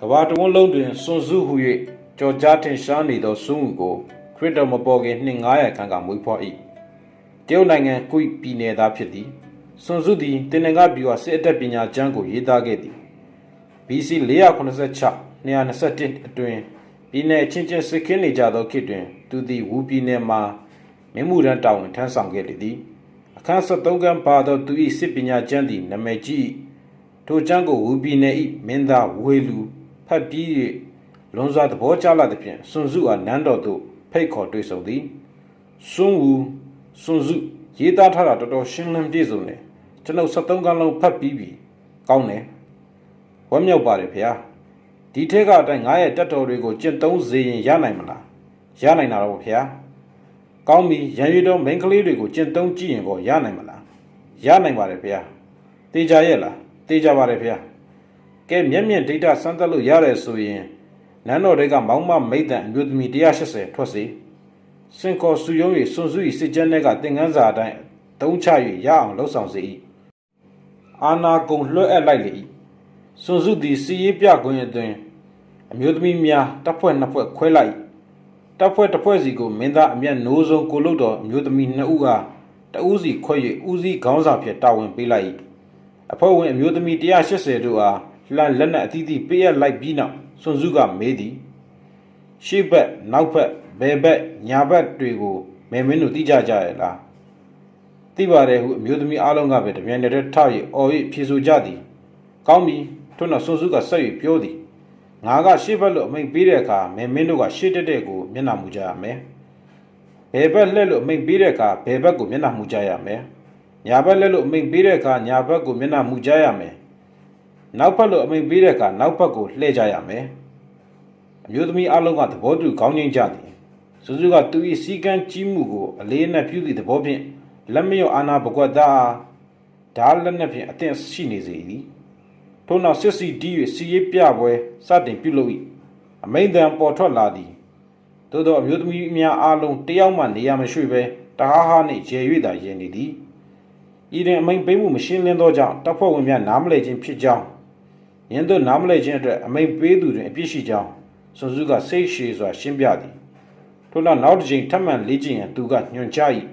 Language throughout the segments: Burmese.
ဘာတဝန်းလုံးတွင်စွန်စုဟု၍ကြော်ကြားထင်ရှားနေသောစွန်းဦးကိုခရစ်တော်မပေါ်ခင်နှစ်900ခန့်ကမွေးဖွား၏တရုတ်နိုင်ငံကွိပြည်နယ်သားဖြစ်သည်စွန်စုသည်တင်နင်္ဂဗျူဟာစစ်အတတ်ပညာကျမ်းကိုရေးသားခဲ့သည် BC 486 221အတွင်ပြည်နယ်ချင်းချင်းစစ်ခင်းနေကြသောခေတ်တွင်သူသည်ဝူပြည်နယ်မှာမင်းမှုရန်တာဝန်ထမ်းဆောင်ခဲ့လေသည်အခန်း73ခန်းပါသောသူ၏စစ်ပညာကျမ်းသည်နာမည်ကြီးထိုကျမ်းကိုဝူပြည်နယ်၏မင်းသားဝေလူဖတ်ပြီး၍လွန်စွာသဘောကျလာသဖြင့်စွန်စုအားနန်းတော်သို့ဖိတ်ခေါ်တွေ့ဆုံသည်စွန်စုရေးသားထားတာတော်တော်ရှင်းလင်းပြည့်စုံတယ်ကျွန်ုပ်73ခန်းလုံးဖတ်ပြီးပြီကောင်းတယ်ဝမ်းမြောက်ပါတယ်ဖေဟာဒီထက်ကအတိုင်းငါရဲ့တက်တော်တွေကိုကျင့်သုံးစေရင်ရနိုင်မလားရနိုင်တာတော့ဖေဟာကောင်းပြီရန်ရွေတော်မိန်းကလေးတွေကိုကျင့်သုံးကြည့်ရင်ကောရနိုင်မလားရနိုင်ပါတယ်ဖေဟာတေချာရဲ့လားတေချာပါတယ်ဖေဟာကဲမျက်မြင်ဒိဋ္ဌစမ်းသပ်လို့ရတယ်ဆိုရင်နန်းတော်တွေကမောင်းမမိတ်တန်အမျိုးသမီး180ထွက်စေစင်ကောစုယုံ၍စွန်စု၏စစ်ကြမ်းတွေကသင်္ကန်းစာအတိုင်းသုံးချ၍ရအောင်လှုပ်ဆောင်စေ၏အာနာကုံလွှဲအပ်လိုက်လေ၏စွန်စုသည်စီရေးပြကွင်းအတွင်အမျိုးသမီးများတပ်ဖွဲ့နှစ်ဖွဲ့ခွဲလိုက်တပ်ဖွဲ့တစ်ဖွဲ့စီကိုမင်းသားအမျက်နိုးဆုံးကိုလုတ်တော်အမျိုးသမီး2ဦးကတဦးစီခွဲ၍ဦးစီးခေါင်းဆောင်ဖြစ်တာဝန်ပေးလိုက်၏အဖွဲ့ဝင်အမျိုးသမီး180တို့အားလက်နက်အသီးသီးပေးအပ်လိုက်ပြီးနောက်စွန်စုကမေးသည်ရှေ့ဘက်နောက်ဘက်ဘယ်ဘက်ညာဘက်တွေကိုမဲမင်းတို့သိကြကြရဲ့လားသိပါတယ်ဟုအမျိုးသမီးအားလုံးကပဲတပြိုင်တည်းထောက်၍အော်၍ဖြေဆိုကြသည်ကောင်းပြီထို့နောက်စွန်စုကဆက်၍ပြောသည်ငါကရှေ့ဘက်လို့အမိန်ပေးတဲ့အခါမဲမင်းတို့ကရှေ့တက်တဲ့ကိုမျက်နှာမူကြရမယ်ဘယ်ဘက်လှည့်လို့အမိန်ပေးတဲ့အခါဘယ်ဘက်ကိုမျက်နှာမူကြရမယ်ညာဘက်လှည့်လို့အမိန်ပေးတဲ့အခါညာဘက်ကိုမျက်နှာမူကြရမယ်နောက်ဘက်လို့အမိန်ပေးတဲ့အခါနောက်ဘက်ကိုလှည့်ကြရမယ်အမျိုးသမီးအလုံးကသဘောတူခေါင်းငိမ့်ကြသည်စွန်စုကသူ၏စီကံကြီးမှုကိုအလေးနက်ပြုသည့်သဘောဖြင့်လက်မလျော့အာနာပကွက်သားဓာလက်နက်ဖြင့်အသင့်ရှိနေစေသည်ထို့နောက်စစ်စီတီး၍စီရေးပြပွဲစတင်ပြုလုပ်၏အမိန်တန်ပေါ်ထွက်လာသည်သို့သောအမျိုးသမီးများအားလုံးတယောက်မှနေရာမရွှေ့ဘဲတဟားဟားနှင့်ရေ၍သာရည်နေသည်ဤတွင်အမိန်ပေးမှုမရှင်းလင်းသောကြောင့်တပ်ဖွဲ့ဝင်များနားမလည်ခြင်းဖြစ်ကြောင်းယင်းသို့နားမလည်ခြင်းအတွက်အမိန်ပေးသူတွင်အပြစ်ရှိကြောင်းစွန်စုကစိတ်ရှည်စွာရှင်းပြသည်ထို့နောက်တစ်ကြိမ်ထပ်မံလေ့ကျင့်ရန်သူကညွှန်ကြား၏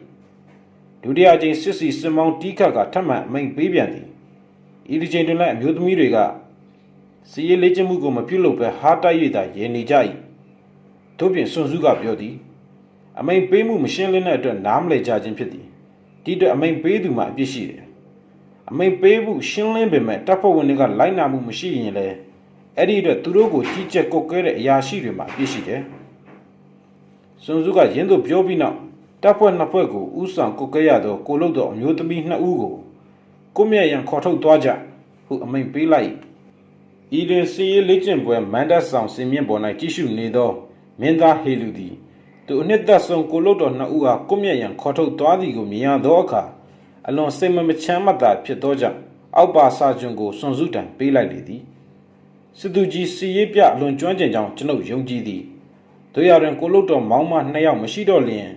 ဒုတိယကြိမ်စစ်စီစင်မောင်းတီးခတ်ကထပ်မံအမိန်ပေးပြန်သည်ဤတစ်ကြိမ်တွင်လည်းအမျိုးသမီးတွေကစီရေးလေ့ကျင့်မှုကိုမပြုလုပ်ဘဲဟားတိုက်၍သာရည်နေကြ၏ထို့ပြင်စွန်စုကပြောသည်အမိန်ပေးမှုမရှင်းလင်းတဲ့အတွက်နားမလည်ကြခြင်းဖြစ်သည်ဒီအတွက်အမိန်ပေးသူမှာအပြစ်ရှိတယ်အမိန်ပေးမှုရှင်းလင်းပေမဲ့တပ်ဖွဲ့ဝင်တွေကလိုက်နာမှုမရှိရင်လည်းအဲ့ဒီအတွက်သူတို့ကိုကြီးကြပ်ကုတ်ကဲတဲ့အရာရှိတွေမှာအပြစ်ရှိတယ်စွန်စုကရင်းတို့ပြောပြီးနောက်တပ်ဖွဲ့နှစ်ဖွဲ့ကိုဥဆောင်ကုတ်ကဲရသောကိုလုတ်တော်အမျိုးသမီး2ဦးကိုကိုမြတ်ရန်ခေါ်ထုတ်သွားကြဟုအမိန်ပေးလိုက်ဤတွင်စီရေးလေ့ကျင့်ပွဲမန်ဒတ်ဆောင်စင်မြင့်ပေါ်၌ကြည့်ရှုနေသောမင်းသားဟေလူသည်သူအနှစ်သက်ဆုံးကိုလုတ်တော်2ဦးဟာကိုမြတ်ရန်ခေါ်ထုတ်သွားသည်ကိုမြင်ရသောအခါအလွန်စိတ်မချမ်းမသာဖြစ်သောကြောင့်အောက်ပါစာကျွန်ကိုစွန်စုတံပေးလိုက်လေသည်စစ်သူကြီးစီရေးပြအလွန်ကျွမ်းကျင်ကြောင်းကျွန်ုပ်ယုံကြည်သည်တို့ရတွင်ကိုလုတ်တော်မောင်းမ2ယောက်မရှိတော့လျင်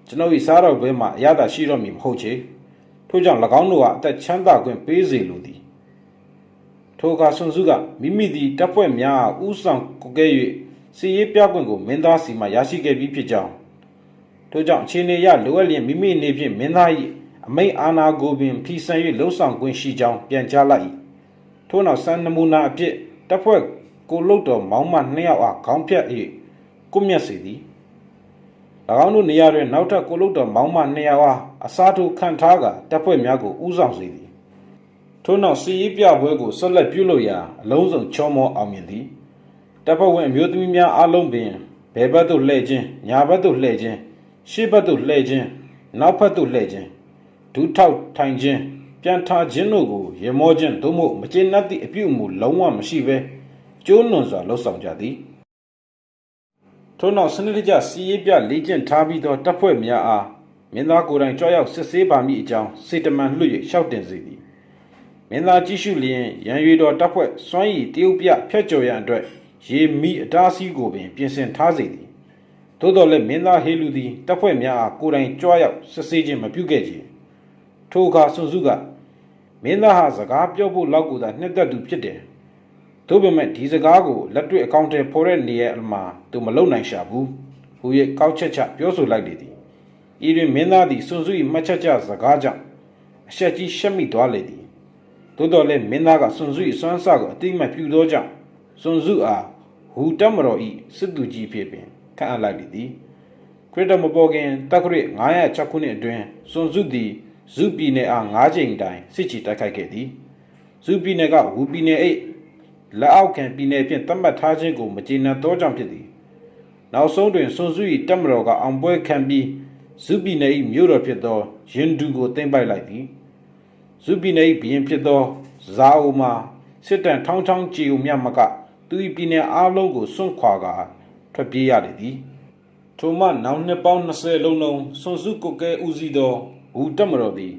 ကျွန်ုပ်၏စားတော်ဘဲမှအရသာရှိတော့မည်မဟုတ်ချေထို့ကြောင့်၎င်းတို့ကအသက်ချမ်းသာခွင့်ပေးစေလိုသည်ထိုအခါစွန်စုကမိမိသည်တပ်ဖွဲ့များဥဆောင်ကိုကဲ၍စီရေးပြခွင့်ကိုမင်းသားစီမှရရှိခဲ့ပြီးဖြစ်ကြောင်းထို့ကြောင့်အခြေအနေရလိုအပ်လျင်မိမိအနေဖြင့်မင်းသား၏အမိန်အာဏာကိုပင်ဖီဆန်၍လှုပ်ဆောင်ခွင့်ရှိကြောင်းပြန်ကြားလိုက်၏ထို့နောက်စံနမူနာအဖြစ်တပ်ဖွဲ့ကိုလုတ်တော်မောင်းမ2ယောက်အားခေါင်းဖြတ်၍ကွမျက်စေသည်၎င်းတို့နေရာတွင်နောက်ထပ်ကိုလုတ်တော်မောင်းမ2ယောက်အားအစားထိုးခံထားကတပ်ဖွဲ့များကိုဥဆောင်စေသည်ထို့နောက်စီရေးပြပွဲကိုဆက်လက်ပြုလုပ်ရာအလုံးစုံချောမောအောင်မြင်သည်တပ်ဖွဲ့ဝင်အမျိုးသမီးများအားလုံးပင်ဘယ်ဘက်သို့လှည့်ခြင်းညာဘက်သို့လှည့်ခြင်းရှေ့ဘက်သို့လှည့်ခြင်းနောက်ဘက်သို့လှည့်ခြင်းဒူးထောက်ထိုင်ခြင်းပြန်ထားခြင်းတို့ကိုရေမောခြင်းသို့မဟုတ်မကျေနပ်သည့်အပြုအမူလုံးဝမရှိဘဲကျိုးနွံစွာလှုပ်ဆောင်ကြသည်ထို့နောက်စနစ်တကျစီရေးပြလေ့ကျင့်ထားပြီးသောတပ်ဖွဲ့များအားမင်းသားကိုယ်တိုင်ကြွရောက်စစ်ဆေးပါမည့်အကြောင်းစေတမန်လွှတ်၍ရှောက်တင်စေသည်မင်းသားကြည့်ရှုလျင်ရန်ရွေတော်တပ်ဖွဲ့စွမ်းရည်တရုတ်ပြဖျက်ကျော်ရန်အတွက်ရေမီအတားအဆီးကိုပင်ပြင်ဆင်ထားစေသည်သို့တော်လည်းမင်းသားဟေလူသည်တပ်ဖွဲ့များအားကိုယ်တိုင်ကြွရောက်စစ်ဆေးခြင်းမပြုခဲ့ချေထိုအခါစွန်စုကမင်းသားဟာစကားပြောဖို့လောက်ကိုသာနှစ်သက်သူဖြစ်တယ် သို့ပေမဲ့ဒီစကားကိုလက်တွေ့အကောင့်ထဲပေါ်တဲ့နေရာမှာသူမလုံနိုင်ရှာဘူးဟူ၍ကောက်ချက်ချပြောဆိုလိုက်လေသည်ဤတွင်မင်းသားသည်စွန်စု၏မှတ်ချက်ချစကားကြောင့်အဆက်ကြီးရှက်မိသွားလေသည်သို့တော်လည်းမင်းသားကစွန်စု၏စွမ်းစားကိုအတိအမှတ်ပြုသောကြောင့်စွန်စုအားဟူတက်မတော်၏စစ်သူကြီးဖြစ်ပင်ခန့်အပ်လိုက်လေသည်ခရစ်တော်မပေါ်ခင်တက္ကရာ906ခုနှစ်အတွင်းစွန်စုသည်ဇုပြည်နယ်အား9ချိန်တိုင်စစ်ချီတိုက်ခိုက်ခဲ့သည်ဇုပြည်နယ်ကဝူပြည်နယ်၏လက်အောက်ခံပြည်နယ်ဖြင့်သတ်မှတ်ထားခြင်းကိုမကျေနပ်သောကြောင့်ဖြစ်သည်နောက်ဆုံးတွင်စွန်စု၏တပ်မတော်ကအောင်ပွဲခံပြီးဇုပြည်နယ်၏မြို့တော်ဖြစ်သောရင်ဒူကိုသိမ်းပိုက်လိုက်သည်ဇုပြည်နယ်၏ဘုရင်ဖြစ်သောဇာအိုမှာစစ်တမ်းထောင်းချောင်းကြည်ုံမြမကသူ၏ပြည်နယ်အားလုံးကိုစွန့်ခွာကာထွက်ပြေးရလေသည်ထိုမှနောက်နှစ်ပေါင်း20လုံးလုံးစွန်စုကုတ်ကဲဦးစီးသောဘူတပ်မတော်သည်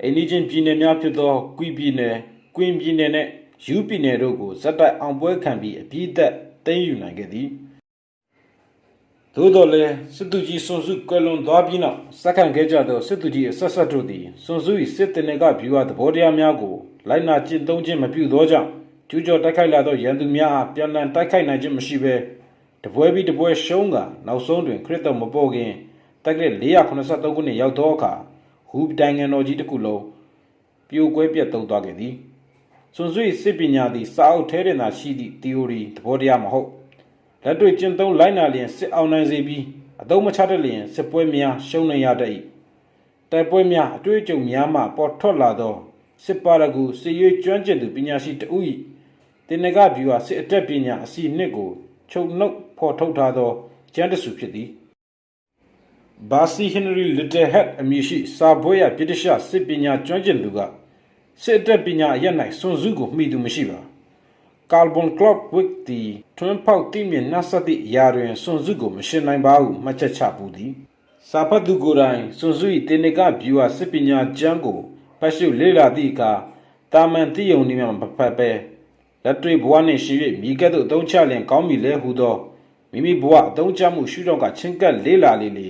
အိန္ဒိချင်းပြည်နယ်များဖြစ်သောကွီပြည်နယ်ကွင်းပြည်နယ်နှင့်ယူပြည်နယ်တို့ကိုဇက်တိုက်အောင်ပွဲခံပြီးအပြည့်သက်သိမ်းယူနိုင်ခဲ့သည်သို့တော်လည်းစစ်သူကြီးစွန်စုကွယ်လွန်သွားပြီးနောက်စက္ကန့်ခဲ့ကြသောစစ်သူကြီးအဆက်ဆက်တို့သည်စွန်စု၏စစ်တင်ကဗျူဟာသဘောတရားများကိုလိုက်နာကျင့်သုံးခြင်းမပြုသောကြောင့်ကျူးကျော်တိုက်ခိုက်လာသောရန်သူများအားပြန်လည်တိုက်ခိုက်နိုင်ခြင်းမရှိဘဲတပွဲပြီးတပွဲရှုံးကနောက်ဆုံးတွင်ခရစ်တော်မပေါ်ခင်တက္ကရာ483ခုနှစ်ရောက်သောအခါဟူတိုင်ငံတော်ကြီးတစ်ခုလုံးပြိုကွဲပြတ်သုံးသွားခဲ့သည်စွန်စု၏စစ်ပညာသည်စာအုပ်ထဲတွင်သာရှိသည့် theory သဘောတရားမဟုတ်လက်တွေ့ကျင့်သုံးလိုက်နာလျင်စစ်အောင်နိုင်စေပြီးအသုံးမချတတ်လျင်စစ်ပွဲများရှုံးနိုင်ရတတ်၏တိုက်ပွဲများအတွေ့အကြုံများမှပေါ်ထွက်လာသောစစ်ပါရဂူစစ်ရေးကျွမ်းကျင်သူပညာရှိတဦး၏တင်နဂဗျူဟာစစ်အတက်ပညာအစီအနှစ်ကိုချုပ်နှုတ်ဖော်ထုတ်ထားသောကျမ်းတစုဖြစ်သည်ဘာစီဟင်နရီလစ်တယ်ဟက်အမည်ရှိစာပွဲရဗြိတိရှစစ်ပညာကျွမ်းကျင်သူကစစ်တပ်ပညာအရ၌စွန်စုကိုမှီသူမရှိပါကာဘွန်ကလော့ဝစ်တီထွန်းပေါက်တိမြင့်နတ်စသည့်အရာတွင်စွန်စုကိုမရှင်နိုင်ပါဟုမှတ်ချက်ချပူသည်စာဖတ်သူကိုယ်တိုင်စွန်စု၏တင်နဂဗျူဟာစစ်ပညာကျမ်းကိုပတ်ရှုလေ့လာသည့်အခါတာမန်သိယုံနည်းမှမဖတ်ပဲလက်တွေ့ဘဝနှင့်ရှိ၍မိကဲ့သို့အသုံးချလျင်ကောင်းပြီလဲဟုသောမိမိဘဝအသုံးချမှုရှုထောင့်ကချင်းကပ်လေ့လာလေလေ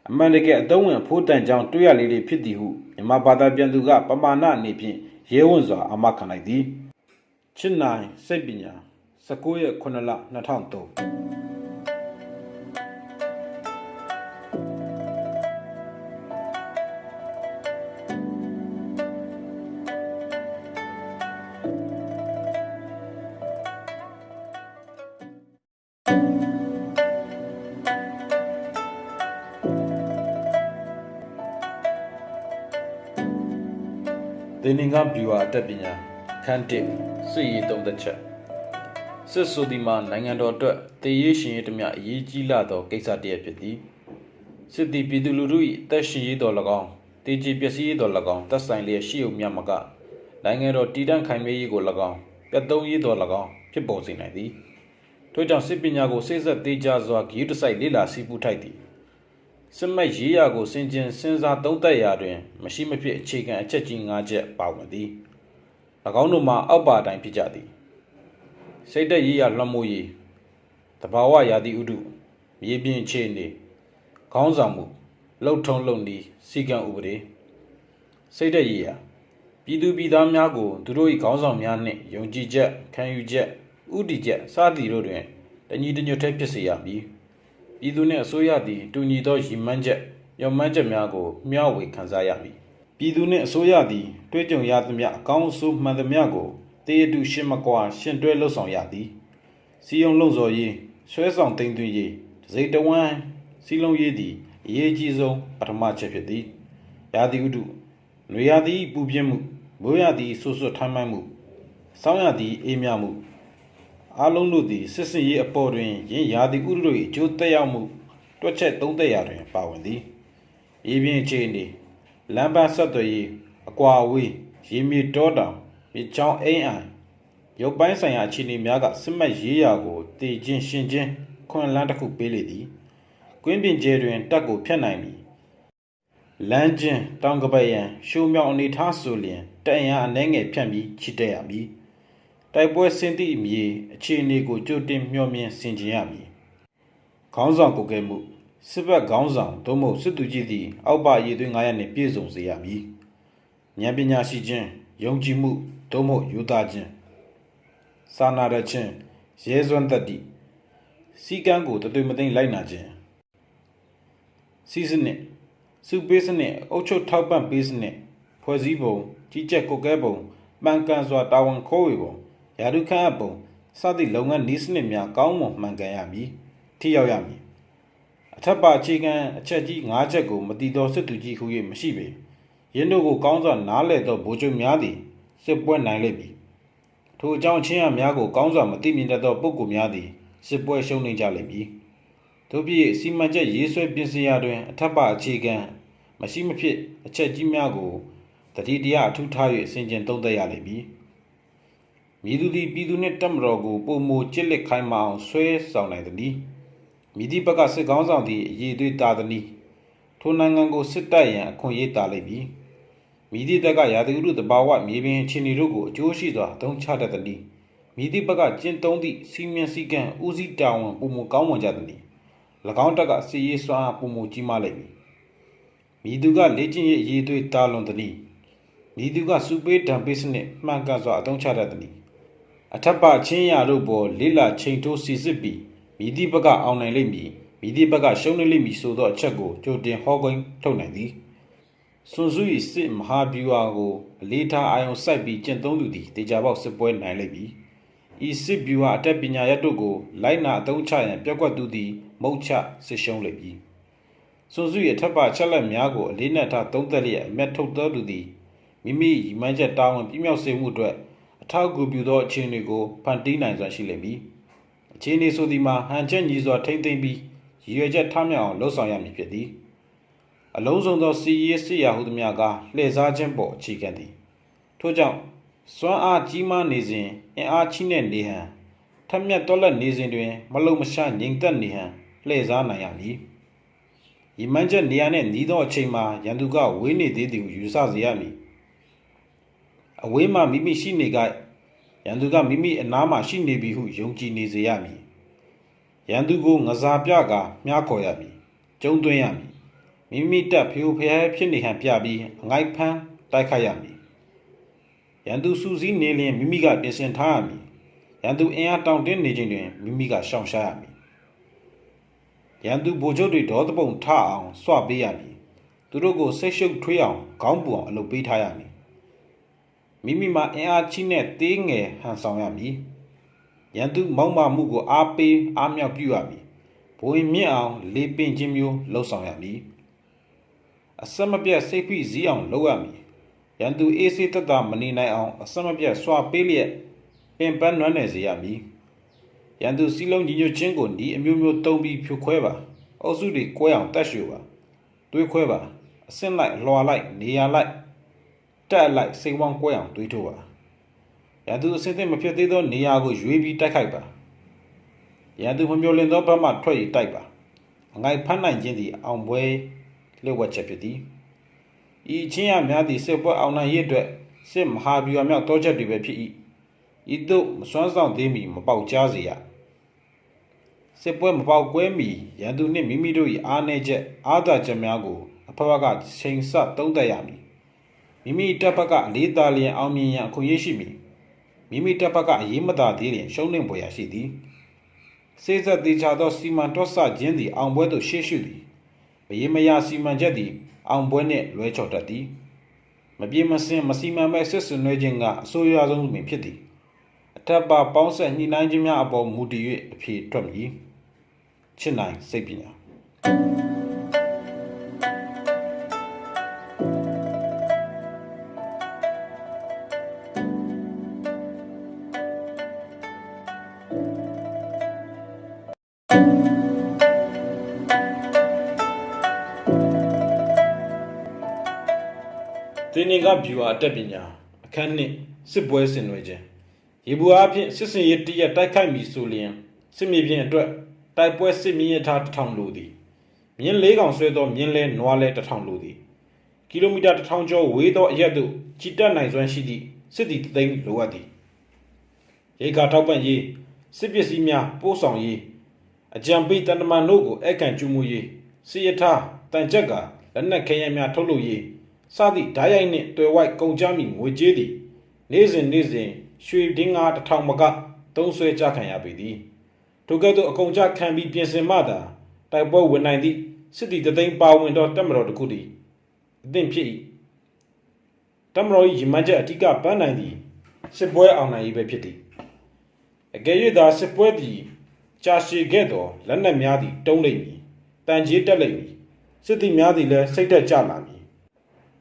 အမှန်တကယ်အသုံးဝင်ဖို့တန်ကြောင်းတွေ့ရလေလေဖြစ်သည်ဟုမြန်မာဘာသာပြန်သူကပမာဏအနေဖြင့်ရဲဝံ့စွာအာမခံလိုက်သည်ချစ်နိုင်စိတ်ပညာ19ရက်9လ2003ဒေနင်္ဂဗျူဟာအတတ်ပညာခန်းတစ်စစ်ရေးသုံးသက်ချက်စစ်ဆိုသည်မှာနိုင်ငံတော်အတွက်တည်ရေးရှင်ရေးတမျှအရေးကြီးလာသောကိစ္စတစ်ရပ်ဖြစ်သည်စစ်သည်ပြည်သူလူထု၏အသက်ရှင်ရေးတော်၎င်းတည်ကြည်ပျက်စီးရေးတော်၎င်းသက်ဆိုင်လျက်ရှိုံမြတ်မကနိုင်ငံတော်တည်တံ့ခိုင်မြဲရေးကို၎င်းပြတ်သုံးရေးတော်၎င်းဖြစ်ပေါ်စေနိုင်သည်ထို့ကြောင့်စစ်ပညာကိုစိတ်ဆက်သေးကြစွာဂရုတစိုက်လေ့လာစီးပူးထိုက်သည်စစ်မှတ်ရေးရာကိုစဉ်းစားသုံးသပ်ရာတွင်မရှိမဖြစ်အခြေခံအချက်ကြီး၅ချက်ပါဝင်သည်၎င်းတို့မှာအောက်ပါတိုင်းဖြစ်ကြသည်စိတ်သက်ရေးရာလွှမ်းမိုးရေးတဘာဝရာသီဥတုမြေပြင်အခြေအနေခေါင်းဆောင်မှုလှုပ်ထုံးလုပ်နည်းစီကံဥပဒေစိတ်သက်ရေးရာပြည်သူပြည်သားများကိုသူတို့၏ခေါင်းဆောင်များနှင့်ယုံကြည်ချက်ခံယူချက်ဥတည်ချက်စသည်တို့တွင်တညီတညွတ်တည်းဖြစ်စေရမည်ပြည်သူနှင့်အစိုးရသည်တူညီသောရည်မှန်းချက်မျှော်မှန်းချက်များကိုမျှဝေခံစားရမည်ပြည်သူနှင့်အစိုးရသည်တွေ့ကြုံရသမျှအကောင်းအဆိုးမှန်သမျှကိုတေးအတူရှင်းမကွာရှင်းတွဲလှုပ်ဆောင်ရသည်စီယုံလှုံ့ဆော်ရေးဆွဲဆောင်သိမ်းသွင်းရေးတစိမ့်တဝမ်းစီလုံးရေးသည်အရေးကြီးဆုံးပထမချက်ဖြစ်သည်ရာသီဥတုနွေရာသီပူပြင်းမှုမိုးရာသီဆူဆွတ်ထမ်းမှန်းမှုဆောင်းရာသီအေးမြမှုအားလုံးတို့သည်စစ်စင်ရေးအပေါ်တွင်ယင်းရာသီဥတုတို့၏အကျိုးသက်ရောက်မှုတွက်ချက်သုံးသပ်ရာတွင်ပါဝင်သည်ရေပြင်အခြေအနေလမ်းပန်းဆက်သွယ်ရေးအကွာအဝေးရေမြေတောတောင်မြေချောင်းအိမ်အိုင်ရုပ်ပိုင်းဆိုင်ရာအခြေအနေများကစစ်မှတ်ရေးရာကိုတည်ခြင်းရှင်ခြင်းခွင့်လန်းတစ်ခုပေးလေသည်ကွင်းပြင်ကျဲတွင်တက်ကိုဖျက်နိုင်မည်လမ်းချင်းတောင်ကပတ်ရန်ရှုံမြောင်အနေထားဆိုလျင်တအင်အားအနှဲငယ်ဖြန့်ပြီးချစ်တဲ့ရမည်တိုက်ပွဲဆင်းသည့်အမြေအခြေအနေကိုကြိုတင်မျှော်မြင်ဆင်ခြင်ရမည်ခေါင်းဆောင်ကိုယ်ကဲမှုစစ်ဘက်ခေါင်းဆောင်သို့မဟုတ်စစ်သူကြီးသည်အောက်ပါရည်သွင်း900နှင့်ပြည့်စုံစေရမည်ဉာဏ်ပညာရှိခြင်းယုံကြည်မှုသို့မဟုတ်ယူသားခြင်း စာနာတဲ့ချင်းရဲစွမ်းတတိစီကံကိုတသွေမသိမ့်လိုက်နာခြင်းစီစနစ်စုပေးစနစ်အုတ်ချုပ်ထောက်ပံ့ပေးစနစ်ဖွဲ့စည်းပုံကြီးကြပ်ကွက်ကဲပုံမှန်ကန်စွာတာဝန်ခိုးဝေပုံယာတုခန့်အပ်ပုံစသည့်လုပ်ငန်းနည်းစနစ်များကောင်းမွန်မှန်ကန်ရမည်ထိရောက်ရမည်အထက်ပါအခြေခံအချက်ကြီး၅ချက်ကိုမတည်သောစစ်သူကြီးဟု၍မရှိပေယင်းတို့ကိုကောင်းစွာနားလည်သောဗိုလ်ချုပ်များသည်စစ်ပွဲနိုင်လိမ့်မည်ထိုအကြောင်းချင်းအများကိုကောင်းစွာမသိမြင်တတ်သောပုဂ္ဂိုလ်များသည်စစ်ပွဲရှုံးနိမ့်ကြလိမ့်မည်တို့ဖြစ်စီမံချက်ရေးဆွဲပြင်ဆင်ရာတွင်အထက်ပါအခြေခံမရှိမဖြစ်အချက်ကြီးများကိုတတိတရားအထူးထား၍အစဉ်ကျင်သုံးသပ်ရလိမ့်မည်မြည်သူသည်ပြည်သူနှင့်တပ်မတော်ကိုပုံမူကျစ်လက်ခိုင်းမအောင်ဆွဲဆောင်နိုင်သည်မြည်သည့်ဘက်ကစစ်ကောင်းဆောင်သည့်အရေးသွေးတာသည်ထိုနိုင်ငံကိုစစ်တိုက်ရန်အခွင့်အရေးတာလိမ့်မည်မြည်သည့်တက်ကရာသီဥတုတဘာဝမြေပြင်အခြေအနေတို့ကိုအကျိုးရှိစွာအသုံးချတတ်သည်မြည်သည့်ဘက်ကကျင့်သုံးသည့်စီမံစည်းကမ်းဦးစီးတာဝန်ပုံမူကောင်းမွန်ကြသည်၎င်းတက်ကစစ်ရေးစွမ်းပုံမူကြီးမားလိမ့်မည်မြည်သူကလေ့ကျင့်ရေးအရေးသွေးတာလွန်သည်မြည်သူကစုပေးတံပေးစနစ်မှန်ကန်စွာအသုံးချတတ်သည်အထက်ပါချင်းရာတို့ပေါ်လေးလာချိန်ထိုးစီစစ်ပြီးမြည်သည့်ဘက်ကအောင်နိုင်လိမ့်မည်မြည်သည့်ဘက်ကရှုံးနေလိမ့်မည်ဆိုသောအချက်ကိုကြိုတင်ဟောကိန်းထုတ်နိုင်သည်စွန်စု၏စစ်မဟာဗျူဟာကိုအလေးထားအာရုံစိုက်ပြီးကျင့်သုံးသူသည်တေချာပေါက်စစ်ပွဲနိုင်လိမ့်မည်ဤစစ်ဗျူဟာအတက်ပညာရပ်တို့ကိုလိုက်နာအသုံးချရန်ပြက်ကွက်သူသည်မုတ်ချစစ်ရှုံးလိမ့်မည်စွန်စု၏အထက်ပါချက်လက်များကိုအလေးနက်ထားသုံးသပ်လျက်အမျက်ထုတ်သောသူသည်မိမိရည်မှန်းချက်တာဝန်ပြည့်မြောက်စေမှုအတွက်အထောက်အကူပြုသောအခြေအနေကိုဖန်တီးနိုင်စွမ်းရှိလိမ့်မည်အခြေအနေဆိုသည်မှာဟန်ချက်ညီစွာထိမ့်သိမ့်ပြီးရည်ရွယ်ချက်ထားမြောက်အောင်လှုံ့ဆော်ရမည်ဖြစ်သည်အလုံးစုံသောစီရေးစစ်ရာဟုသမျှကလှည့်စားခြင်းပေါ်အခြေခံသည်ထို့ကြောင့်စွမ်းအားကြီးမားနေစဉ်အင်အားကြီးတဲ့နေဟန်ထက်မြက်တော်လက်နေစဉ်တွင်မလုံမရှားငြိမ်သက်နေဟန်လှည့်စားနိုင်ရမည်ရည်မှန်းချက်နေရာနှင့်နီးသောအချိန်မှာရန်သူကဝေးနေသေးသည်ဟုယူဆစေရမည်အဝေးမှမိမိရှိနေကရန်သူကမိမိအနားမှရှိနေပြီဟုယုံကြည်နေစေရမည်ရန်သူကိုငစားပြကမြားခေါ်ရမည်ကျုံသွင်းရမည်မိမိတက်ဖျို့ဖျဲဖြစ်နေဟန်ပြပြီးအငိုက်ဖမ်းတိုက်ခိုက်ရမည်ရန်သူစူးစီးနေလျင်မိမိကပြင်ဆင်ထားရမည်ရန်သူအင်အားတောင့်တင်းနေခြင်းတွင်မိမိကရှောင်ရှားရမည်ရန်သူဗိုလ်ချုပ်တွေဒေါသပုံထအောင်စွပေးရမည်သူတို့ကိုစိတ်ရှုပ်ထွေးအောင်ခေါင်းပူအောင်အလုပ်ပေးထားရမည်မိမိမှာအင်အားကြီးနဲ့သေးငယ်ဟန်ဆောင်ရမည်ရန်သူမောက်မာမှုကိုအားပေးအားမြောက်ပြုရမည်ဘိုးရင်မြင့်အောင်လေးပင်ခြင်းမျိုးလှုပ်ဆောင်ရမည်အစမပြတ်စိတ်ဖိစီးအောင်လုပ်ရမည်ရန်သူအေးဆေးသက်သာမနေနိုင်အောင်အစမပြတ်စွာပေးလျက်ပင်ပန်းနွမ်းနယ်စေရမည်ရန်သူစီလုံးညီညွတ်ခြင်းကိုဒီအမျိုးမျိုးတုံးပြီးဖြိုခွဲပါအုပ်စုတွေကွဲအောင်တတ်ရှူပါတွေးခွဲပါအစင့်လိုက်လွှာလိုက်နေရာလိုက်တက်လိုက်စိတ်ဝမ်းကွဲအောင်တွေးထိုးပါရန်သူအစင့်အသင့်မဖြစ်သေးသောနေရာကိုရွေးပြီးတိုက်ခိုက်ပါရန်သူမမျှော်လင့်သောဘက်မှထွက်၍တိုက်ပါအငိုက်ဖမ်းနိုင်ခြင်းသည်အောင်ပွဲလျှို့ဝှက်ချက်ဖြစ်သည်ဤချင်းရများသည့်စစ်ပွဲအောင်နိုင်ရေးအတွက်စစ်မဟာဗျူဟာမြောက်တောချက်တွေပဲဖြစ်၏ဤသို့မစွမ်းဆောင်သေးမီမပေါက်ကြားစေရစစ်ပွဲမပေါက်ကွဲမီရန်သူနှင့်မိမိတို့၏အားနည်းချက်အားသာချက်များကိုအဖက်ကချိန်ဆသုံးသပ်ရမည်မိမိတပ်ဘက်ကအလေးသာလျင်အောင်မြင်ရန်အခွင့်အရေးရှိမည်မိမိတပ်ဘက်ကအရေးမသာသေးလျင်ရှုံးနိမ့်ပွဲရရှိသည်စေစပ်သေးချသောစီမံတွက်ဆခြင်းသည်အောင်ပွဲသို့ရှေ့ရှုသည်မရေမရာစီမံချက်သည်အောင်ပွဲနှင့်လွဲချော်တတ်သည်မပြေမစင်မစီမံမဲ့စစ်စင်နွှဲခြင်းကအဆိုးရွားဆုံးပင်ဖြစ်သည်အထက်ပါပေါင်းဆက်ညှိနှိုင်းခြင်းများအပေါ်မူတည်၍အဖြေထွက်မည်ချစ်နိုင်စိတ်ပညာသင်္နေကဗျူဟာအတက်ပညာအခန်းနှင့်စစ်ပွဲဆင်နွှဲခြင်းရေဘူးအားဖြင့်စစ်စင်ရေးတရက်တိုက်ခိုက်မည်ဆိုလျင်စစ်မြေပြင်အတွက်တိုက်ပွဲစစ်မြင်းထား1000လိုသည်မြင်း၄កောင်ဆွဲသောမြင်းလဲနွားလဲ1000လိုသည်ကီလိုမီတာ1000ကျော်ဝေးသောအရက်သို့ချီတက်နိုင်စွမ်းရှိသည့်စစ်သည်သိန်းလိုအပ်သည်ရိခါထောက်ပံ့ရေးစစ်ပစ္စည်းများပို့ဆောင်ရေးအကြံပေးတန်တမန်တို့ကိုအကန်ကျူးမှုရေးစစ်ရထားတန်ကြက်ကလက်နက်ခဲယမ်းများထုတ်လုပ်ရေးစသည့်ဓာတ်ရိုက်နှင့်တွေ့ဝိုက်ကုန်ကြမည်ငွေကြေးသည်နေ့စဉ်ရွှေဒင်းငါ1000မက သုံးဆွဲကြခံရပေသည်ထိုကဲ့သို့အကုန်ကြခံပြီးပြင်ဆင်မှသာတိုက်ပွဲဝင်နိုင်သည့်စစ်တီတသိန်းပါဝင်သောတပ်မတော်တစ်ခုသည်အသင့်ဖြစ်၏တပ်မတော်၏ရည်မှန်းချက်အထူးကပန်းနိုင်သည့်စစ်ပွဲအောင်နိုင်၏ပဲဖြစ်သည်အကယ်၍သာစစ်ပွဲသည်ကြာရှည်ခဲ့သောလက်နက်များသည်တုံးလိမ့်မည်တန်ကြီးတက်လိမ့်မည်စစ်သည်များသည်လည်းစိတ်သက်ကြလာမည်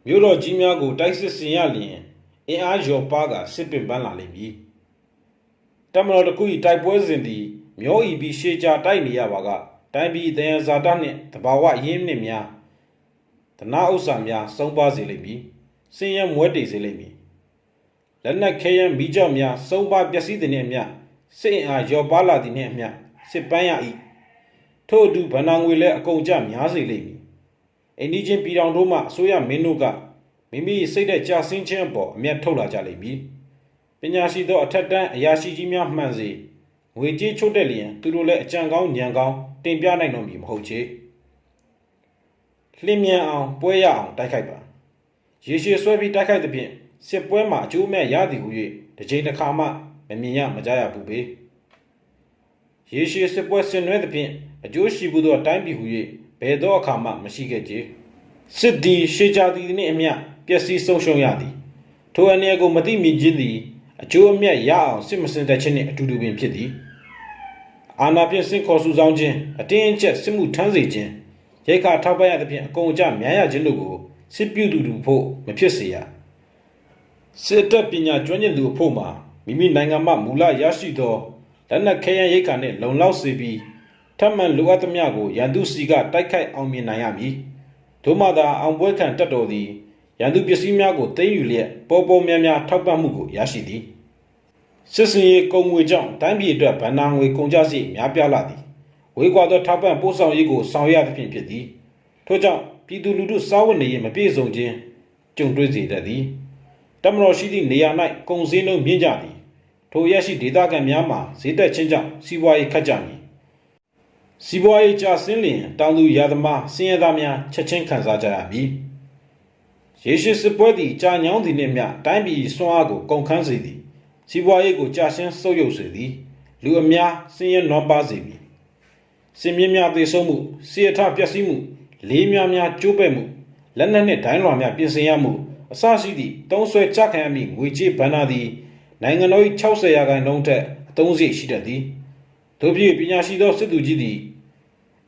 မြို့တော်ကြီးများကိုတိုက်စစ်ဆင်ရလျင်အင်အားလျော်ပါကစစ်ပင်ပန်းလာလိမ့်မည်တပ်မတော်တစ်ခု၏တိုက်ပွဲစဉ်သည်မျောဤပြီးရှေးကြတိုက်နေရပါကတိုင်းပြည်တယံဇာတနှင့်တဘာဝရင်းနှင့်များတနာဥစ္စာများဆုံးပါစေလိမ့်မည်စင်ရမွဲတေစေလိမ့်မည်လက်နက်ခဲယမ်းမိကြောက်များဆုံးပါပျက်စီးသည်နှင့်အမျှစစ်အင်အားလျော်ပါလာသည်နှင့်အမျှစစ်ပန်းရ၏ထို့အတူဗဏ္ဍာငွေလည်းအကုန်ကျများစေလိမ့်မည်အိန္ဒိချင်းပြည်တော်တို့မှအစိုးရမင်းတို့ကမိမိစိတ်တဲ့ကြာဆင်းခြင်းအပေါ်အမျက်ထုတ်လာကြလိမ့်မည်ပညာရှိသောအထက်တန်းအရာရှိကြီးများမှန်စေငွေကြေးချို့တက်လျင်သူတို့လည်းအကြံကောင်းဉာဏ်ကောင်းတင်ပြနိုင်တော်မည်မဟုတ်ချေလျင်မြန်အောင်ပွဲရအောင်တိုက်ခိုက်ပါရေရှည်ဆွဲပြီးတိုက်ခိုက်သဖြင့်စစ်ပွဲမှာအကျိုးမဲ့ရသည်ဟု၍တစ်ချိန်တစ်ခါမှမမြင်ရမကြားရဘူးပေရေရှည်စစ်ပွဲဆင်နွှဲသဖြင့်အကျိုးရှိဘူးသောတိုင်းပြည်ဟု၍ဘယ်သောအခါမှမရှိခဲ့ကြစစ်သည်ရှေးကြသည်နှင့်အမျှပျက်စီးဆုံးရှုံးရသည်ထိုအနေကိုမသိမြင်ခြင်းသည်အကျိုးအမြတ်ရအောင်စစ်မစင်တတ်ခြင်းနှင့်အတူတူပင်ဖြစ်သည်အာဏာဖြင့်စင်ခေါ်စုဆောင်ခြင်းအတင်းအကျပ်စစ်မှုထမ်းစေခြင်းရိတ်ခါထောက်ပံ့ရသဖြင့်အကုန်အကျများရခြင်းတို့ကိုစစ်ပြုသူတို့ဖို့မဖြစ်စေရစစ်တပ်ပညာကျွမ်းကျင်သူအဖို့မှာမိမိနိုင်ငံမှမူလရရှိသောလက်နက်ခဲယမ်းရိတ်ခါနှင့်လုံလောက်စေပြီးထပ်မံလိုအပ်သမျှကိုရန်သူစီကတိုက်ခိုက်အောင်မြင်နိုင်ရမည်ထို့မှသာအောင်ပွဲခံတပ်တော်သည်ရန်သူပစ္စည်းများကိုသိမ်းယူလျက်ပေါ်ပေါ်များများထောက်ပံ့မှုကိုရရှိသည်စစ်စင်ရေးကုန်ငွေကြောင့်တိုင်းပြည်အတွက်ဗဏ္ဍာငွေကုန်ကျစရိတ်များပြားလာသည်ဝေးကွာသောထောက်ပံ့ပို့ဆောင်ရေးကိုဆောင်ရွက်ရသဖြင့်ဖြစ်သည်ထို့ကြောင့်ပြည်သူလူထုစားဝတ်နေရေးမပြည့်စုံခြင်းကြုံတွေ့စေတတ်သည်တမတော်ရှိသည့်နေရာ၌ကုန်စည်နှုန်းမြင့်ကြသည်ထိုရရှိဒေသခံများမှာဈေးတက်ခြင်းကြောင့်စီးပွားရေးခတ်ကြမည်စီးပွားရေးကျဆင်းလျင်တောင်သူရာသမားဆင်းရဲသားများချက်ချင်းခံစားကြရမည်ရေရှည်စစ်ပွဲသည်ကြာညောင်းသည်နှင့်မျှတိုင်းပြည်စွမ်းအားကိုကုန်ခန်းစေသည်စီးပွားရေးကိုကြာရှင်းဆုပ်ယုပ်စေသည်လူအများဆင်းရဲနွမ်းပါးစေမည်စင်မြင့်များသေဆုံးမှုစီရထပျက်စီးမှုလေးများကျိုးပဲ့မှုလက်နက်နှင့်ဒိုင်းလွှာများပြင်ဆင်ရမှုအစရှိသည့်သုံးဆွဲကြခံရမည့်ငွေကြေးဘဏ္ဍာသည်နိုင်ငံတော်၏60%ထက်အသုံးစရိတ်ရှိတတ်သည်တို့ဖြစ်ပညာရှိသောစစ်သူကြီးသည်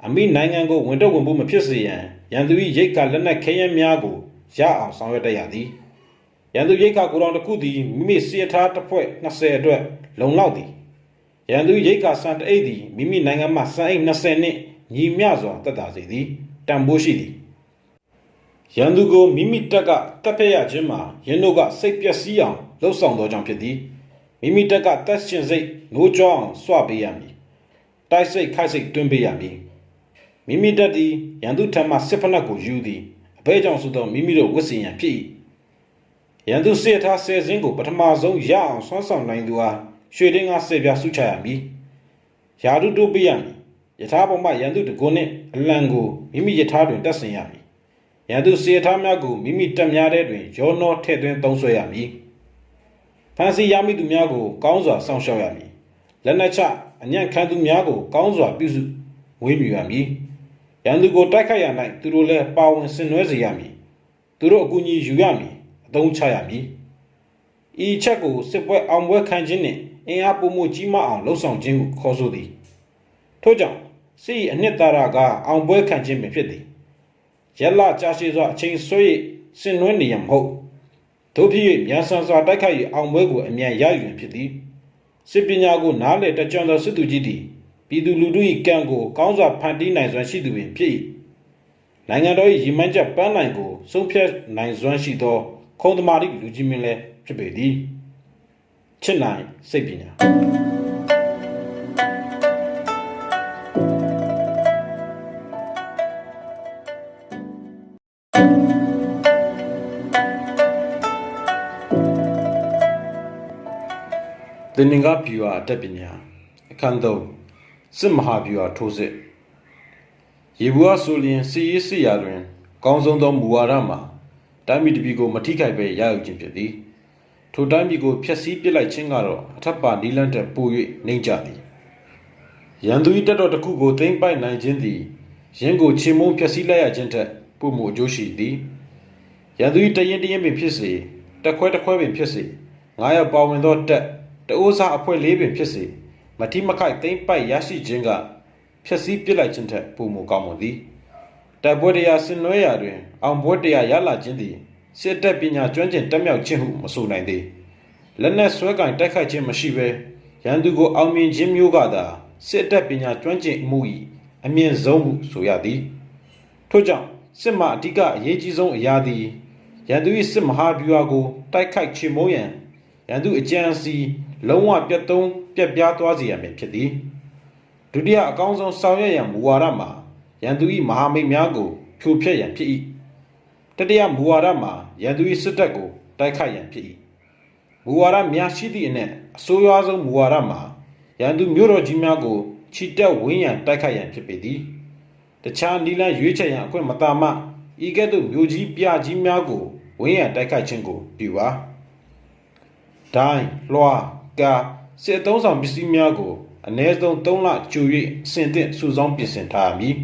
အမိနိုင်ငံကိုဝင်တော့ဝင်ဖို့မဖြစ်စေရန်ရန်သူ၏ရိတ်ခါလက်နက်ခဲယမ်းများကိုရအောင်ဆောင်ရွက်တတ်ရသည်ရန်သူရိတ်ခါကိုယ်တော်တစ်ခုသည်မိမိစီရထားတစ်ဖွဲ့20အတွက်လုံလောက်သည်ရန်သူရိတ်ခါစံတအိတ်သည်မိမိနိုင်ငံမှစံအိတ်20နှင့်ညီမျှစွာတက်တာစေသည်တန်ဖိုးရှိသည်ရန်သူကိုမိမိတက်ကတပ်ဖက်ရခြင်းမှာရင်းတို့ကစိတ်ပျက်စီးအောင်လှုပ်ဆောင်သောကြောင့်ဖြစ်သည်မိမိတက်ကတက်ရှင်စိတ်နိုးကြောအောင်စွပေးရမည်တိုက်စိတ်ခိုက်စိတ်တွင်းပေးရမည်မိမိတက်သည်ရန်သူထံမှစစ်ဖက်နှက်ကိုယူသည်အဘဲကြောင့်ဆိုသောမိမိတို့ဝတ်စင်ရန်ဖြစ်၏ရန်သူစစ်ထားဆယ်စင်းကိုပထမဆုံးရအောင်ဆွမ်းဆောင်နိုင်သူအားရွှေတင်းကားဆယ်ပြားစုချရမည်ယာတုတိုးပေးရမည်ယထာပေါ်မှရန်သူတကွန်းနှင့်အလံကိုမိမိယထာတွင်တက်ဆင်ရမည်ရန်သူစေထားများကိုမိမိတက်များတဲ့တွင်ရောနှောထည့်သွင်းသုံးဆွဲရမည်ဖန်စီရမိသူများကိုကောင်းစွာစောင့်ရှောက်ရမည်လက်နက်ချအညံ့ခံသူများကိုကောင်းစွာပြုစုဝေးမြူရမည်ရန်သူကိုတိုက်ခိုက်ရ၌သူတို့လည်းပါဝင်ဆင်နွှဲစေရမည်သူတို့အကူအညီယူရမည်အသုံးချရမည်ဤချက်ကိုစစ်ပွဲအောင်ပွဲခံခြင်းနှင့်အင်အားပိုမိုကြီးမားအောင်လှုံ့ဆော်ခြင်းကိုခေါ်ဆိုသည်ထို့ကြောင့်စစ်၏အနှစ်သာရကအောင်ပွဲခံခြင်းပင်ဖြစ်သည်ရလကြာရှည်စွာအချိန်ဆွဲ၍ဆင်နွှဲနေရမဟုတ်တို့ဖြစ်၍မြန်ဆန်စွာတိုက်ခိုက်၍အောင်ပွဲကိုအမြန်ရယူရန်ဖြစ်သည်စစ်ပညာကိုနားလည်တကြွသောစစ်သူကြီးသည်ပြည်သူလူထု၏ကံကိုကောင်းစွာဖန်တီးနိုင်စွမ်းရှိသူပင်ဖြစ်၏နိုင်ငံတော်၏ရည်မှန်းချက်ပန်းနိုင်ကိုဆုံးဖြတ်နိုင်စွမ်းရှိသောခုံသမာဓိလူကြီးမင်းလည်းဖြစ်ပေသည်ချစ်နိုင်စိတ်ပညာသင်္ကန်းဗျူဟာအတတ်ပညာအခန်း3စစ်မဟာဗျူဟာထိုးစစ်ရေဘူးအားဆိုလျင်စီရေးစီရာတွင်ကောင်းဆုံးသောမူဝါဒမှာတိုင်းပြည်တစ်ပြည်ကိုမထိခိုက်ပဲရယူခြင်းဖြစ်သည်ထို ထိုတိုင်းပြည်ကိုဖျက်ဆီးပစ်လိုက်ခြင်းကတော့အထက်ပါနီလန်းတက်ပို၍နှိမ့်ကြသည်ရန်သူ၏တက်တော်တစ်ခုကိုသိမ့်ပိုက်နိုင်ခြင်းသည်ရင်းကိုချေမုန်းဖျက်ဆီးလိုက်ရခြင်းထက်ပိုမိုအကျိုးရှိသည်ရန်သူ၏တရင်ပင်ဖြစ်စေတက်ခွဲပင်ဖြစ်စေ900ပါဝင်သောတက်တအိုးစားအဖွဲ့4ပင်ဖြစ်စေမတိမခိုက်သိမ့်ပိုက်ရရှိခြင်းကဖျက်ဆီးပစ်လိုက်ခြင်းထက်ပိုမိုကောင်းမွန်သည်တိုက်ပွဲတရားဆင်နွှဲရာတွင်အောင်ပွဲတရားရလာခြင်းသည်စစ်တပ်ပညာကျွမ်းကျင်တက်မြောက်ခြင်းဟုမဆိုနိုင်သေးလက်နက်ဆွဲကင်တိုက်ခိုက်ခြင်းမရှိဘဲရန်သူကိုအောင်မြင်ခြင်းမျိုးကသာစစ်တပ်ပညာကျွမ်းကျင်မှု၏အမြင့်ဆုံးဟုဆိုရသည်ထို့ကြောင့်စစ်မှအဓိကအရေးကြီးဆုံးအရာသည်ရန်သူ၏စစ်မဟာဗျူဟာကိုတိုက်ခိုက်ချေမှုန်းရန်ရန်သူအကြံစီလုံးဝပြတ်သုံးပြတ်ပြားသွားစေရမည်ဖြစ်သည်ဒုတိယအကောင်းဆုံးဆောင်ရွက်ရန်မူဝါဒမှာရန်သူ၏မဟာမိတ်များကိုဖြိုဖျက်ရန်ဖြစ်၏တတိယမူဝါဒမှာရန်သူ၏စစ်တပ်ကိုတိုက်ခိုက်ရန်ဖြစ်၏မူဝါဒများရှိသည့်အနက်အဆိုးရွားဆုံးမူဝါဒမှာရန်သူမြို့တော်ကြီးများကိုချီတက်ဝင်းရန်တိုက်ခိုက်ရန်ဖြစ်ပေသည်တခြားနီလန်းရွေးချယ်ရန်အခွင့်မသာမှဤကဲ့သို့မြို့ကြီးပြကြီးများကိုဝင်းရန်တိုက်ခိုက်ခြင်းကိုပြုပါဒိုင်းလွှာကာစစ်အုံဆောင်ပစ္စည်းများကိုအနည်းဆုံး3လကြို၍အစဉ်သင့်စုဆောင်းပြင်ဆင်ထားမည်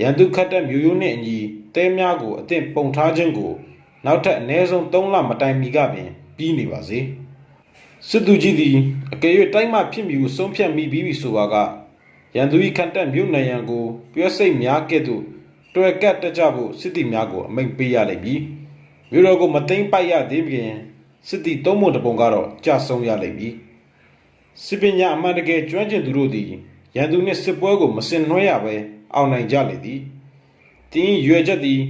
ရန်သူခတ်တဲ့မြို့ရိုးနှင့်အညီတဲများကိုအသင့်ပုံထားခြင်းကိုနောက်ထပ်အနည်းဆုံး3လမတိုင်မီကပင်ပြီးနေပါစေစစ်သူကြီးသည်အကယ်၍တိုက်မှဖြစ်မည်ဟုဆုံးဖြတ်မိပြီးပြီဆိုပါကရန်သူ၏ခတ်တဲ့မြို့နယ်ရန်ကိုပြည့်စိတ်များကဲ့သို့တွယ်ကတ်တက်ကြဖို့စစ်သည်များကိုအမိန့်ပေးရလိမ့်မည်မြို့တော်ကိုမသိမ်းပိုက်ရသေးပြင်စစ်သည်3ပုံတပုံကတော့ကြာဆုံးရလိမ့်မည်စစ်ပညာအမှန်တကယ်ကျွမ်းကျင်သူတို့သည်ရန်သူနှင့်စစ်ပွဲကိုမစင်နှွှဲရဘဲအောင်နိုင်ကြလေသည်တင်းရွယ်ချက်သည်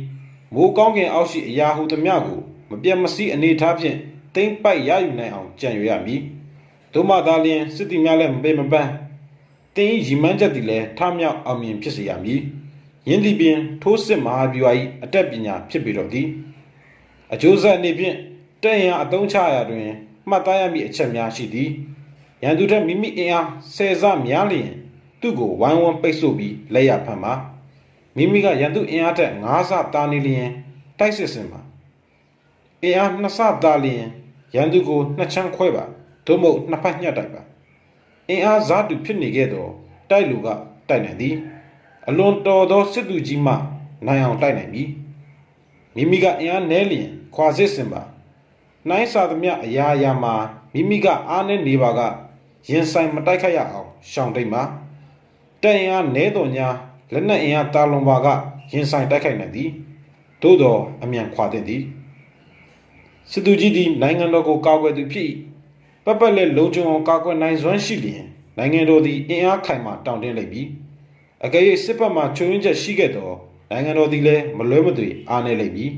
မိုးကောင်းကင်အောက်ရှိအရာဟုသမျှကိုမပြတ်မစည်းအနေထားဖြင့်သိမ့်ပိုက်ရယူနိုင်အောင်ကြံရွယ်ရမည်သို့မှသာလျှင်စစ်သည်များလည်းမပေမပန်းတင်းရီမန်းချက်သည်လည်းထမြောက်အောင်မြင်ဖြစ်စေရမည်ယင်းသည်ပင်ထိုးစစ်မဟာဗျူဟာ၏အတက်ပညာဖြစ်ပေတော့သည်အကျိုးဆက်အနေဖြင့်တက်ရန်အသုံးချရာတွင်မှတ်သားရမည့်အချက်များရှိသည်ရန်သူထက်မိမိအင်အား10ဆများလျင်သူ့ကိုဝိုင်းဝန်းပိတ်ဆို့ပြီးလက်ရဖမ်းပါမိမိကရန်သူအင်အားထက်9ဆတာနေလျင်တိုက်စစ်ဆင်ပါအင်အား2ဆတာလျင်ရန်သူကို2ချမ်းခွဲပါသို့မဟုတ်နှစ်ဖက်ညှက်တိုက်ပါအင်အားဇာတူဖြစ်နေခဲ့တော့တိုက်လူကတိုက်နိုင်သည်အလွန်တော်သောစစ်သူကြီးမှနိုင်အောင်တိုက်နိုင်ပြီမိမိကအင်အားနည်းလျင်ခွာစစ်ဆင်ပါနှိုင်းစာသမျှအရာရာမှာမိမိကအားနည်းနေပါကရင်ဆိုင်မတိုက်ခိုက်ရအောင်ရှောင်တိတ်ပါတက်အင်အားနည်းတော်ညာလက်နက်အင်အားတာလွန်ပါကရင်ဆိုင်တိုက်ခိုက်နိုင်သည်သို့တော်အမြန်ခွာတဲ့သည်စစ်သူကြီးသည်နိုင်ငံတော်ကိုကာကွယ်သူဖြစ်၏ပပလက်လုံခြုံအောင်ကာကွယ်နိုင်စွမ်းရှိလျင်နိုင်ငံတော်သည်အင်အားခိုင်မာတောင့်တင်းလိမ့်မည်အကယ်၍စစ်ဘက်မှချုံရင်းချက်ရှိခဲ့သောနိုင်ငံတော်သည်လည်းမလွဲမသွေအားနည်းလိမ့်မည်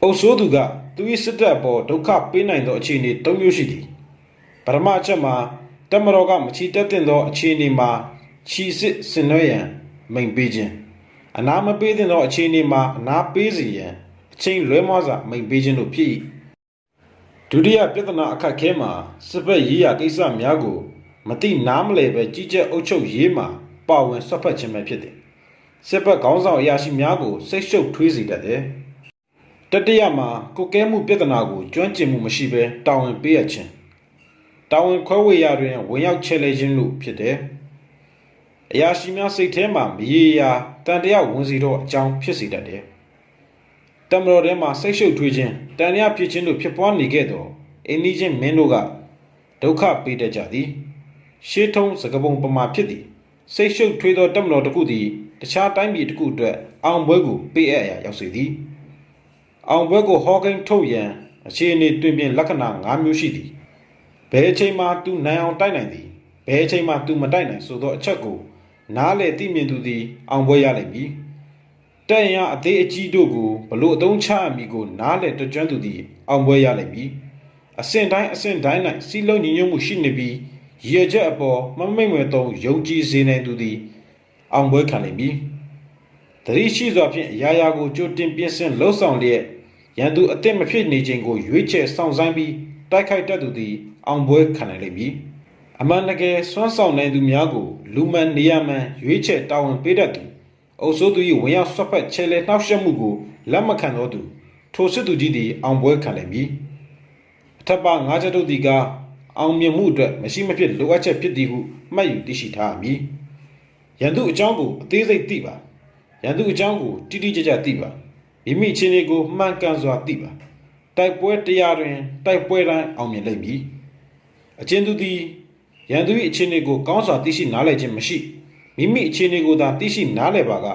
အုပ်စိုးသူကသူ၏စစ်တပ်အပေါ်ဒုက္ခပေးနိုင်သောအခြေအနေ၃မျိုးရှိသည်ပထမအချက်မှာတပ်မတော်ကမချီတက်သင့်သောအခြေအနေမှာချီစစ်ဆင်နွှဲရန်မိန့်ပေးခြင်းအနာမပေးသင့်သောအခြေအနေမှာအနာပေးစီရန်အချိန်လွဲမှားစွာမိန့်ပေးခြင်းတို့ဖြစ်၏ဒုတိယပြဿနာအခက်ခဲမှာစစ်ဘက်ရေးရာကိစ္စများကိုမသိနားမလည်ပဲကြီးကြပ်အုပ်ချုပ်ရေးမှာပါဝင်ဆွတ်ဖက်ခြင်းပဲဖြစ်တယ်စစ်ဘက်ခေါင်းဆောင်အရာရှိများကိုစိတ်ရှုပ်ထွေးစေတတ်တယ်တတိယမှာကိုကဲမှုပြဿနာကိုကျွမ်းကျင်မှုမရှိဘဲတာဝန်ပေးရခြင်းတာဝန်ခွဲဝေရာတွင်ဝင်ရောက်ချဲ့လဲခြင်းလို့ဖြစ်တယ်အရာရှိများစိတ်ထဲမှာမရေရာတန်တရားဝင်စီတော့အကြောင်းဖြစ်စေတတ်တယ်တမတော်ထဲမှာစိတ်ရှုပ်ထွေးခြင်းတန်တရားဖြစ်ခြင်းတို့ဖြစ်ပွားနေခဲ့တော့အိန္ဒိချင်းမင်းတို့ကဒုက္ခပေးတတ်ကြသည်ရှေးထုံးစကပုံပမာဖြစ်သည်စိတ်ရှုပ်ထွေးသောတမတော်တစ်ခုသည်တခြားတိုင်းပြည်တစ်ခုအတွက်အောင်ပွဲကိုပေးအပ်ရာရောက်စေသည်အောင်ပွဲကိုဟောကိန်းထုတ်ရန်အခြေအနေတွင်ပြင်လက္ခဏာ5မျိုးရှိသည်ဘယ်အချိန်မှသူနိုင်အောင်တိုက်နိုင်သည်ဘယ်အချိန်မှသူမတိုက်နိုင်ဆိုသောအချက်ကိုနားလေသိမြင်သူသည်အောင်ပွဲရလိမ့်မည်တက်ရန်အသေးအကြီးတို့ကိုဘလို့အသုံးချရမည်ကိုနားလေတွကြွသူသည်အောင်ပွဲရလိမ့်မည်အဆင့်တိုင်း၌စီလုံးညီညွတ်မှုရှိနေပြီးရည်ချက်အပေါ်မမိတ်မွယ်သောယုံကြည်စေနိုင်သူသည်အောင်ပွဲခံလိမ့်မည်တတိရှိစွာဖြင့်အရာရာကိုကြိုတင်ပြင်ဆင်လှုပ်ဆောင်လျက်ရန်သူအသင့်မဖြစ်နေခြင်းကိုရွေးချယ်ဆောင်ဆိုင်ပြီးတိုက်ခိုက်တတ်သူသည်အောင်ပွဲခံနိုင်လိမ့်မည်အမှန်တကယ်စွမ်းဆောင်နိုင်သူများကိုလူမှန်နေရာမှန်ရွေးချယ်တာဝန်ပေးတတ်သူအုပ်စိုးသူ၏ဝင်ရောက်ဆွတ်ဖက်ချဲလဲနှောက်ယှက်မှုကိုလက်မခံသောသူ ထိုစစ်သူကြီးသည်အောင်ပွဲခံလိမ့်မည်အထက်ပါ၅ချက်တို့သည်ကအောင်မြင်မှုအတွက်မရှိမဖြစ်လိုအပ်ချက်ဖြစ်သည်ဟုမှတ်ယူသိရှိထားမည်ရန်သူအကြောင်းကိုအသေးစိတ်သိပါရန်သူအကြောင်းကိုတိတိကျကျသိပါမိမိအခြေအနေကိုမှန်ကန်စွာသိပါတိုက်ပွဲတရားတွင်တိုက်ပွဲတိုင်းအောင်မြင်လိမ့်မည်အချင်းသူသည်ရန်သူ၏အခြေအနေကိုကောင်းစွာသိရှိနားလည်ခြင်းမရှိမိမိအခြေအနေကိုသာသိရှိနားလည်ပါက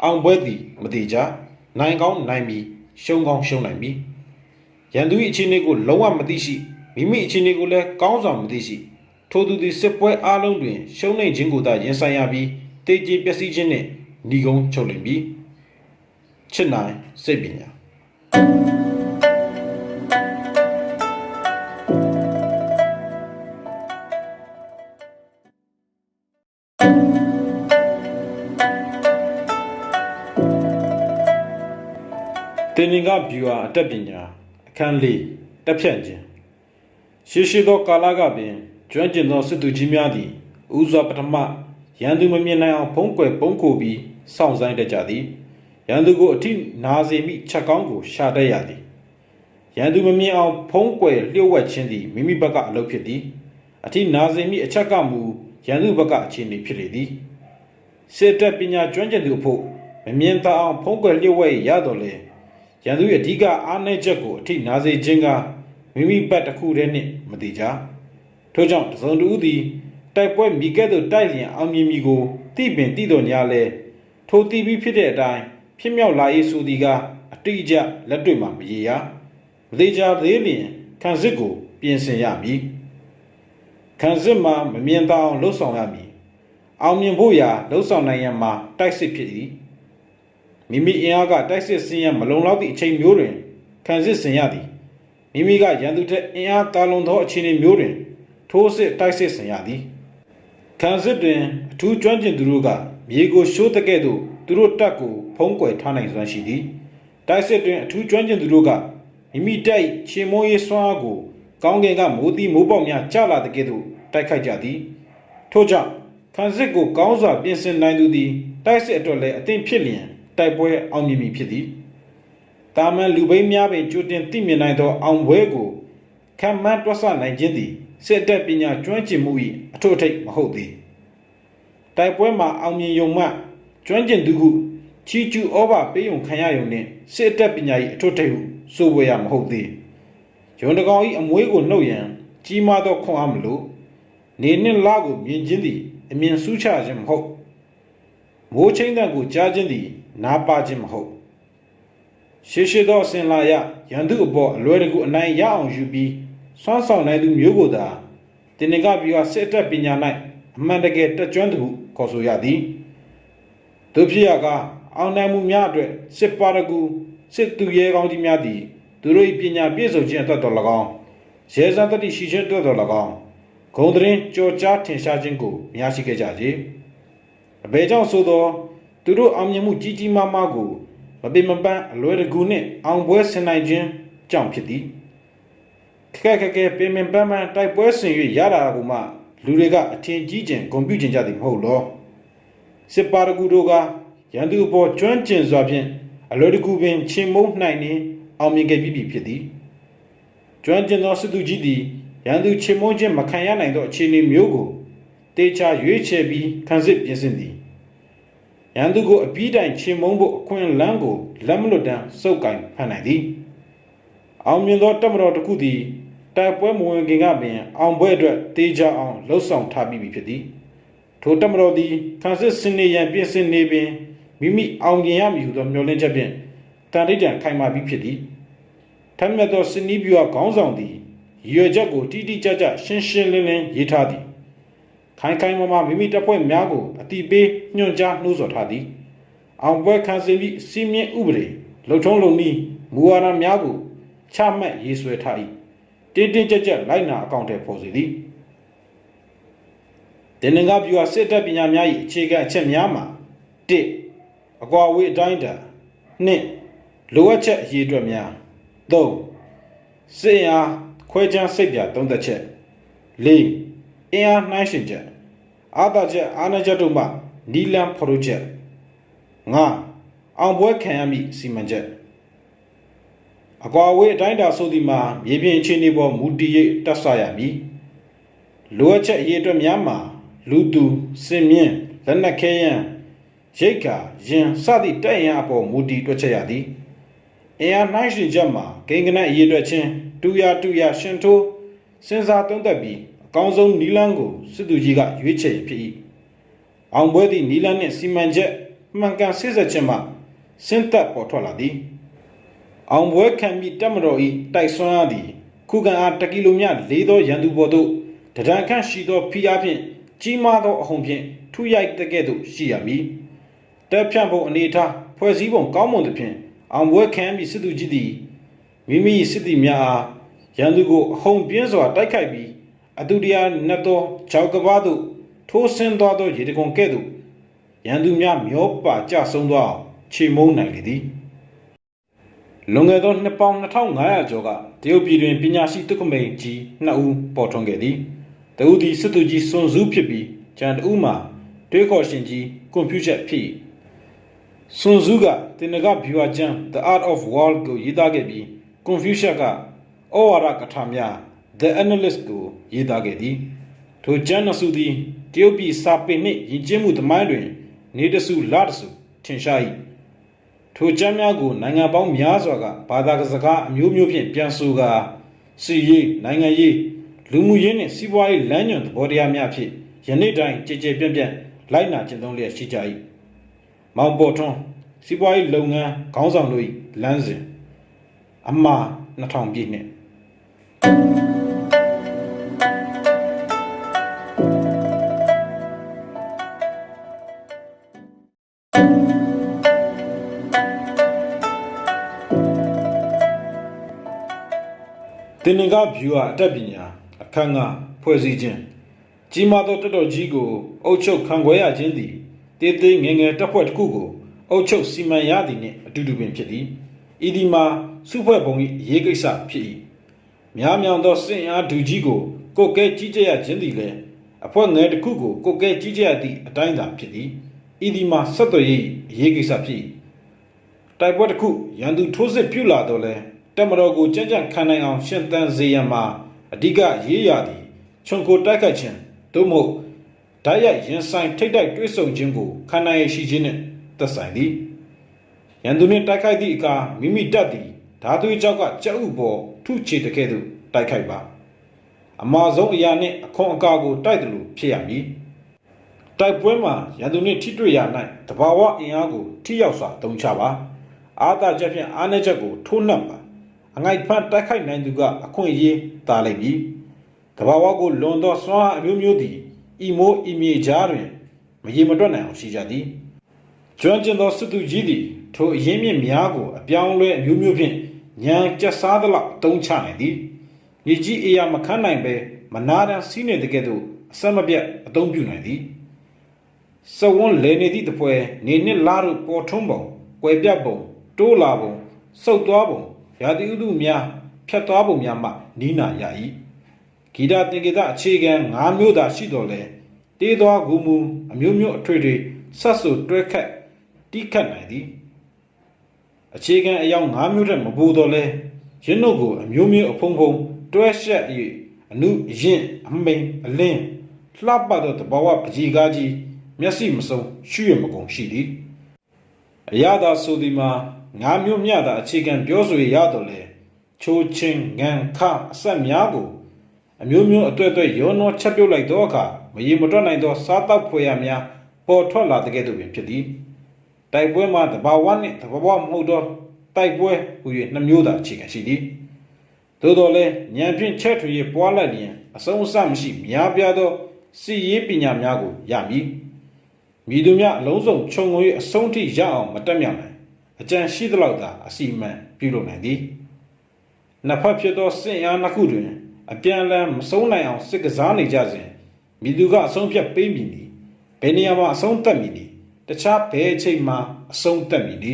အောင်ပွဲသည်မတိကျနိုင်ကောင်းနိုင်မည်ရှုံးကောင်းရှုံးနိုင်မည်ရန်သူ၏အခြေအနေကိုလုံးဝမသိရှိမိမိအခြေအနေကိုလည်းကောင်းစွာမသိရှိထိုသူသည်စစ်ပွဲအလုံးတွင်ရှုံးနိမ့်ခြင်းကိုသာရင်ဆိုင်ရပြီးတေးကျေပျက်စီးခြင်းနှင့်ဏီကုန်းချုပ်လိမ့်မည်ချစ်နိုင်စိတ်ပညာတင်ငါဗျူဟာအတတ်ပညာအခန်း၄တက်ဖြန့်ခြင်းရှိသောကာလကပင်ကျွမ်းကျင်သောစစ်သူကြီးများသည်ဥစွာပထမရန်သူမမြင်နိုင်အောင်ဖုံးကွယ်ပုံခိုပြီးစောင့်ဆိုင်တတ်ကြသည်ရန်သူကိုအထိနာစေမိချက်ကောင်းကိုရှာတတ်ရသည်ရန်သူမမြင်အောင်ဖုံးကွယ်လျှို့ဝှက်ခြင်းသည်မိမိဘက်ကအလုပ်ဖြစ်သည်အထိနာစေမိအချက်ကမူရန်သူဘက်ကအခြေအနေဖြစ်လေသည်စစ်တပ်ပညာကျွမ်းကျင်သူအဖို့မမြင်သာအောင်ဖုံးကွယ်လျှို့ဝှက်ရတော်လေရန်သူရဲ့အဓိကအားနည်းချက်ကိုအထိနာစေခြင်းကမိမိဘက်တစ်ခုတည်းနှင့်မတိကြထို့ကြောင့်တစုံတစ်ဦးသည်တိုက်ပွဲမိကဲ့သို့တိုက်လျင်အောင်မြင်မည်ကိုသိပင်သိတော်ညာလဲထိုသိပြီးဖြစ်တဲ့အတိုင်းဖြစ်မြောက်လာရေးဆိုသည်ကအတိအကျလက်တွေ့မှမရေရမသေးကြသေးလျင်ခံစစ်ကိုပြင်ဆင်ရမည်ခံစစ်မှာမမြင်သာအောင်လှုပ်ဆောင်ရမည်အောင်မြင်ဖို့ရာလှုပ်ဆောင်နိုင်ရန်မှာတိုက်စစ်ဖြစ်သည်မိမိအင်အားကတိုက်စစ်ဆင်းရမလုံလောက်သည့်အချိန်မျိုးတွင်ခံစစ်ဆင်ရသည်မိမိကရန်သူထက်အင်အားတာလွန်သောအခြေအနေမျိုးတွင်ထိုးစစ်တိုက်စစ်ဆင်ရသည်ခံစစ်တွင်အထူးကျွမ်းကျင်သူတို့ကမြေကိုရှိုးတကဲ့သို့သူတို့တပ်ကိုဖုံးကွယ်ထားနိုင်စွမ်းရှိသည်တိုက်စစ်တွင်အထူးကျွမ်းကျင်သူတို့ကမိမိတပ်၏ခြေမိုးရေးစွမ်းအားကိုကောင်းကင်ကမိုးသီးမိုးပေါက်များကျလာတကဲ့သို့တိုက်ခိုက်ကြသည်ထို့ကြောင့်ခံစစ်ကိုကောင်းစွာပြင်ဆင်နိုင်သူသည်တိုက်စစ်အတွက်လည်းအသင့်ဖြစ်လျင်တိုက်ပွဲအောင်မြင်မည်ဖြစ်သည်တာမန်လူပိန်းများပင်ကြိုတင်သိမြင်နိုင်သောအောင်ပွဲကိုခံမှန်းတွက်ဆနိုင်ခြင်းသည်စစ်တပ်ပညာကျွမ်းကျင်မှု၏အထွတ်အထိပ်မဟုတ်သည်တိုက်ပွဲမှာအောင်မြင်ယုံမှကျွမ်းကျင်သူဟုချီကျူဩဘာပေးယုံခံရယုံနှင့်စစ်တပ်ပညာ၏အထွတ်အထိပ်ဟုဆိုဝေရမဟုတ်သည်ယုံတကောင်၏အမွေးကိုနှုတ်ရန်ကြီးမားသောခွန်အားမလိုနေနှင့်လကိုမြင်ခြင်းသည်အမြင်ဆူးချခြင်းမဟုတ်မိုးချင်းတန်ကိုကြားခြင်းသည်နားပါခြင်းမဟုတ်ရှိသောအစဉ်လာရရန်သူအပေါ်အလွယ်တကူအနိုင်ရအောင်ယူပြီးစွမ်းဆောင်နိုင်သူမျိုးကိုသာတင်ငါဗျူဟာစစ်တပ်ပညာ၌အမှန်တကယ်တက်ကျွမ်းသူဟုခေါ်ဆိုရသည်တို့ဖြစ်ရကအောင်နိုင်မှုများအတွက်စစ်ပါရဂူစစ်သူရဲကောင်းကြီးများသည်သူတို့၏ပညာပြည့်စုံခြင်းအတွက်တော်၎င်းရဲစံတတိရှိခြင်းအတွက်တော်၎င်းဂုံသတင်းကြော်ကြားထင်ရှားခြင်းကိုများရှိခဲ့ကြစေအဘယ်ကြောင့်ဆိုသောသူတို့အောင်မြင်မှုကြီးကြီးမားမားကိုမပင်မပန်းအလွယ်တကူနှင့်အောင်ပွဲဆင်နိုင်ခြင်းကြောင့်ဖြစ်သည်ခက်ခက်ပင်ပန်းပန်းတိုက်ပွဲဆင်၍ရတာကမှလူတွေကအထင်ကြီးခြင်းဂုဏ်ပြုခြင်းကြသည်မဟုတ်လောစစ်ပါရဂူတို့ကရန်သူအပေါ်ကျွမ်းကျင်စွာဖြင့်အလွယ်တကူပင်ချင်းမုံနိုင်နေအောင်မြင်ခဲ့ပြီးဖြစ်သည်ကျွမ်းကျင်သောစစ်သူကြီးသည်ရန်သူချင်းမုံခြင်းမခံရနိုင်သောအခြေအနေမျိုးကိုတေချာရွေးချယ်ပြီးခံစစ်ပြင်ဆင်သည်ရန်သူကိုအပြီးတိုင်ချင်းမုံဖို့အခွင့်အလမ်းကိုလက်မလွတ်တမ်းစုပ်ကင်ဖန်နိုင်သည်အောင်မြင်သောတပ်မတော်တစ်ခုသည်တိုက်ပွဲမဝင်ခင်ကပင်အောင်ပွဲအတွက်တေချာအောင်လှုပ်ဆောင်ထားပြီးဖြစ်သည်ထိုတပ်မတော်သည်ခံစစ်ဆင်နေရန်ပြင်ဆင်နေပင်မိမိအောင်မြင်ရမည်ဟုသောမျှော်လင့်ချက်ဖြင့်တန်တိတံခိုင်မာပြီးဖြစ်သည်ထမ်းမြတ်သောစနီးဗျူဟာခေါင်းဆောင်သည်ရွယ်ချက်ကိုတိတိကျကျရှင်းရှင်းလင်းလင်းရေးထားသည်ခိုင်ခိုင်မာမာမိမိတပ်ဖွဲ့များကိုအတိပေးညွှန်ကြားနှိုးဆော်ထားသည်အောင်ပွဲခံစဉ်ပြီးစီမင်းဥပဒေလှုပ်ထုံးလုံနည်းမူဝါဒများကိုချမှတ်ရေးဆွဲထား၏တင်းတင်းကြပ်ကြပ်လိုက်နာအကောင့်ထဲပေါ်စေသည်တင်ငါဗျူဟာစစ်တပ်ပညာများ၏အခြေခံအချက်များမှာ 1. အကွာဝေးအတိုင်းအတာ 2. လိုအပ်ချက်အရေးအတွက်များ 3. စစ်အားခွဲခြမ်းစိတ်ပြသုံးသက်ချက် 4. အင်အားနှိုင်းယှဉ်ချက်အားသာချက်အားနည်းချက်တို့မှနီလန်းဖော်ထုတ်ချက် 5. အောင်ပွဲခံရမည့်စီမံချက် အကွာဝေးအတိုင်းတာဆိုသည်မှာမြေပြင်အခြေအနေပေါ်မူတည်၍တက်ဆရမည်လိုအပ်ချက်အရေးအတွက်များမှာလူသူစင်မြင့်လက်နက်ခဲယမ်းရိတ်ကာရင်စသည့်တပ်အင်အားအပေါ်မူတည်တွက်ချက်ရသည်အင်အားနှိုင်းယှဉ်ချက်မှာဂိမ်းကနက်အရေးအတွက်ချင်းတူရရှင်ထိုးစဉ်းစားသုံးသပ်ပြီးအကောင်းဆုံးနီလန်းကိုစစ်သူကြီးကရွေးချယ်ရဖြစ်၏အောင်ပွဲသည့်နီလန်းနှင့်စီမံချက်မှန်ကန်စစ်ဆက်ခြင်းမှစဉ်သက်ပေါ်ထွက်လာသည်အောင်ပွဲခံပြီးတက်မတော်၏တိုက်ဆွမ်းအားသည်ခုခံအား1ကီလိုမြ4သောရန်သူပေါ်သို့တဒံခန့်ရှိသောဖိအားဖြင့်ကြီးမားသောအဟုန်ဖြင့်ထုရိုက်တဲ့ကဲ့သို့ရှိရမည်တပ်ဖြန့်ပုံအနေထားဖွဲ့စည်းပုံကောင်းမွန်သဖြင့်အောင်ပွဲခံပြီးစစ်သူကြီးသည်မိမိစစ်သည်များအားရန်သူကိုအဟုန်ပြင်းစွာတိုက်ခိုက်ပြီးအတူတရာနတ်သောဂျောက်ကဘာသို့ထိုးဆင်းသွားသောရေတံခွန်ကဲ့သို့ရန်သူများမျောပါကြဆုံးသွားအောင်ခြေမုံနိုင်လေသည်လွန်ခဲ့သောနှစ်ပေါင်း2500ကျော်ကတရုတ်ပြည်တွင်ပညာရှိတုခမိန်ကြီး2ဦးပေါ်ထွန်းခဲ့သည်တဦးသည်စစ်သူကြီးစွန်စုဖြစ်ပြီးကျန်တဦးမှာတွေးခေါ်ရှင်ကြီးကွန်ပျူတာဖြစ်စွန်စုကတင်နဂဗျူဟာကျမ်း The Art of War ကိုရေးသားခဲ့ပြီးကွန်ဖျူးရှပ်ကဩဝါဒကထာများ The Analyst ကိုရေးသားခဲ့သည်ထိုကျမ်းနှစ်စုသည်တရုတ်ပြည်စာပေနှင့်ယဉ်ကျေးမှုသမိုင်းတွင်နေတစုလတစုထင်ရှား၏ထိုကျမ်းများကိုနိုင်ငံပေါင်းများစွာကဘာသာစကားအမျိုးမျိုးဖြင့်ပြန်ဆိုကာစီရေးနိုင်ငံရေးလူမှုရေးနှင့်စီးပွားရေးလမ်းညွှန်သဘောတရားများဖြင့်ယနေ့တိုင်းကြည်ကြဲပြန့်ပြန့်လိုက်နာကျင့်သုံးလျက်ရှိကြ၏မောင်ပေါ်ထွန်းစီးပွားရေးလုပ်ငန်းခေါင်းဆောင်တို့၏လမ်းစဉ်အမှား2000ပြည့်နှစ်တင်နဂဗျူဟာအတတ်ပညာအခန်းကဖွဲ့စည်းခြင်းကြီးမားသောတက်တော်ကြီးကိုအုပ်ချုပ်ခံခွဲရခြင်းသည်တေးသေးငယ်ငယ်တပ်ဖွဲ့တစ်ခုကိုအုပ်ချုပ်စီမံရသည်နှင့်အတူတူပင်ဖြစ်သည်ဤဒီမှာစုဖွဲ့ပုံ၏ရေးကိစ္စဖြစ်၏များမြောင်သောစင်အားဒူကြီးကိုကိုကဲကြီးကြပ်ရခြင်းသည်လည်းအဖွဲ့ငယ်တစ်ခုကိုကိုကဲကြီးကြပ်ရသည့်အတိုင်းသာဖြစ်သည်ဤဒီမှာဆက်သွယ်ရေးကိစ္စဖြစ်၏တိုက်ပွဲတစ်ခုရန်သူထိုးစစ်ပြုလာတော့လဲတက်မတော်ကိုကြံ့ကြံ့ခံနိုင်အောင်ရှင်သန်စေရန်မှာအဓိကရေးရသည်ခြုံကိုတိုက်ခိုက်ခြင်းသို့မဟုတ်ဓာတ်ရိုက်ရင်ဆိုင်ထိတ်တိုက်တွဲဆုံခြင်းကိုခံနိုင်ရရှိခြင်းနှင့်သက်ဆိုင်သည်ရန်သူနှင့်တိုက်ခိုက်သည့်အခါမိမိတပ်သည်ဓာသွေးကြောက်ကကြက်ဥပေါ်ထုချေတကဲ့သို့တိုက်ခိုက်ပါအမှားဆုံးအရာနှင့်အခွန်အကာကိုတိုက်တယ်လို့ဖြစ်ရမည်တိုက်ပွဲမှာရန်သူနှင့်ထိတွေ့ရ၌တဘာဝအင်အားကိုထိရောက်စွာသုံးချပါအာသာချက်ဖြင့်အားနည်းချက်ကိုထိုးနှံ့ပါအငိုက်ဖန်တိုက်ခိုက်နိုင်သူကအခွင့်အရေးသာလိမ့်မည်တဘာဝကိုလွန်သောစွမ်းအားအမျိုးမျိုးသည်ဤမိုးဤမြေကြားတွင်မရေမတွက်နိုင်အောင်ရှိကြသည်ကျွမ်းကျင်သောစစ်သူကြီးသည်ထိုအရင်းမြစ်များကိုအပြောင်းလဲအမျိုးမျိုးဖြင့်ဉာဏ်ကျက်စားသလောက်သုံးချနိုင်သည်မြေကြီးအရာမခန်းနိုင်ပဲမနာတမ်းစီးနေတဲ့ကဲ့သို့အဆက်မပြတ်အသုံးပြုနိုင်သည်စဝန်းလဲနေသည့်တပွဲနေနှစ်လားတို့ပေါ်ထွန်းပုံကွယ်ပြတ်ပုံတိုးလာပုံစုပ်သွားပုံရာသီဥတုများဖြတ်သွားပုံများမှနီးနာရ၏ဂီတသင်္ကေတအခြေခံ5မျိုးသာရှိတော်လဲတေးသွားဂူမူအမျိုးမျိုးအထွေထွေဆက်စုတွဲခတ်တိခတ်နိုင်သည်အခြေခံအယောင်5မျိုးထက်မပိုတော်လဲရင်းတို့ကိုအမျိုးမျိုးအဖုံဖုံတွဲရှက်၍အနုရင်အမိန်အလင်းလှပသောတဘာဝပကြီးကားကြီးမျက်စိမစုံရှုရမကုန်ရှိသည်အရာသာဆိုသည်မှာ5မျိုးမျှသာအခြေခံပြောဆိုရတော်လဲချိုးချင်းငံခအဆက်များကိုအမျိုးမျိုးအတွက်အတွက်ရောနှောချက်ပြုတ်လိုက်သောအခါမရေမတွက်နိုင်သောစားတောက်ဖွယ်ရများပေါ်ထွက်လာတဲ့ကဲ့သို့ပင်ဖြစ်သည်တိုက်ပွဲမှာတဘာဝနှင့်တဘာဝမဟုတ်သောတိုက်ပွဲဟူ၍2မျိုးသာအခြေခံရှိသည်သို့တော်လည်းဉာဏ်ဖြင့်ချက်ထွေပွားလိုက်လျင်အဆုံးအစမရှိများပြားသောစီရေးပညာများကိုရမည်မိသူများအလုံးစုံခြုံငုံ၍အဆုံးထိရအောင်မတက်မြောက်နိုင်အကြံရှိသလောက်သာအစီအမံပြုလုပ်နိုင်သည်နှစ်ဖက်ဖြစ်သောစစ်အားနှစ်ခုတွင်အပြန်အလှန်မဆုံးနိုင်အောင်စစ်ကစားနေကြစဉ်မိသူကအဆုံးဖြတ်ပေးမည်နီဘယ်နေရာမှာအဆုံးသတ်မည်နီတခြားဘယ်အချိန်မှာအဆုံးသတ်မည်နီ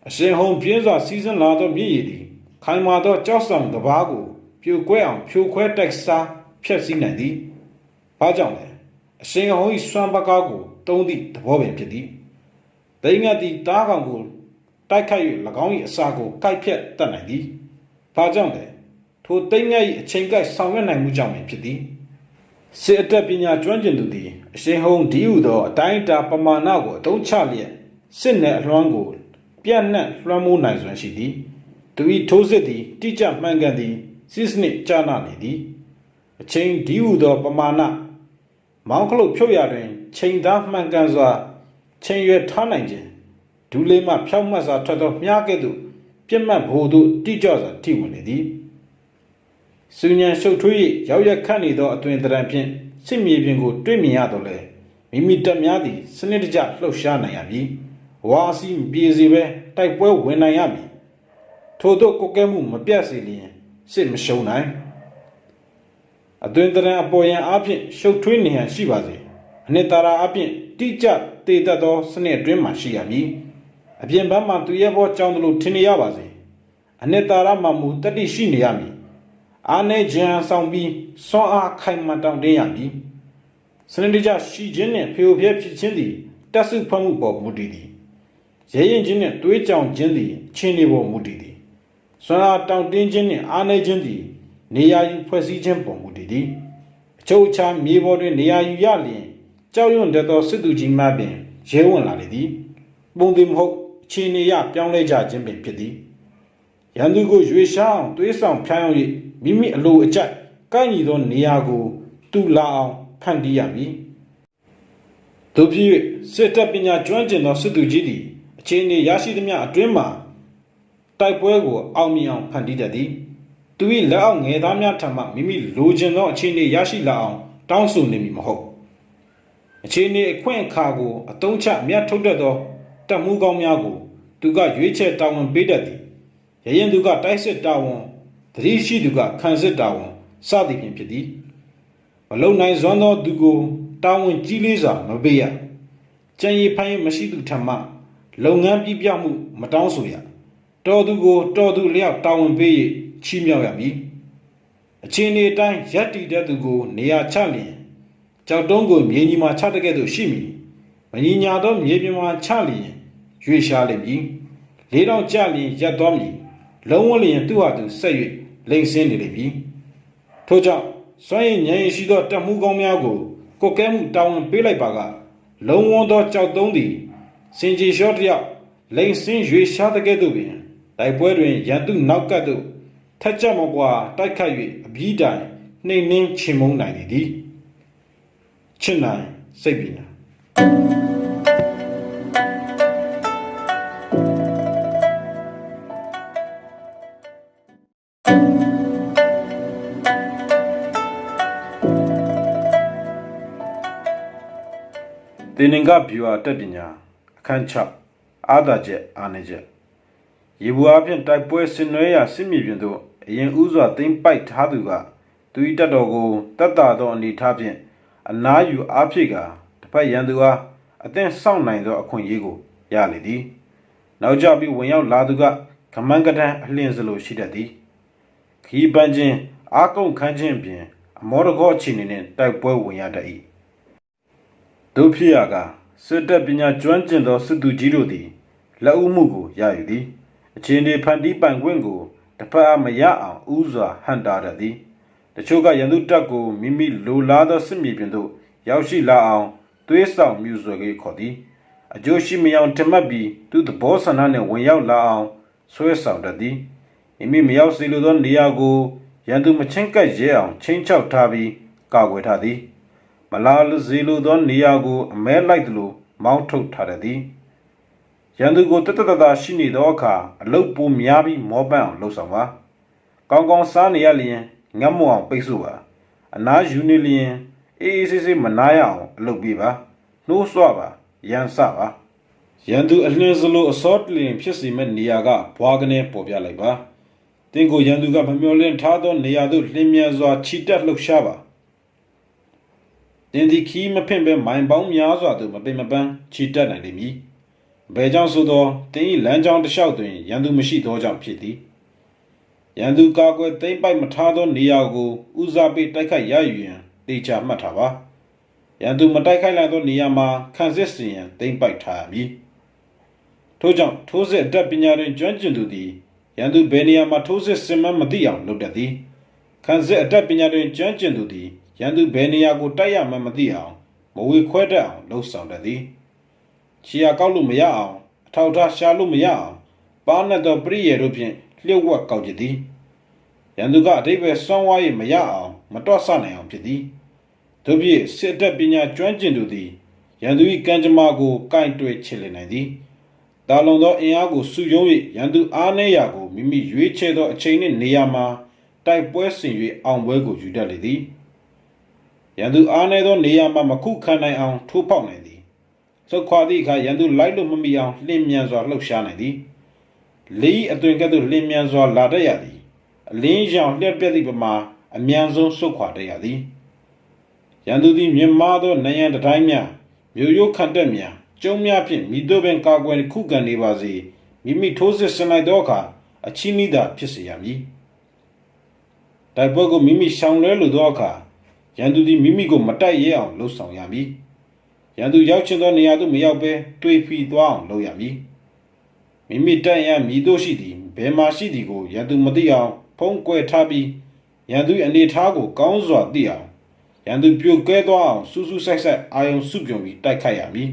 အရှင်ဟုံပြင်းစွာစီးစင်းလာသောမြည်ရည်သည်ခိုင်မာသောကြောက်ဆောင်တဘာကိုပြိုကွဲအောင်ဖြိုခွဲတိုက်စားဖျက်ဆီးနိုင်သည်ဘာကြောင့်လဲအရှင်ဟုံ၏စွမ်းပကားကိုတုံးသည့်သဘောပင်ဖြစ်သည်ဒိငတ်သည်တားကောင်ကို တိုက်ခိုက်၍၎င်း၏အစာကိုကိုက်ဖြတ်တတ်နိုင်သည်။ဘာကြောင့်လဲထိုသိမ်းမြတ်၏အချိန်ကိုက်ဆောင်ရွက်နိုင်မှုကြောင့်ပင်ဖြစ်သည်။စစ်အတတ်ပညာကျွမ်းကျင်သူသည်အရှင်ဟုံးဒီဟုသောအတိုင်းအတာပမာဏကိုအသုံးချလျက်စစ်နယ်အလွှမ်းကိုပြန့်နှံ့လွှမ်းမိုးနိုင်စွမ်းရှိသည်။သူ၏ထိုးစစ်သည်တိကျမှန်ကန်သည်စစ်စနစ်ကြာနာနေသည်။အချိန်ဒီဟုသောပမာဏမောင်းခလုတ်ဖြုတ်ရတွင်ချိန်သားမှန်ကန်စွာချိန်ရွယ်ထားနိုင်ခြင်းဒူးလေးမှဖြောက်မှတ်စွာထွက်သောမြားကဲ့သို့ပြက်မှတ်ဘို့သို့တိကျစွာထိဝင်နေသည်။စူညံရှုပ်ထွေး၍ရောက်ရက်ခတ်နေသောအသွင်သဏ္ဍာန်ဖြင့်စစ်မြေပြင်ကိုတွေ့မြင်ရတော့လေမိမိတပ်များသည်စနစ်တကျလှုပ်ရှားနိုင်ရမည်။ဝါစီမပြေစေဘဲတိုက်ပွဲဝင်နိုင်ရမည်။ထို့သောကိုကဲမှုမပြတ်စေလျင်စစ်မရှုံးနိုင်။အတွင်တရံအပေါ်ယံအားဖြင့်ရှုပ်ထွေးနေဟန်ရှိပါစေ။အနှစ်သာရအားဖြင့်တိကျတည်တတ်သောစနစ်အတွင်းမှရှိရမည်။အပြင်ဘက်မှသူရဲ့ဘောကြောင်းသလိုထင်နေရပါစေ။အနှစ်သာရမှမူတတိရှိနေရမည်။အာနေခြင်းဆောင်ပြီးစွမ်းအားခိုင်မာတောင့်တင်းရမည်။စနစ်တကျရှိခြင်းနှင့်ဖျို့ဖျက်ဖြစ်ခြင်းသည်တက်စုဖတ်မှုပေါ်မူတည်သည်။ရဲရင်ခြင်းနှင့်တွေးကြောင်ခြင်းသည်ချင်းနေပေါ်မူတည်သည်။စွမ်းအားတောင့်တင်းခြင်းနှင့်အာနေခြင်းသည်နေရာယူဖွဲ့စည်းခြင်းပေါ်မူတည်သည်အချို့အခြားမြေပေါ်တွင်နေရာယူရလျင်ကြောက်ရွံ့တတ်သောစစ်သူကြီးများပင်ရဲဝင်လာလေသည်ပုံသည်မဟုတ်အခြေအနေရပြောင်းလဲကြခြင်းပင်ဖြစ်သည်ရန်သူကိုရွေရှားအောင်တွေးဆောင်ဖျားယောင်း၍မိမိအလိုအကျကိုက်ညီသောနေရာကိုတူလာအောင်ဖန်တီးရမည်တို့ဖြစ်၍စစ်တပ်ပညာကျွမ်းကျင်သောစစ်သူကြီးသည်အခြေအနေရရှိသမျှအတွင်းမှာတိုက်ပွဲကိုအောင်မြင်အောင်ဖန်တီးတတ်သည်သူ၏လက်အောက်ငယ်သားများထံမှမိမိလိုချင်သောအခြေအနေရရှိလာအောင်တောင်းဆိုနေမည်မဟုတ်အခြေအနေအခွင့်အခါကိုအသုံးချမြတ်ထုတ်တတ်သောတပ်မှုကောင်းများကိုသူကရွေးချယ်တာဝန်ပေးတတ်သည်ရရင်သူကတိုက်စစ်တာဝန်သတိရှိသူကခံစစ်တာဝန်စသည်ဖြင့်ဖြစ်သည်မလုံနိုင်စွမ်းသောသူကိုတာဝန်ကြီးလေးစွာမပေးရကြံရည်ဖိုင်းမရှိသူထံမှလုပ်ငန်းပြပြမှုမတောင်းဆိုရတော်သူကိုတော်သူလျောက်တာဝန်ပေး၍ချီးမြှောက်ရမည်အခြေအနေတိုင်းရပ်တည်တဲ့သူကိုနေရာချလျင်ကြောက်တုံးကိုမြေကြီးမှာချတဲ့ကဲ့သို့ရှိမည်မညီညာသောမြေပြင်မှာချလျင်ရွေရှားလိမ့်မည်လေးတောင်ကြလျင်ရပ်သွားမည်လုံးဝလျင်သူ့ဟာသူဆက်၍လိမ့်ဆင်းနေလိမ့်မည်ထို့ကြောင့်စွမ်းရည်ဉာဏ်ရည်ရှိသောတပ်မှုကောင်းများကိုကိုကဲမှုတာဝန်ပေးလိုက်ပါကလုံးဝသောကြောက်တုံးသည်စင်ကြီးလျှော့တယောက်လိမ့်ဆင်းရွေရှားတဲ့ကဲ့သို့ပင်တိုက်ပွဲတွင်ရန်သူနောက်ကသို့ထက်ကြမကွာတိုက်ခတ်၍အပြီးတိုင်နှိမ်နှင်းချင်မုန်းနိုင်သည်ချစ်နိုင်စိတ်ပညာတေနင်္ဂဗျူဟာတက်ပညာအခန်း6အာသာချက်အာနေချက်ရေဘူးအပြင်တိုက်ပွဲဆင်နွှဲရာစစ်မြေပြင်သို့အရင်ဥစွာသိမ့်ပိုက်ထားသူကသူ၏တပ်တော်ကိုတတ်တာသောအနေထားဖြင့်အနားယူအားဖြည့်ကတစ်ဖက်ရန်သူအားအသင့်စောင့်နိုင်သောအခွင့်အရေးကိုရလေသည်နောက်ကျပြီးဝင်ရောက်လာသူကကမန်းကတန်းအလင်းစလိုရှိတတ်သည်ခီးပန်းခြင်းအာကုန်းခန်းခြင်းပြင်အမောတကောအခြေအနေနဲ့တိုက်ပွဲဝင်ရတတ်၏တို့ဖြစ်ရာကစစ်တပ်ပညာကျွမ်းကျင်သောစစ်သူကြီးတို့သည်လက်ဦးမှုကိုရယူသည်အခြေအနေဖန်တီးပိုင်ခွင့်ကိုတစ်ဖက်အားမရအောင်ဥစွာဟန်တာတတ်သည်တချို့ကရန်သူတပ်ကိုမိမိလိုလားသောစစ်မြေပြင်သို့ရောက်ရှိလာအောင်သွေးဆောင်မြူဆွဲကြီးခေါ်သည်အကျိုးရှိမယောင်ထင်မှတ်ပြီးသူသဘောဆန္ဒနှင့်ဝင်ရောက်လာအောင်ဆွဲဆောင်တတ်သည်မိမိမရောက်စေလိုသောနေရာကိုရန်သူမချင်းကပ်ရဲအောင်ချင်းချောက်ထားပြီးကာကွယ်ထားသည်မလာစေလိုသောနေရာကိုအမဲလိုက်သလိုမောင်းထုတ်ထားတတ်သည်ရန်သူကိုတတတရှိနေသောအခါအလုတ်ပိုများပြီးမောပန်းအောင်လှုပ်ဆောင်ပါကောင်းကောင်းစားနေရလျင်ငတ်မအောင်ပိတ်ဆို့ပါအနားယူနေလျင်အေးအေးဆေးဆေးမနာရအောင်အလုတ်ပေးပါနှိုးဆွပါရန်စပါရန်သူအလင်းစလိုအစောတလင်ဖြစ်စီမဲ့နေရာကဘွားကနေပေါ်ပြလိုက်ပါတင်းကိုရန်သူကမမျောလင့်ထားသောနေရာသို့လင်းမြန်စွာခြိတက်လှုပ်ရှားပါတင်းဒီခီးမဖင့်ပဲမိုင်ပေါင်းများစွာသို့မပင်မပန်းခြိတက်နိုင်လိမ့်မည်ဘယ်ကြောင့်ဆိုသောတင်း၏လမ်းကြောင်းတစ်လျှောက်တွင်ရန်သူမရှိသောကြောင့်ဖြစ်သည်ရန်သူကာကွယ်သိမ့်ပိုက်မထားသောနေရာကိုဦးစားပေးတိုက်ခိုက်ရယူရန်တေချာမှတ်ထားပါရန်သူမတိုက်ခိုက်နိုင်သောနေရာမှာခံစစ်စင်ရန်သိမ့်ပိုက်ထားရမည် ထို့ကြောင့်ထိုးစစ်အတတ်ပညာတွင်ကျွမ်းကျင်သူသည်ရန်သူဘယ်နေရာမှာထိုးစစ်ဆင်မှမသိအောင်လုပ်တတ်သည်ခံစစ်အတတ်ပညာတွင်ကျွမ်းကျင်သူသည်ရန်သူဘယ်နေရာကိုတိုက်ရမှမသိအောင်မဝေခွဲတတ်အောင်လှုပ်ဆောင်တတ်သည်ခြေရာကောက်လို့မရအောင်အထောက်ထားရှာလို့မရအောင်ပါးနှက်သောပရိယေတို့ဖြင့်လျှို့ဝှက်ကောက်ကြသည်ရန်သူကအတိတ်ပဲစွန့်ဝါး၍မရအောင်မတော်ဆနိုင်အောင်ဖြစ်သည်တို့ဖြင့်စစ်တပ်ပညာကျွမ်းကျင်သူသည်ရန်သူ၏ကံကြမ္မာကိုကင်တွယ်ချေလည်နိုင်သည်တာလွန်သောအင်အားကိုစုယုံ၍ရန်သူအားနည်းရာကိုမိမိရွေးချယ်သောအချိန်နှင့်နေရာမှာတိုက်ပွဲဆင်၍အောင်ပွဲကိုယူတတ်လေသည်ရန်သူအားနည်းသောနေရာမှာမခုခံနိုင်အောင်ထိုးပေါက်နိုင်သည်ဆုတ်ခွာသည့်အခါရန်သူလိုက်လို့မမီအောင်လျင်မြန်စွာလှုပ်ရှားနိုင်သည်လေးအသွင်ကဲ့သို့လျင်မြန်စွာလာတတ်ရသည်အလင်းရောင်လျှက်ပြက်သည့်ပမာအမြန်ဆုံးဆုတ်ခွာတတ်ရသည်ရန်သူသည်မြင့်မားသောနယံတတိုင်းများမြို့ရိုးခံတက်များကျုံများဖြင့်မိတို့ပင်ကာကွယ်ခုခံနေပါစေမိမိထိုးစစ်ဆင်လိုက်သောအခါအချီးနှီးသာဖြစ်စေရမည်တိုက်ပွဲကိုမိမိရှောင်လွဲလိုသောအခါရန်သူသည်မိမိကိုမတိုက်ရဲအောင်လှုပ်ဆောင်ရမည်ရန်သူရောက်ချင်သောနေရာသို့မရောက်ဘဲတွေးဖီသွားအောင်လုပ်ရမည်မိမိတိုက်ရမည်တို့ရှိသည်ဘယ်မှာရှိသည်ကိုရန်သူမသိအောင်ဖုံးကွယ်ထားပြီးရန်သူ၏အနေထားကိုကောင်းစွာသိအောင်ရန်သူပြိုကဲသွားအောင်စူးစူးဆိုင်ဆိုင်အာယုံစုပြုံပြီးတိုက်ခိုက်ရမည်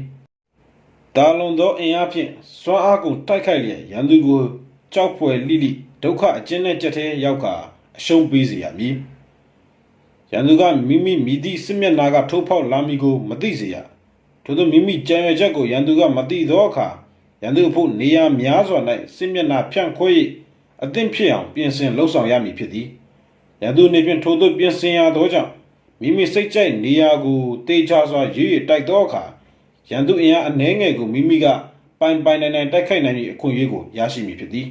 တာလွန်သောအင်အားဖြင့်စွမ်းအားကိုတိုက်ခိုက်လျက်ရန်သူကိုကြောက်ဖွယ်လိလိဒုက္ခအကျဉ်းနဲ့ကြက်ထဲရောက်ကာအရှုံးပေးစေရမည်ရန်သူကမိမိမိသည့်စစ်မျက်နှာကထိုးဖောက်လာမည်ကိုမသိစေရထို့သောမိမိကြံရွယ်ချက်ကိုရန်သူကမသိသောအခါရန်သူအဖို့နေရာများစွာ၌စစ်မျက်နှာဖြန့်ခွဲ၍အသင့်ဖြစ်အောင်ပြင်ဆင်လှုပ်ဆောင်ရမည်ဖြစ်သည်ရန်သူနေဖြင့်ထို့သောပြင်ဆင်ရသောကြောင့်မိမိစိတ်ကြိုက်နေရာကိုတေချာစွာရွေ့တိုက်သောအခါရန်သူအင်အားအနှဲငယ်ကိုမိမိကပိုင်နိုင်တိုက်ခိုက်နိုင်သည့်အခွင့်အရေးကိုရရှိမည်ဖြစ်သည်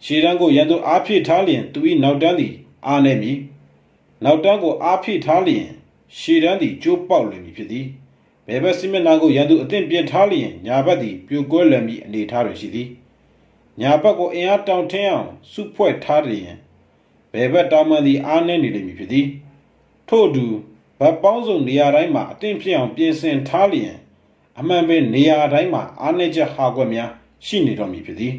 ခြေတန်းကိုရန်သူအားဖြည့်ထားလျင်သူ၏နောက်တန်းသည်အားနည်းမည်နောက်တန်းကိုအားဖြည့်ထားလျင်ခြေတန်းသည်ကျိုးပေါက်လွင်မည်ဖြစ်သည်ဘယ်ဘက်စစ်မျက်နှာကိုရန်သူအသင့်ပြင်ထားလျင်ညာဘက်သည်ပြိုကွဲလွင်မည်အနေထားတွင်ရှိသည်ညာဘက်ကိုအင်အားတောင်ထင်းအောင်စုဖွဲ့ထားလျင်ဘယ်ဘက်တောင်မှသည်အားနည်းနေလိမ့်မည်ဖြစ်သည်ထို့အတူဗတ်ပေါင်းစုံနေရာတိုင်းမှာအသင့်ဖြစ်အောင်ပြင်ဆင်ထားလျင်အမှန်ပဲနေရာတိုင်းမှာအားနည်းချက်ဟာကွက်များရှိနေတော်မူဖြစ်သည်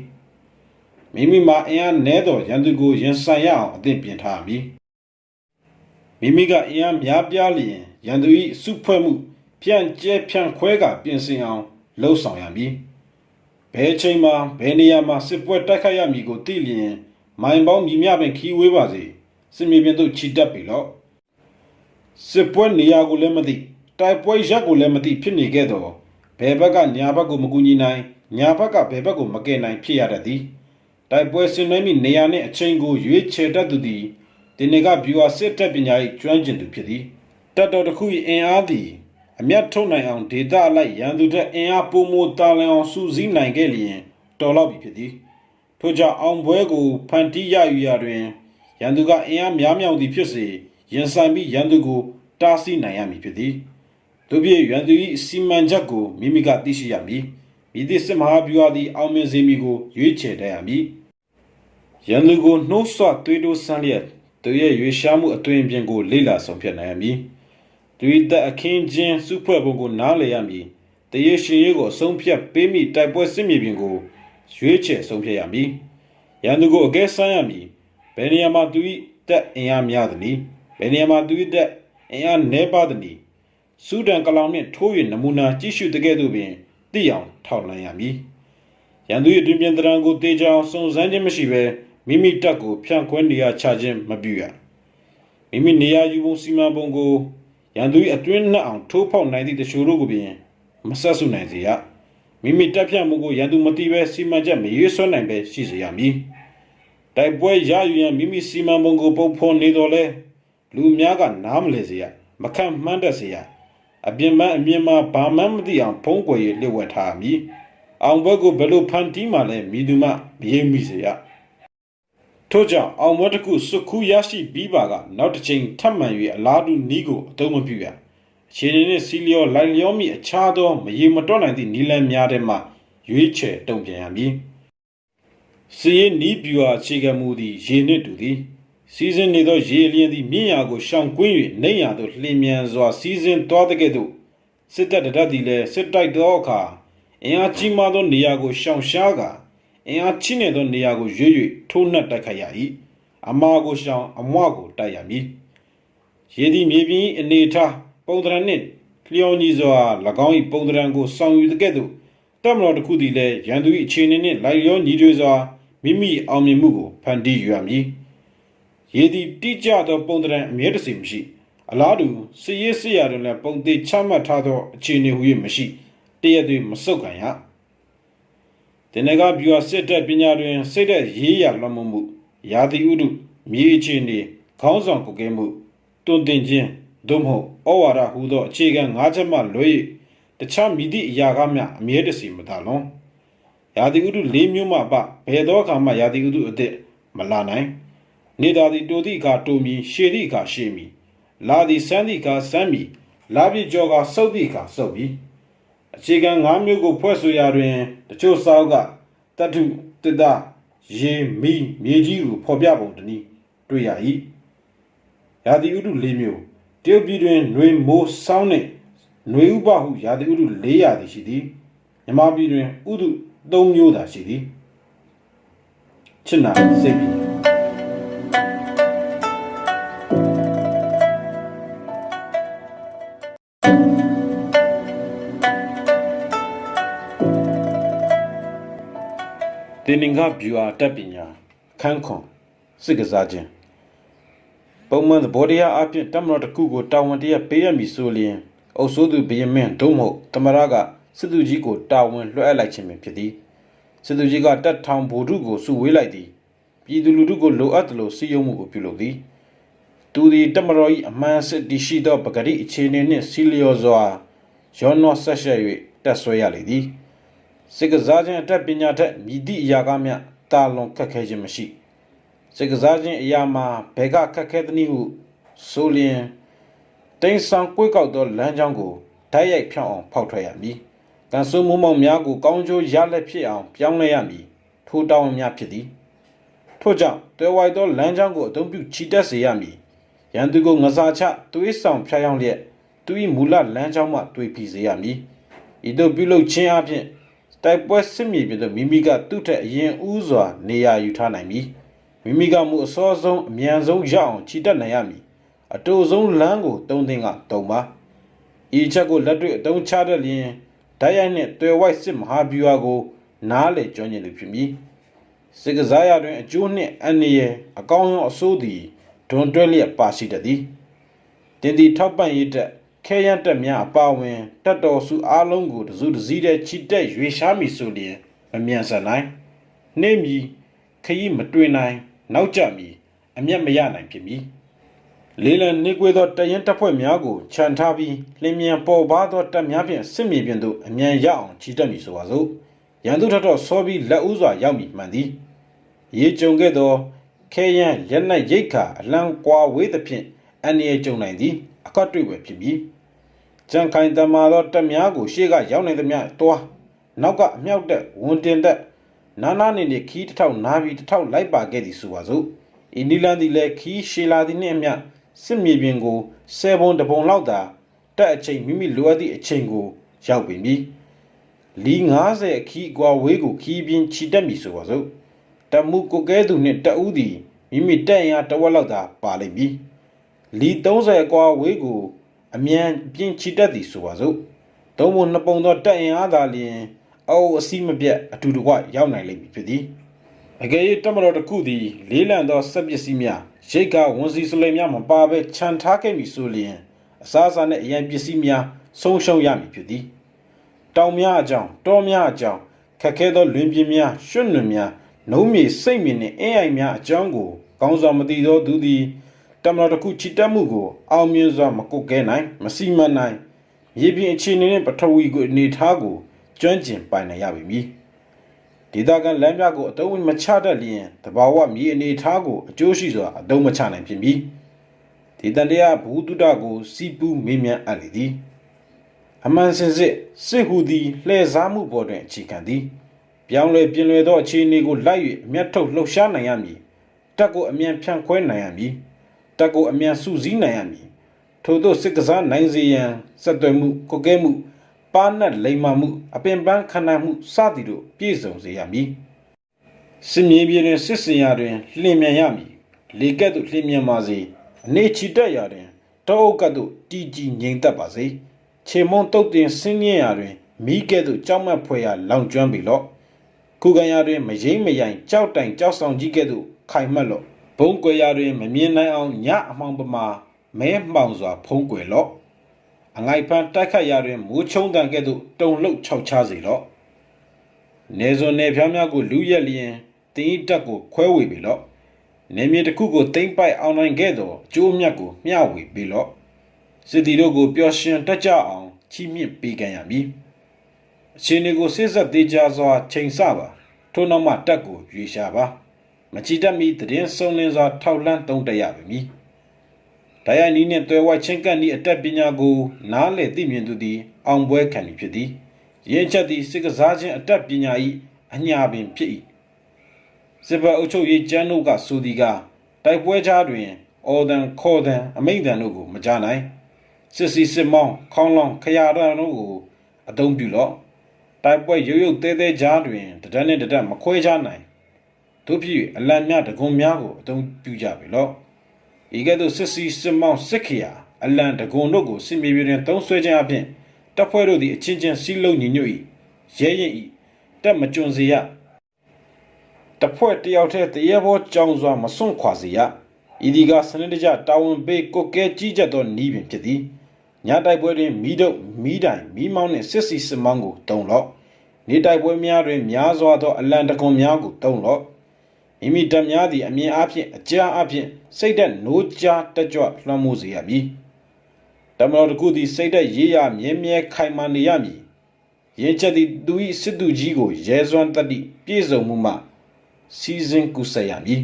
မိမိမှာအင်အားနည်းသောရန်သူကိုရင်ဆိုင်ရအောင်အသင့်ပြင်ထားမည်မိမိကအင်အားများပြားလျင်ရန်သူ၏စုဖွဲ့မှုဖြန့်ကျဲဖြန့်ခွဲကပြင်ဆင်အောင်လှုပ်ဆောင်ရမည်ဘယ်ချိန်မှာဘယ်နေရာမှာစစ်ပွဲတိုက်ခိုက်ရမည်ကိုသိလျင်မိုင်ပေါင်းမြည်မြပင်ခီးဝေးပါစေစစ်မြေပြင်သို့ခြိတက်ပြီလော့စစ်ပွဲနေရာကိုလည်းမသိတိုက်ပွဲရက်ကိုလည်းမသိဖြစ်နေခဲ့တော့ဘယ်ဘက်ကညာဘက်ကိုမကူညီနိုင်ညာဘက်ကဘယ်ဘက်ကိုမကယ်နိုင်ဖြစ်ရတတ်သည်တိုက်ပွဲဆင်နွှဲမိနေရာနှင့်အချိန်ကိုရွေးချယ်တတ်သူသည်ဒီနေ့ကဗျူဟာစစ်တပ်ပညာ၏ကျွမ်းကျင်သူဖြစ်သည်တတ်တော်တစ်ခု၏အင်အားသည်အမျက်ထုတ်နိုင်အောင်ဒေတာအလိုက်ရန်သူထက်အင်အားပိုမိုတာလန်အောင်စုစည်းနိုင်ခဲ့လျင်တော်လောက်ပြီဖြစ်သည်ထို့ကြောင့်အောင်ပွဲကိုဖန်တီးရယူရာတွင်ရန်သူကအင်အားများမြောက်သည်ဖြစ်စေရင်ဆိုင်ပြီးရန်သူကိုတားဆီးနိုင်ရမည်ဖြစ်သည်တို့ဖြင့်ရန်သူ၏စီမံချက်ကိုမိမိကသိရှိရမည်မိသည့်စစ်မဟာဗျူဟာသည်အောင်မြင်စေမည်ကိုရွေးချယ်တတ်ရမည်ရန်သူကိုနှိုးဆွသွေးတိုးဆန်းလျက်သူရဲ့ရွေရှားမှုအသွင်ပြင်ကိုလေ့လာဆုံးဖြတ်နိုင်ရမည်သူ၏တပ်အခင်းချင်းစုဖွဲ့ပုံကိုနားလည်ရမည်တရေရှင်ရေးကိုအဆုံးဖြတ်ပေးမိတိုက်ပွဲစစ်မြေပြင်ကိုရွေးချယ်ဆုံးဖြတ်ရမည်ရန်သူကိုအကဲဆန်းရမည်ဘယ်နေရာမှာသူ၏တပ်အင်အားများသည်နည်းဘယ်နေရာမှာသူ၏တပ်အင်အားနည်းပါသည်နည်းစူဒန်ကလောင်နှင့်ထိုး၍နမူနာကြည့်ရှုတကဲ့သို့ပင်သိအောင်ထောက်လှမ်းရမည်ရန်သူ၏အတွင်ပြင်တရံကိုတေချာအောင်စုံစမ်းခြင်းမရှိဘဲမိမိတပ်ကိုဖြန့်ခွဲနေရာချခြင်းမပြုရမိမိနေရာယူပုံစီမံပုံကိုရန်သူ၏အတွင်းနှက်အောင်ထိုးဖောက်နိုင်သည့်တချို့တို့ကိုပင်မဆက်စုနိုင်စေရမိမိတပ်ဖြန့်မှုကိုရန်သူမသိဘဲစီမံချက်မရေးဆွဲနိုင်ဘဲရှိစေရမည်တိုက်ပွဲရယူရန်မိမိစီမံပုံကိုပုံဖော်နေတော်လဲလူများကနားမလည်စေရမခန့်မှန်းတတ်စေရအပြင်ပန်းအမြင်မှာဘာမှမသိအောင်ဖုံးကွယ်ရလျှို့ဝှက်ထားမည်အောင်ဘက်ကိုဘယ်လိုဖန်တီးမှလဲမိသူမှမရေးမိစေရထို့ကြောင့်အောင်ဘက်တစ်ခုစွခူးရရှိပြီးပါကနောက်တစ်ချိန်ထပ်မံ၍အလားတူနီးကိုအသုံးမပြုရအခြေအနေနဲ့စီလျောလိုက်လျောမိအခြားသောမရေမတွက်နိုင်သည့်နီလန်းများထဲမှရွေးချယ်တုံ့ပြန်ရမည်စီရင်နီးပြူဟာအခြေခံမှုသည်ရေနှင့်တူသည်စီးစင်းနေသောရေလျင်သည်မြင့်ရာကိုရှောင်ကွင်း၍နှိမ့်ရာသို့လျင်မြန်စွာစီးစင်းသွားတဲ့ကဲ့သို့စစ်တပ်တရက်သည်လည်းစစ်တိုက်သောအခါ အင်အားကြီးမားသောနေရာကိုရှောင်ရှားကာအင်အားချင်းနေသောနေရာကိုရွေ့၍ထိုးနှက်တိုက်ခိုက်ရ၏အမာကိုရှောင်အမွကိုတိုက်ရမည်ရေသည်မြေပြင်အနေထားပုံသဏ္ဍာန်နှင့်လျော်ညီစွာ၎င်း၏ပုံသဏ္ဍာန်ကိုဆောင်ယူသကဲ့သို့တပ်မတော်တစ်ခုသည်လည်းရန်သူ၏အခြေအနေနှင့်လိုက်လျောညီထွေစွာမိမိအောင်မြင်မှုကိုဖန်တီးယူရမည်ရေသည်တိကျသောပုံသဏ္ဍာန်အမြဲတစေမရှိအလားတူစစ်ရေးစစ်ရာတွင်လည်းပုံသေးချမှတ်ထားသောအခြေအနေဟူ၍မရှိတရက်သွေးမစုပ်ကန်ရတင်နဂဗျူဟာစစ်တပ်ပညာတွင်စိတ်သက်ရေးရလွှမ်းမိုးမှုရာသီဥတုမြေအခြေအနေခေါင်းဆောင်ကုတ်ကဲမှုတွင်တင်ခြင်းသို့မဟုတ်ဩဝါဒဟူသောအခြေခံ၅ချက်မှလွဲ၍တခြားမိသည့်အရာကားများအမြဲတစေမသာလွန်ရာသီဥတု၄မျိုးမှအပဘယ်သောအခါမှရာသီဥတုအသစ်မလာနိုင်နေသာသည်တိုသည့်အခါတိုမီရှည်သည့်အခါရှည်မီလာသည်စမ်းသည့်အခါစမ်းမီလာပြည့်ကြောကစုပ်သည့်အခါစုပ်မီအခြေခံ၅မျိုးကိုဖွဲ့ဆိုရာတွင်တချို့စာအုပ်ကတတ္ထုတစ်သားရေမီမြေကြီးကိုဖော်ပြပုံတနည်းတွေ့ရ၏ရာသီဥတု၄မျိုးတရုတ်ပြည်တွင်ຫນွေမိုးဆောင်းနှင့်ຫນွေဥပဟုရာသီဥတု၄ရာသီရှိသည်မြန်မာပြည်တွင်ဥတု၃မျိုးသာရှိသည်ချစ်နာစိတ်ပြီးတင်နင်္ဂဗျူဟာတပ်ပညာခန်းခွန်စစ်ကစားခြင်းပုံမှန်သဘောတရားအပြင်တပ်မတော်တစ်ခုကိုတာဝန်တရပေးရမည်ဆိုလျင်အုပ်စိုးသူဘုရင်မင်းသို့မဟုတ်သမရကစစ်သူကြီးကိုတာဝန်လွှဲအပ်လိုက်ခြင်းပင်ဖြစ်သည်စစ်သူကြီးကတပ်ထောင်ဗိုလ်ထုကိုစုဝေးလိုက်သည်ပြည်သူလူထုကိုလိုအပ်သလိုစီယုံမှုကိုပြုလုပ်သည်သူသည်တပ်မတော်၏အမှန်စစ်တည်ရှိသောပဂတိအခြေအနေနှင့်စီလျော်စွာရောနှောဆက်ရှက်၍တက်ဆွဲရလေသည်စစ်ကစားခြင်းအတတ်ပညာထက်မြည်သည့်အရာကမျှတာလွန်ခက်ခဲခြင်းမရှိစစ်ကစားခြင်းအရာမှာဘယ်ကခက်ခဲသနည်းဟုဆိုလျင်တိမ်ဆောင်ကွေးကောက်သောလမ်းကြောင်းကိုဓာတ်ရိုက်ဖြောင်းအောင်ဖောက်ထွက်ရမည်။ကန်ဆုမိုးမောင်များကိုကောင်းကျိုးရလက်ဖြစ်အောင်ပြောင်းလဲရမည်။ထိုတောင်းများဖြစ်သည်။ထို့ကြောင့်တွယ်ဝိုက်သောလမ်းကြောင်းကိုအသုံးပြုချီတက်စေရမည်။ရန်သူကိုငစားချသွေးဆောင်ဖျားယောင်းလျက်သူ၏မူလလမ်းကြောင်းမှတွေးပြီးစေရမည်။ဤသို့ပြုလုပ်ခြင်းအပြင်တိုက်ပွဲစစ်မြေပြင်သို့မိမိကသူ့ထက်အရင်ဦးစွာနေရာယူထားနိုင်မည်။မိမိကမူအစောဆုံးအမြန်ဆုံးရအောင်ချီတက်နိုင်ရမည်။အတူဆုံးလမ်းကိုသုံးသင်ကသုံးပါဤချက်ကိုလက်တွေ့အသုံးချတတ်လျင်ဓာတ်ရိုက်နှင့်တွယ်ဝိုက်စစ်မဟာဗျူဟာကိုနားလေကျွမ်းကျင်သူဖြစ်မည်စစ်ကစားရတွင်အကျိုးနှင့်အန္တရာယ်အကောင်းဆုံးအဆိုးသည်ဒွန်တွဲလျက်ပါရှိတတ်သည်တင်သည်ထောက်ပံ့ရေးတက်ခဲယမ်းတက်များအပါဝင်တက်တော်စုအားလုံးကိုတစုတစည်းတဲ့ချီတက်ရွေရှားမည်ဆိုလျင်မမြန်ဆန်နိုင်နှိမ့်မည်ခရီးမတွေ့နိုင်နောက်ကျမည်အမျက်မရနိုင်ဖြစ်မည်လေးလံနေကွေသောတရင်တပ်ဖွဲ့များကိုခြံထားပြီးလင်းမြန်ပေါ်ပါသောတပ်များဖြင့်စစ်မြေပြင်သို့အမြန်ရအောင်ချီတက်မည်ဆိုပါစို့ရန်သူထက်တော့စောပြီးလက်ဦးစွာရောက်မည်မှန်သည်ရေကြုံခဲ့သောခဲယမ်းလက်နက်ရိတ်ခါအလံကွာဝေးသဖြင့်အန္တရာယ်ကြုံနိုင်သည်အကတ်တွေ့ွယ်ဖြစ်မည်ကြံခိုင်တမာသောတပ်များကိုရှေ့ကရောက်နိုင်သမျှတွားနောက်ကအမြောက်တက်ဝန်တင်တက်နာနာနေနေခီးတစ်ထောက်နားပြီးတစ်ထောက်လိုက်ပါခဲ့သည်ဆိုပါစို့ဤနီလန်သည်လည်းခီးရှည်လာသည်နှင့်အမျှစစ်မြေပြင်ကို10ပုံတပုံလောက်သာတက်အချိန်မိမိလိုအပ်သည့်အချိန်ကိုရောက်ပြီမည်လီ90အခီးကွာဝေးကိုခီးပြင်းချီတက်မည်ဆိုပါစို့တမှုကိုကဲသူနှင့်တဦးသည်မိမိတက်ရန်တဝက်လောက်သာပါလိမ့်မည်လီ30ကွာဝေးကိုအမြန်ပြင်းချီတက်သည်ဆိုပါစို့သုံးပုံနှစ်ပုံသောတက်ရင်အားသာလျင်အောက်အစီးမပြတ်အတူတကွရောက်နိုင်လိမ့်မည်ဖြစ်သည်အကယ်၍တမတော်တစ်ခုသည်လေးလံသောစက်ပစ္စည်းများရိတ်ကဝန်စီစလိမ်များမပါဘဲခြံထားခဲ့မည်ဆိုလျင်အစားအစာနှင့်အရန်ပစ္စည်းများဆုံးရှုံးရမည်ဖြစ်သည်တောင်များအကြောင်းတောများအကြောင်းခက်ခဲသောလွင်ပြင်များရွှွတ်နွင်များနှုံးမြေစိတ်မြင့်နှင့်အင်းအိုင်များအကြောင်းကိုကောင်းစွာမသိသောသူသည်တမတော်တစ်ခုချီတက်မှုကိုအောင်မြင်စွာမကုတ်ကဲနိုင်မစီမံနိုင်မြေပြင်အခြေအနေနှင့်ပထဝီကိုအနေထားကိုကျွမ်းကျင်ပိုင်နိုင်ရပြီမည်ဒေသခံလမ်းပြကိုအသုံးမချတတ်လျင်တဘာဝမြေအနေထားကိုအကျိုးရှိစွာအသုံးမချနိုင်ဖြစ်မည်ဒေသတရားဘူတုတကိုစီပူးမေးမြန်းအပ်လေသည်အမှန်စင်စစ်ဟူသည်လှည့်စားမှုပေါ်တွင်အခြေခံသည်ပြောင်းလဲပြင်လွယ်သောအခြေအနေကိုလိုက်၍အမျက်ထုတ်လှုပ်ရှားနိုင်ရမည်တက်ကိုအမြန်ဖြန့်ခွဲနိုင်ရမည်တက်ကိုအမြန်စုစည်းနိုင်ရမည်ထို့သောစစ်ကစားနိုင်စေရန်စက်သွယ်မှုကိုကဲမှုပ ပါနတ်လိမ္မာမှုအပင်ပန်းခန္ဓာမှုစသည်တို့ပြည့်စုံစေရမည်စစ်မြေပြင်တွင်စစ်စင်ရာတွင်လျင်မြန်ရမည်လေကဲ့သို့လျင်မြန်ပါစေအနေချီတက်ရာတွင်တောအုပ်ကဲ့သို့တည်ကြည်ငြိမ်သက်ပါစေခြေမုံတုတ်တင်ဆင်းရဲရာတွင်မိကဲ့သို့ကြောက်မက်ဖွယ်ရာလောင်ကျွမ်းပြီလော့ခုခံရာတွင်မရိမ့်မရိုင်ကြောက်တိုင်ကြောက်ဆောင်ကြီးကဲ့သို့ခိုင်မှတ်လော့ဘုံကွယ်ရာတွင်မမြင်နိုင်အောင်ညအမှောင်ပမာမဲမှောင်စွာဖုံးကွယ်လော့အငိုက်ဖန်တိုက်ခတ်ရာတွင်မိုးချုံတန်ကဲ့သို့တုံလှုပ်ခြောက်ခြားစေလော့နေစွန်နေဖျားများကိုလူရက်လျင်တင်းဤတက်ကိုခွဲဝေပြီလော့နေမြေတစ်ခုကိုတိမ့်ပိုက်အောင်နိုင်ခဲ့သောကျိုးမြတ်ကိုမျှဝေပြီလော့စစ်တီတို့ကိုပျော်ရွှင်တက်ကြအောင်ချီးမြှင့်ပေးကြရမည်အရှင်တွေကိုစစ်ဆက်သေးကြစွာချိန်ဆပါထို့နောက်မှတက်ကိုရွေရှာပါမချီတက်မီတည်င်းစုံလင်းစွာထောက်လန်းသုံးတက်ရပါမည်ဒါရိုက်နီးနှင့်တွဲဝိုက်ချင်းကပ်ဤအတက်ပညာကိုနားလေသိမြင်သူသည်အောင်ပွဲခံမည်ဖြစ်သည်ရင်းချက်သည်စစ်ကစားခြင်းအတက်ပညာ၏အညာပင်ဖြစ်၏စစ်ဘအုပ်ချုပ်ရေးကျမ်းတို့ကဆိုသည်ကတိုက်ပွဲကြားတွင်အော်ဒန်ခေါ်ဒန်အမိန့်တန်တို့ကိုမကြားနိုင်စစ်စီစစ်မောင်းခေါင်းလောင်းခရာရန်တို့ကိုအသုံးပြုလော့တိုက်ပွဲရုပ်ရုပ်သေးသေးကြားတွင်တဒက်နှင့်တဒက်မခွဲခြားနိုင်တို့ဖြစ်၍အလံများတကွန်များကိုအသုံးပြုကြပြီလော့ဤကဲ့သို့စစ်စီစစ်မောင်းစစ်ခရာအလံတကွန်တို့ကိုစစ်မြေပြင်တွင်သုံးဆွဲခြင်းအပြင်တပ်ဖွဲ့တို့သည်အချင်းချင်းစီးလုံးညီညွတ်၏ရဲရင်၏တက်မကျွံစေရတဖွဲ့တယောက်တည်းတရေဘောကြောင်စွာမစွန့်ခွာစေရဤဒီကစနစ်တကျတာဝန်ပေးကိုကဲကြီးကြပ်သောနီးပင်ဖြစ်သည်ညတိုက်ပွဲတွင်မိတို့မိတိုင်မိမောင်းနှင့်စစ်စီစစ်မောင်းကိုတုံလော့နေတိုက်ပွဲများတွင်များစွာသောအလံတကွန်များကိုတုံလော့မိမိတပ်များသည်အမြင်အားဖြင့်အကြားအားဖြင့်စိတ်သက်နိုးကြားတက်ကြွလွှမ်းမိုးစေရမည်တမတော်တစ်ခုသည်စိတ်သက်ရေးရမြဲမြဲခိုင်မာနေရမည်ရင်းချက်သည်သူ၏စစ်သူကြီးကိုရဲစွမ်းတတ်သည့်ပြည့်စုံမှုမှစီစဉ်ကူဆက်ရမည်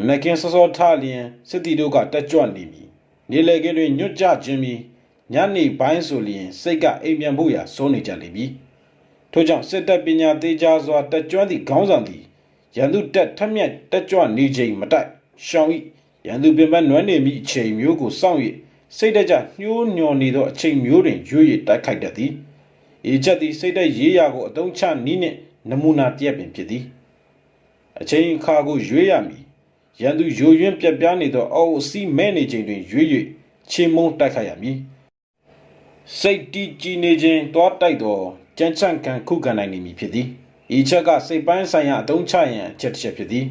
မကင်စောစောထားလျင်စစ်တီတို့ကတက်ကြွနေမည်နေလေကင်းတွင်ညွတ်ကြခြင်းမီညနေပိုင်းဆိုလျင်စိတ်ကအိမ်ပြန်ဖို့ရာစိုးနေကြလိမ့်မည်ထို့ကြောင့်စစ်တပ်ပညာသေးကြစွာတက်ကြွသည့်ခေါင်းဆောင်သည်ရန်သူတက်ထက်မြက်တက်ကြွနေချိန်မတိုက်ရှောင်၏ရန်သူပင်ပန်းနွမ်းနေမိအချိန်မျိုးကိုစောင့်၍စိတ်တကြညှိုးညော်နေသောအချိန်မျိုးတွင်ရွ၍တိုက်ခိုက်တတ်သည်ဤချက်သည်စိတ်သက်ရေးရာကိုအသုံးချနည်းနှင့်နမူနာတရက်ပင်ဖြစ်သည်အချိန်အခါကိုရွေးရမည်ရန်သူယိုယွင်းပြက်ပြားနေသောအောက်အစီးမဲနေချိန်တွင်ရွေ၍ချေမုံတိုက်ခိုက်ရမည်စိတ်တီးကြည်နေခြင်းတွားတိုက်သောကြမ်းချမ်းခံခုခံနိုင်နေမည်ဖြစ်သည်ဤချက်ကစိတ်ပိုင်းဆိုင်ရာအသုံးချရန်အချက်တစ်ချက်ဖြစ်သည်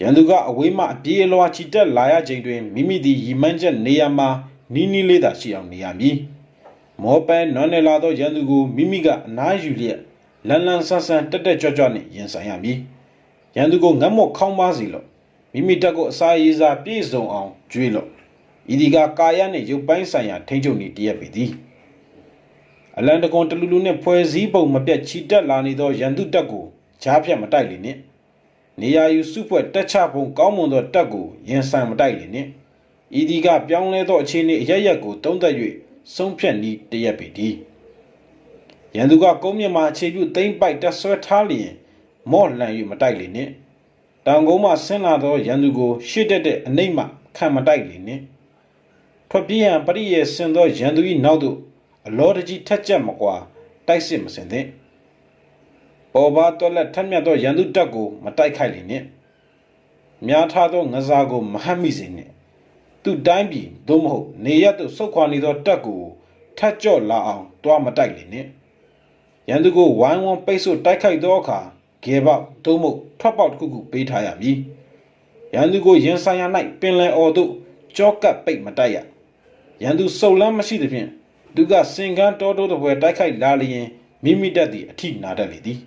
ရန်သူကအဝေးမှအပြေးအလွှာချီတက်လာရချိန်တွင်မိမိသည်ရီမှန်းချက်နေရာမှာနီးနီးလေးသာရှိအောင်နေရမည်မောပန်းနွမ်းနယ်လာသောရန်သူကိုမိမိကအနားယူလျက်လန်းလန်းဆန်းဆန်းတက်တက်ကြွကြွနှင့်ရင်ဆိုင်ရမည်ရန်သူကိုငတ်မော့ခေါင်းပါစီလော့မိမိတက်ကိုအစာရေးစားပြည့်စုံအောင်ကြွေးလော့ဤဒီကကာယနှင့်ရုပ်ပိုင်းဆိုင်ရာထိန်းချုပ်နေတရက်ပေသည်အလန်တကွန်တလူလူနှင့်ဖွဲ့စည်းပုံမပြတ်ချီတက်လာနေသောရန်သူတက်ကိုကြားဖြတ်မတိုက်လေနှင့်နေရာယူစုဖွဲ့တက်ချပုံကောင်းမွန်သောတက်ကိုရင်ဆိုင်မတိုက်လေနှင့်ဤဒီကပြောင်းလဲသောအခြေအနေအရရက်ကိုတုံးသက်၍ဆုံးဖြတ်နည်းတရက်ပေသည်ရန်သူကကုန်းမြင့်မှာအခြေပြုသိမ့်ပိုက်တက်ဆွဲထားလျင်မော့လန်၍မတိုက်လေနှင့်တောင်ကုန်းမှဆင်းလာသောရန်သူကိုရှေ့တက်တဲ့အနှိမ့်မှခံမတိုက်လေနှင့်ထွက်ပြေးရန်ပရိယေဆင်သောရန်သူ၏နောက်သို့အလောတကြီးထက်ချက်မကွာတိုက်စစ်မစင်သင့်ပေါ်ပါတော်လက်ထက်မြတ်သောရန်သူတပ်ကိုမတိုက်ခိုက်လေနှင့်များထားသောငစားကိုမဟတ်မိစေနှင့်သူတိုင်းပြည်သို့မဟုတ်နေရသို့ဆုတ်ခွာနေသောတပ်ကိုထက်ကြော့လာအောင်တွားမတိုက်လေနှင့်ရန်သူကိုဝိုင်းဝန်းပိတ်ဆို့တိုက်ခိုက်သောအခါဂေပေါက်သို့မဟုတ်ထွက်ပေါက်တစ်ခုခုပေးထားရမည်ရန်သူကိုရင်ဆိုင်ရ၌ပင်လယ်အော်သို့ကြောကပ်ပိတ်မတိုက်ရရန်သူစုံလန်းမရှိသဖြင့်သူကစင်ကန်းတောတိုးတပွဲတိုက်ခိုက်လာလျင်မိမိတက်သည့်အထိနာတတ်လေသည်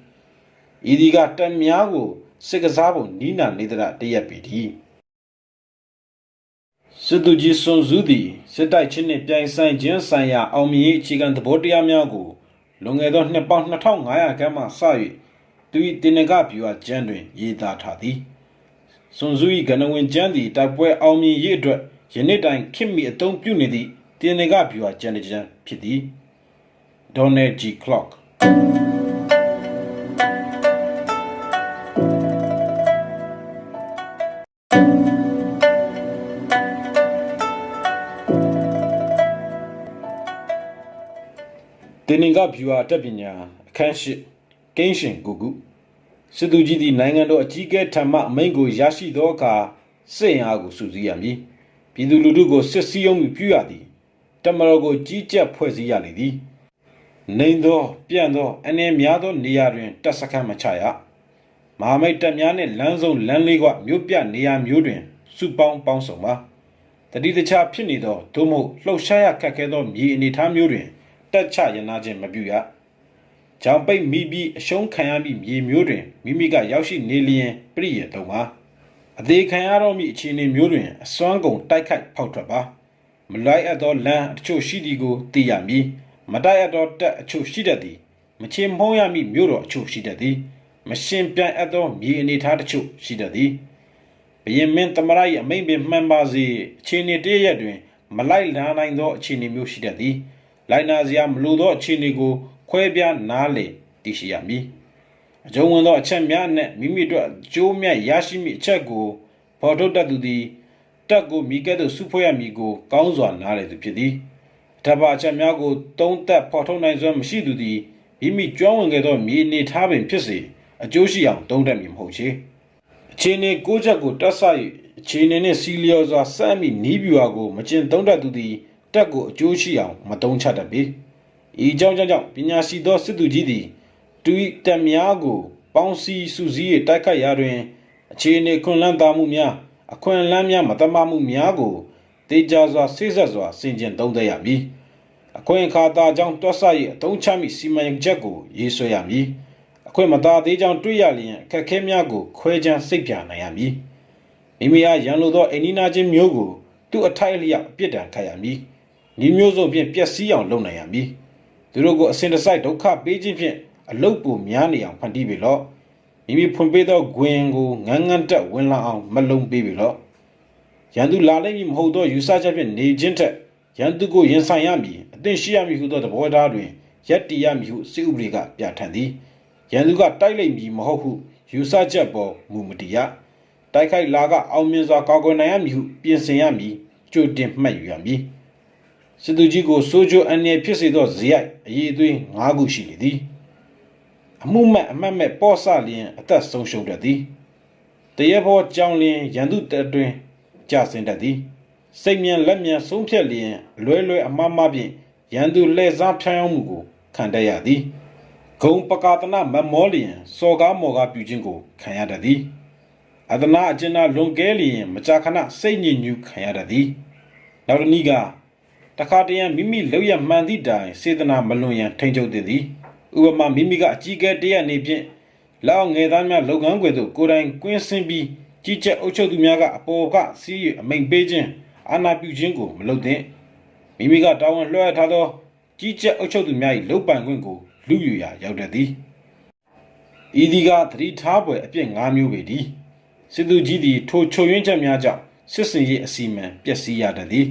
ဤဒီကတက်များကိုစစ်ကစားပုံနီးနာနေသည့်တရက်ပေသည်စစ်သူကြီးစွန်စုသည်စစ်တိုက်ခြင်းနှင့်ပြိုင်ဆိုင်ခြင်းဆိုင်ရာအောင်မြင်ရေးအခြေခံသဘောတရားများကိုလွန်ခဲ့သောနှစ်ပေါင်း2500ခန့်မှစ၍သူ၏တင်နဂဗျူဟာကျမ်းတွင်ရေးသားထားသည်စွန်စု၏ကနဝင်ကျမ်းသည်တိုက်ပွဲအောင်မြင်ရေးအတွက်ယနေ့တိုင်ခေတ်မီအသုံးပြုနေသည့်တင်နဂဗျူဟာကျမ်းတစ်ကျမ်းဖြစ်သည် Donald G. Clark တင်နင်္ဂဗျူဟာတက်ပညာအခန်းရှိကိန်းရှင်ကိုကုစစ်သူကြီးသည်နိုင်ငံတော်အကြီးအကဲထံမှအမိန့်ကိုရရှိသောအခါစစ်အားကိုစုစည်းရမည်ပြည်သူလူထုကိုစစ်စည်းရုံးမှုပြုရသည်တမတော်ကိုကြီးကြပ်ဖွဲ့စည်းရလေသည်နေသောပြန့်သောအနေများသောနေရာတွင်တပ်စခန်းမချရမဟာမိတ်တပ်များနှင့်လမ်းစုံလမ်းလေးကမြို့ပြနေရာမျိုးတွင်စုပေါင်းပေါင်းစုံပါတတိတခြားဖြစ်နေသောသို့မဟုတ်လှုပ်ရှားရခက်ခဲသောမြေအနေအထားမျိုးတွင်တက်ချရနာခြင်းမပြုရကြောင်ပိတ်မိပြီးအရှုံးခံရမည့်မြေမျိုးတွင်မိမိကရောက်ရှိနေလျင်ပြည့်ရသုံးပါအသေးခံရတော့မည့်အခြေအနေမျိုးတွင်အစွမ်းကုန်တိုက်ခိုက်ဖောက်ထွက်ပါမလိုက်အပ်သောလမ်းအချို့ရှိသည်ကိုသိရမည်မတိုက်အပ်သောတက်အချို့ရှိတတ်သည်မချေမှုန်းရမည့်မျိုးတော်အချို့ရှိတတ်သည်မရှင်ပြိုင်အပ်သောမြေအနေထားတချို့ရှိတတ်သည်ဘယင်မင်းသမရ၏အမိန့်ပင်မှန်ပါစေအခြေအနေတရရက်တွင်မလိုက်လာနိုင်သောအခြေအနေမျိုးရှိတတ်သည်လိုက်နာစရာမလိုသောအခြေအနေကိုခွဲပြားနားလေသိရှိရမည်အကျုံးဝင်သောအချက်များနှင့်မိမိတို့အကျိုးမြတ်ရရှိမည့်အချက်ကိုဖော်ထုတ်တတ်သူသည်တက်ကိုမိကဲ့သို့စုဖွဲ့ရမည်ကိုကောင်းစွာနားလည်သူဖြစ်သည်အထက်ပါအချက်များကိုသုံးသပ်ဖော်ထုတ်နိုင်စွမ်းမရှိသူသည်မိမိကျွမ်းဝင်ခဲ့သောမြေအနေထားပင်ဖြစ်စေအကျိုးရှိအောင်သုံးတတ်မည်မဟုတ်ချေအခြေအနေကိုချက်ကိုတက်ဆ၍အခြေအနေနှင့်စီလျော်စွာစမ်းမိနီးပြူဟာကိုမကျင်သုံးတတ်သူသည်တက်ကိုအကျိုးရှိအောင်မသုံးချတတ်ပေဤကြောင့်ပညာရှိသောစစ်သူကြီးသည်တူတက်များကိုပေါင်းစည်းစုစည်း၍တိုက်ခိုက်ရာတွင်အခြေအနေခွန်လန်းသားမှုများအခွင့်အလမ်းများမတမမှုများကိုတေချာစွာစိစက်စွာဆင်ခြင်သုံးသပ်ရမည်အခွင့်အခါသာကြောင့်တွက်ဆ၍အသုံးချမည့်စီမံချက်ကိုရေးဆွဲရမည်အခွင့်မသာသေးကြောင့်တွေ့ရလျင်အခက်အခဲများကိုခွဲခြမ်းစိတ်ပြနိုင်ရမည်မိမိအားရန်လိုသောအိန္ဒိနာချင်းမျိုးကိုသူ့အထိုက်လျောက်အပြစ်ဒဏ်ခတ်ရမည်ဤမျိုးစုံဖြင့်ပျက်စီးအောင်လုပ်နိုင်ရမည်သူတို့ကိုအစဉ်တစိုက်ဒုက္ခပေးခြင်းဖြင့်အလုတ်ပူများနေအောင်ဖန်တီးပြီလော့မိမိဖွင့်ပေးသောဂွင်ကိုငန်းငန်းတက်ဝင်လာအောင်မလုံးပေးပြီလော့ရန်သူလာလိမ့်မည်မဟုတ်သောယူဆချက်ဖြင့်နေခြင်းထက်ရန်သူကိုရင်ဆိုင်ရမည်အသင့်ရှိရမည်ဟုသောသဘောထားတွင်ရက်တည်ရမည်ဟုစစ်ဥပဒေကပြဋ္ဌာန်းသည်ရန်သူကတိုက်လိမ့်မည်မဟုတ်ဟုယူဆချက်ပေါ်မူမတည်ရတိုက်ခိုက်လာကအောင်မြင်စွာကောက်ကွယ်နိုင်ရမည်ဟုပြင်ဆင်ရမည်ကြိုတင်မှတ်ယူရမည်စစ်သူကြီးကိုစိုးကျိုးအန္တရာယ်ဖြစ်စေသောဇယိုက်အရေးအသွေး၅ခုရှိလေသည်အမှုမဲ့အမှတ်မဲ့ပေါ်ဆလျင်အသက်ဆုံးရှုံးတတ်သည်တရဘောကြောင့်လျင်ရန်သူတအတွင်ကြဆင်းတတ်သည်စိတ်မြန်လက်မြန်ဆုံးဖြတ်လျင်လွဲအမှားမှဖြင့်ရန်သူလှည့်စားဖြောင်းအောင်မှုကိုခံတတ်ရသည်ဂုံပကာတနာမမောလျင်စော်ကားမော်ကားပြုခြင်းကိုခံရတတ်သည်အဒနာအကျဉ်းနာလွန်ကဲလျင်မကြာခဏစိတ်ညစ်ညူးခံရတတ်သည်နောက်တစ်နည်းကတခါတရံမိမိလောက်ရမှန်သည့်တိုင်စေတနာမလွန်ရန်ထိန်ချုပ်သည်ဥပမာမိမိကအကြီးကဲတရက်နေဖြင့်လောက်ငယ်သားများလုပ်ငန်းခွင်သို့ကိုယ်တိုင်ကွင်းဆင်းပြီးကြီးကြပ်အုပ်ချုပ်သူများကအပေါ်ကစီးရအမိန်ပေးခြင်းအာဏာပြုခြင်းကိုမလုပ်သင့်မိမိကတာဝန်လွှဲထားသောကြီးကြပ်အုပ်ချုပ်သူများ၏လုပ်ပိုင်ခွင့်ကိုလူယူရာရောက်တတ်သည်ဤဒီကသတိထားပွဲအပြစ်၅မျိုးပေသည်စစ်သူကြီးသည်ထိုချုပ်ရင်းချက်များကြောင့်စစ်စင်ရေးအစီမံပျက်စီးရတတ်သည်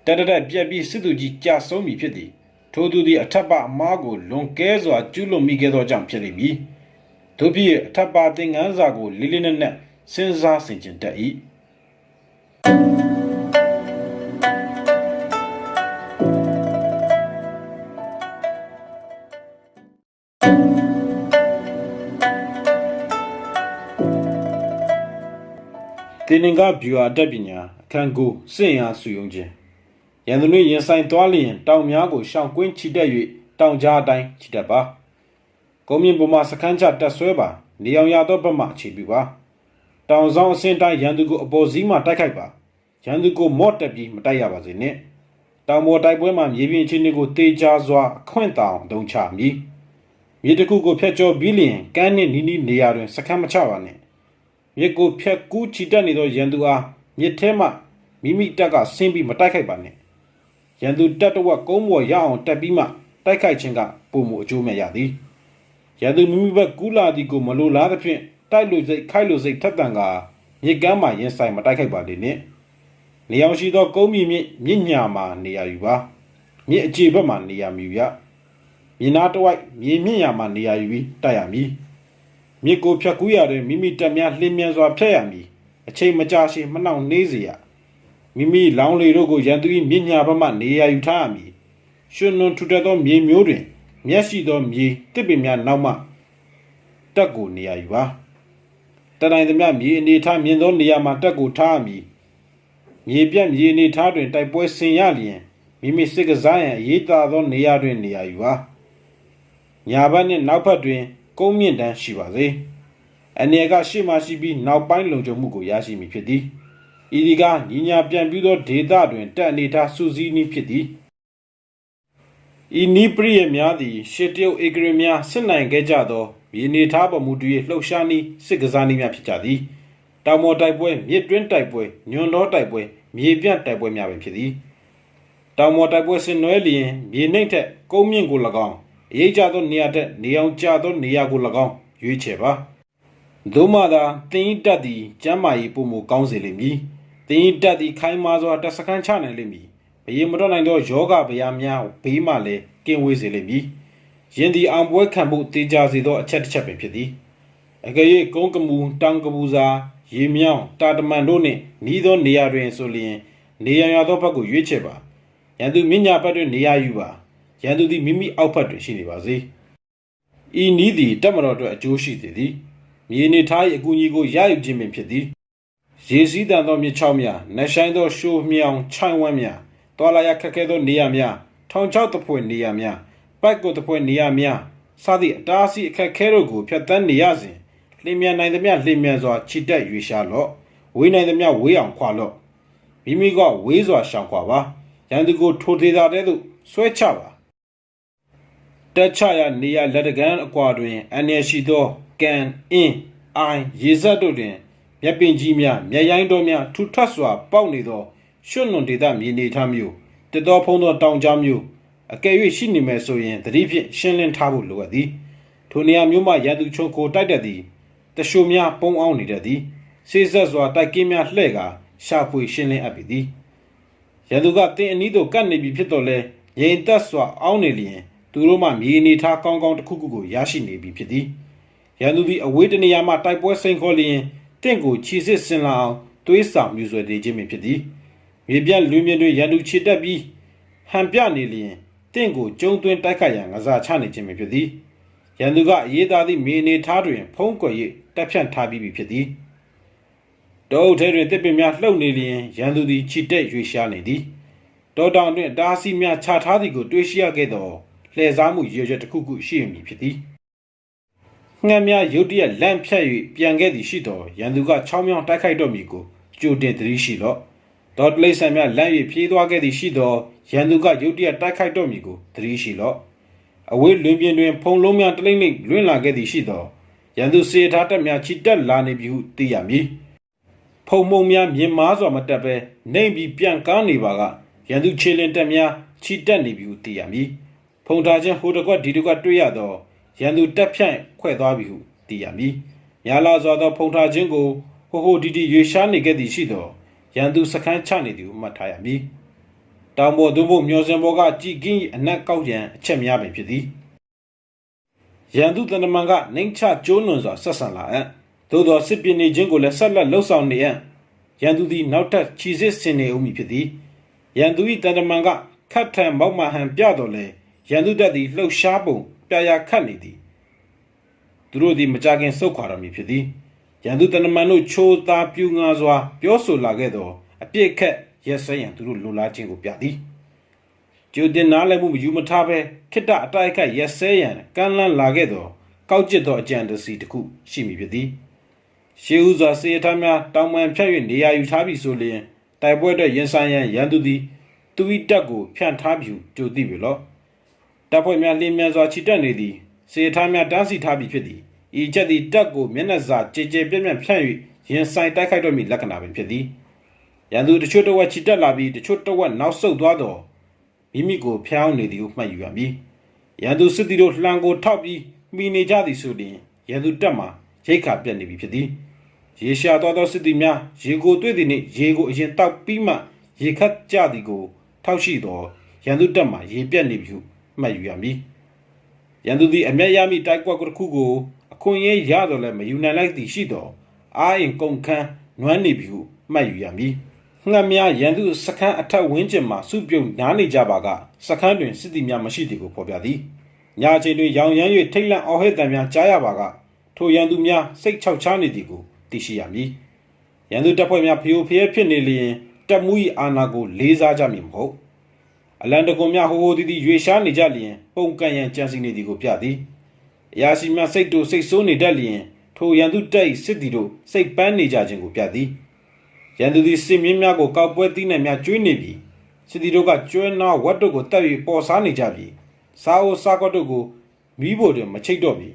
တတပြက်ပြီးစစ်သူကြီးကြာဆုံးပြီဖြစ်သည်ထိုသူသည်အထက်ပါအမားကိုလွန်ကဲစွာကျူးလွန်မိခဲ့သောကြောင့်ဖြစ်လိမ့်မည်တို့ဖြစ်အထက်ပါသင်ခန်းစာကိုလေးလေးနက်နက်စဉ်းစားဆင်ခြင်တတ်၏တင်နင်္ဂဗျူဟာတက်ပညာအခန်းကိုစစ်အင်အားစုယုံခြင်းရန်သူနှင့်ရင်ဆိုင်သွားလျင်တောင်များကိုရှောင်ကွင်းချီတက်၍တောင်ကြားအတိုင်းချီတက်ပါကုန်းမြင့်ပေါ်မှစခန်းချတက်ဆွဲပါနေအောင်ရသောဘက်မှခြေပြုပါတောင်ဆောင်အဆင့်တိုင်းရန်သူကိုအပေါ်စီးမှတိုက်ခိုက်ပါရန်သူကိုမော့တက်ပြီးမတိုက်ရပါစေနှင့်တောင်ပေါ်တိုက်ပွဲမှာမြေပြင်အခြေအနေကိုတေချာစွာအခွင့်တောင်အသုံးချမည်မြေတစ်ခုကိုဖျက်ကျော်ပြီးလျင်ကမ်းနှင့်နီးနီးနေရာတွင်စခန်းမချပါနှင့်မြေကိုဖျက်ကူးချီတက်နေသောရန်သူအားမြစ်ထဲမှမိမိတက်ကဆင်းပြီးမတိုက်ခိုက်ပါနှင့်ရန်သူတက်တဝက်ကုန်းပေါ်ရအောင်တက်ပြီးမှတိုက်ခိုက်ခြင်းကပုံမှုအကျိုးမဲ့ရသည်ရန်သူမိမိဘက်ကူးလာသည်ကိုမလိုလားသဖြင့်တိုက်လို့စိတ်ခိုက်လို့စိတ်ထက်သန်ကမြစ်ကမ်းမှာရင်ဆိုင်မတိုက်ခိုက်ပါလေနှင့်နေအောင်ရှိသောကုန်းမြင့်ညာမှာနေရာယူပါမြစ်အခြေဘက်မှာနေရာမြူရမြစ်နာတဝိုက်မြေမြင့်ရာမှာနေရာယူပြီးတိုက်ရမည်မြစ်ကိုဖြတ်ကူးရတွင်မိမိတက်များလှင်းမြန်စွာဖြတ်ရမည်အချိန်မကြာရှည်မနှောင့်နှေးစေရမိမိလောင်းလေတို့ကိုရန်သူ၏မြင့်ညာဘက်မှနေရာယူထားရမည်ရွှွန်လွန်ထူထပ်သောမြေမျိုးတွင် မျက်ရှိသောမြေတစ်ပင်များနောက်မှတက်ကိုနေရာယူပါတတိုင်းသမျှမြေအနေထားမြင်သောနေရာမှာတက်ကိုထားမည်မြေပြတ်မြေအနေထားတွင်တိုက်ပွဲဆင်ရလျင်မိမိစစ်ကစားရန်အရေးသာသောနေရာတွင်နေရာယူပါညာဘက်နှင့်နောက်ဘက်တွင်ကုန်းမြင့်တန်းရှိပါစေအနေကရှေ့မှရှိပြီးနောက်ပိုင်းလုံခြုံမှုကိုရရှိမည်ဖြစ်သည်ဤဒီကညီညာပြန်ပြီးသောဒေသတွင်တက်အနေထားစုစည်းနည်းဖြစ်သည်ဤနီးပရိယများသည်ရှေတရုတ်ဧကရများစစ်နိုင်ခဲ့ကြသောမြေနေထားပေါ်မူတည်လှုပ်ရှားနည်းစစ်ကစားနည်းများဖြစ်ကြသည်တောင်ပေါ်တိုက်ပွဲမြစ်တွင်းတိုက်ပွဲညွန်တော်တိုက်ပွဲမြေပြန့်တိုက်ပွဲများပင်ဖြစ်သည်တောင်ပေါ်တိုက်ပွဲဆင်နွဲလျင်မြေနှိမ့်ထက်ကုန်းမြင့်ကို၎င်းအရေးကြသောနေရာထက်နေအောင်ကျသောနေရာကို၎င်းရွေးချယ်ပါသို့မှသာတင်ဤတက်သည်ကျမ်းမာရေးပုံမကောင်းစေလိမ့်မည်တင်ဤတက်သည်ခိုင်မာစွာတစခန်းချနိုင်လိမ့်မည်ဘယေမတော်နိုင်သောယောဂဗျာများဘေးမှလည်းကင်းဝေးစေလိမ့်မည်ယင်းသည်အောင်ပွဲခံမှုတေးကြစေသောအချက်တစ်ချက်ပင်ဖြစ်သည်အကယ်၍ကုန်းကမူတောင်ကပူစာရေမြောင်းတာတမန်တို့နှင့်နီးသောနေရာတွင်ဆိုလျင်နေရရသောဘက်ကိုရွေးချယ်ပါရန်သူမြညာဘက်တွင်နေရာယူပါရန်သူသည်မိမိအောက်ဘက်တွင်ရှိနေပါစေဤနည်းသည်တက်မတော်အတွက်အကျိုးရှိစေသည်မြေနေထား၏အကူအညီကိုရယူခြင်းပင်ဖြစ်သည်ရေစည်းတန်သောမြစ်ချောင်းများနှဆိုင်သောရှိုးမြောင်ခြိုင်ဝမ်းများတော်လာရခက်ခဲသောနေရာများထောင်ချောက်တပွဲနေရာများပိုက်ကိုတပွဲနေရာများစသည့်အတားအဆီးအခက်ခဲတို့ကိုဖျက်ဆီးနေရစဉ်လျင်မြန်နိုင်သမျှလျင်မြန်စွာခြိတက်ရွေရှာလော့ဝေးနိုင်သမျှဝေးအောင်ခွာလော့မိမိကဝေးစွာရှောင်ခွာပါရန်သူကိုထိုဒေတာတဲ့သို့ဆွဲချပါတက်ချရနေရလက်တကန်းအကွာတွင်အန်ရရှိသောကန်အင်းအိုင်ရေစက်တို့တွင်မြက်ပင်ကြီးများမြက်ရိုင်းတော်များထူထပ်စွာပေါက်နေသောရွှွတ်လွန်ဒေတာမြေနေထားမျိုးတတော်ဖုံးသောတောင်ကြားမျိုးအကယ်၍ရှိနေမယ်ဆိုရင်သတိဖြင့်ရှင်းလင်းထားဖို့လိုအပ်သည်ထိုနေရာမျိုးမှရန်သူချုံကိုတိုက်တတ်သည်တရှို့များပုံအောင်နေတတ်သည်စေးဆက်စွာတိုက်ကင်းများလှဲ့ကာရှာဖွေရှင်းလင်းအပ်ပြီသည်ရန်သူကတင်းအနီးသို့ကပ်နေပြီဖြစ်တော့လဲငြိမ်သက်စွာအောင်းနေလျင်သူတို့မှမြေနေထားကောင်းကောင်းတစ်ခုခုကိုရရှိနေပြီဖြစ်သည်ရန်သူသည်အဝေးတနေရာမှတိုက်ပွဲစိန်ခေါ်လျင်တင့်ကိုခြေစစ်ဆင်လာအောင်သွေးဆောင်မြူဆွဲနေခြင်းပင်ဖြစ်သည်မြေပြန့်လူမြင့်တွင်ရန်သူခြေတက်ပြီးဟန်ပြနေလျင်တင့်ကိုကျုံသွင်းတိုက်ခိုက်ရန်ငစားချနေခြင်းပင်ဖြစ်သည်ရန်သူကအရေးသားသည့်မြေနေထားတွင်ဖုံးကွယ်၍တပ်ဖြန့်ထားပြီးဖြစ်သည်တောအုပ်ထဲတွင်တစ်ပင်များလှုပ်နေလျင်ရန်သူသည်ခြေတက်ရွေရှားနေသည်တောတောင်တွင်တားဆီးများချထားသည်ကိုတွေ့ရှိရခဲ့သောလှည့်စားမှုရည်ရွယ်ချက်တစ်ခုခုရှိမည်ဖြစ်သည်ငှက်များရုတ်တရက်လန့်ဖြတ်၍ပြန်ခဲ့သည်ရှိသောရန်သူကချောင်းမြောင်းတိုက်ခိုက်တော့မည်ကိုကြိုတင်သတိရှိလော့ဒေါ်တလိဆန်များလန့်၍ပြေးသွားခဲ့သည်ရှိသောရန်သူကရုတ်တရက်တိုက်ခိုက်တော့မည်ကိုသတိရှိလော့အဝေးလွင်ပြင်တွင်ဖုံလုံးများတလိမ့်လိမ့်လွင့်လာခဲ့သည်ရှိသောရန်သူစေထားတက်များချီတက်လာနေပြီဟုသိရမည်ဖုံမုံများမြင်မားစွာမတက်ဘဲနှိမ့်ပြီးပြန်ကားနေပါကရန်သူခြေလင်တက်များချီတက်နေပြီဟုသိရမည်ဖုံထားခြင်းဟိုတကွက်ဒီတကွက်တွေ့ရသောရန်သူတက်ဖြန့်ခွဲ့သွားပြီဟုသိရမည်များလာစွာသောဖုံထားခြင်းကိုဟိုဒီဒီရွေရှားနေခဲ့သည်ရှိသောရန်သူစခန်းချနေသည်ဟုမှတ်ထားရမည်တောင်ပေါ်သို့မဟုတ်မျောစင်ပေါ်ကကြည်ကင်းအနက်ကောက်ရန်အချက်များပင်ဖြစ်သည်ရန်သူတနမန်ကနှိမ့်ချကျိုးနွန်စွာဆက်ဆံလာအံ့သို့သောစစ်ပင်နေခြင်းကိုလည်းဆက်လက်လှုပ်ဆောင်နေအံ့ရန်သူသည်နောက်ထပ်ခြိစစ်ဆင်နေဦးမည်ဖြစ်သည်ရန်သူ၏တနမန်ကခတ်ထန်မောက်မှဟန်ပြတော်လဲရန်သူတပ်သည်လှုပ်ရှားပုံပြရာခတ်နေသည်သူတို့သည်မကြခင်ဆုတ်ခွာတော်မူဖြစ်သည်ရန်သူတနမန်တို့ချိုးသားပြူငါစွာပြောဆိုလာခဲ့သောအပြစ်ခက်ရက်စဲရန်သူတို့လိုလားခြင်းကိုပြသည်ကျိုတင်နားလည်မှုမယူမထားဘဲခိတ္တအတိုက်ခတ်ရက်စဲရန်ကမ်းလှမ်းလာခဲ့သောကောက်ကျစ်သောအကြံတစီတစ်ခုရှိမည်ဖြစ်သည်ရှေးဥစွာစေရထားများတောင်ပန်ဖြတ်၍နေရာယူထားပြီဆိုလျင်တိုက်ပွဲအတွက်ရင်ဆိုင်ရန်ရန်သူသည်သူ၏တပ်ကိုဖြန့်ထားပြီးကြိုသိပြီလောတပ်ဖွဲ့များလင်းမြန်စွာချီတက်နေသည်စေရထားများတန်းစီထားပြီးဖြစ်သည်ဤချက်သည်တပ်ကိုမျက်နှာစာကြည်ကြဲပြန့်ပြန့်ဖြန့်၍ရင်ဆိုင်တိုက်ခိုက်တော်မူလက္ခဏာပင်ဖြစ်သည်ရန်သူတချို့တဝက်ချီတက်လာပြီးတချို့တဝက်နောက်ဆုတ်သွားသောမိမိကိုဖျောင်းနေသည်ကိုမှတ်ယူရမည်ရန်သူစစ်သည်တို့လှန်ကိုထောက်ပြီးမိနေကြသည်ဆိုလျှင်ရန်သူတပ်မှရိတ်ခါပြတ်နေပြီဖြစ်သည်ရေရှာသွားသောစစ်သည်များရေကိုတွေ့သည်နှင့်ရေကိုအရင်တောက်ပြီးမှရေခတ်ကြသည်ကိုထောက်ရှိသောရန်သူတပ်မှရေပြတ်နေပြီဟုမှတ်ယူရမည်ရန်သူသည်အမျက်ရမိတိုက်ကွက်တစ်ခုကိုအခွင့်အရေးရတော့လည်းမယူနိုင်လိုက်သည်ရှိသောအာရင်ကုန်ခန်းနွမ်းနေပြီဟုမှတ်ယူရမည်ငှက်များရန်သူစခန်းအထက်ဝင်းကျင်မှစုပြုံနားနေကြပါကစခန်းတွင်စစ်သည်များမရှိသည်ကိုဖော်ပြသည် ညာချိန်တွင်ရောင်ရမ်း၍ထိတ်လန့်အော်ဟစ်သံများကြားရပါကထိုရန်သူများစိတ်ချောက်ချားနေသည်ကိုသိရှိရမည်ရန်သူတပ်ဖွဲ့များဖျို့ဖျဲဖြစ်နေလျင်တပ်မှု၏အာဏာကိုလေးစားကြမည်မဟုတ်အလံတကွန်များဟိုဟိုသည်ရွေရှားနေကြလျင်ပုံကန်ရန်ကြံစီနေသည်ကိုပြသည်အရာရှိများစိတ်တို့စိတ်ဆိုးနေတတ်လျင်ထိုရန်သူတပ်၏စစ်သည်တို့စိတ်ပန်းနေကြခြင်းကိုပြသည်ရန်သူသည်စစ်မြင်းများကိုကောက်ပွဲသီးနှံများကျွေးနေပြီးစစ်သည်တို့ကကျွဲနာဝတ်တို့ကိုတပ်၍ပေါ်စားနေကြပြီးစားအိုစားကွက်တို့ကိုမီးဖို့တွင်မချိတ်တော့ပြီး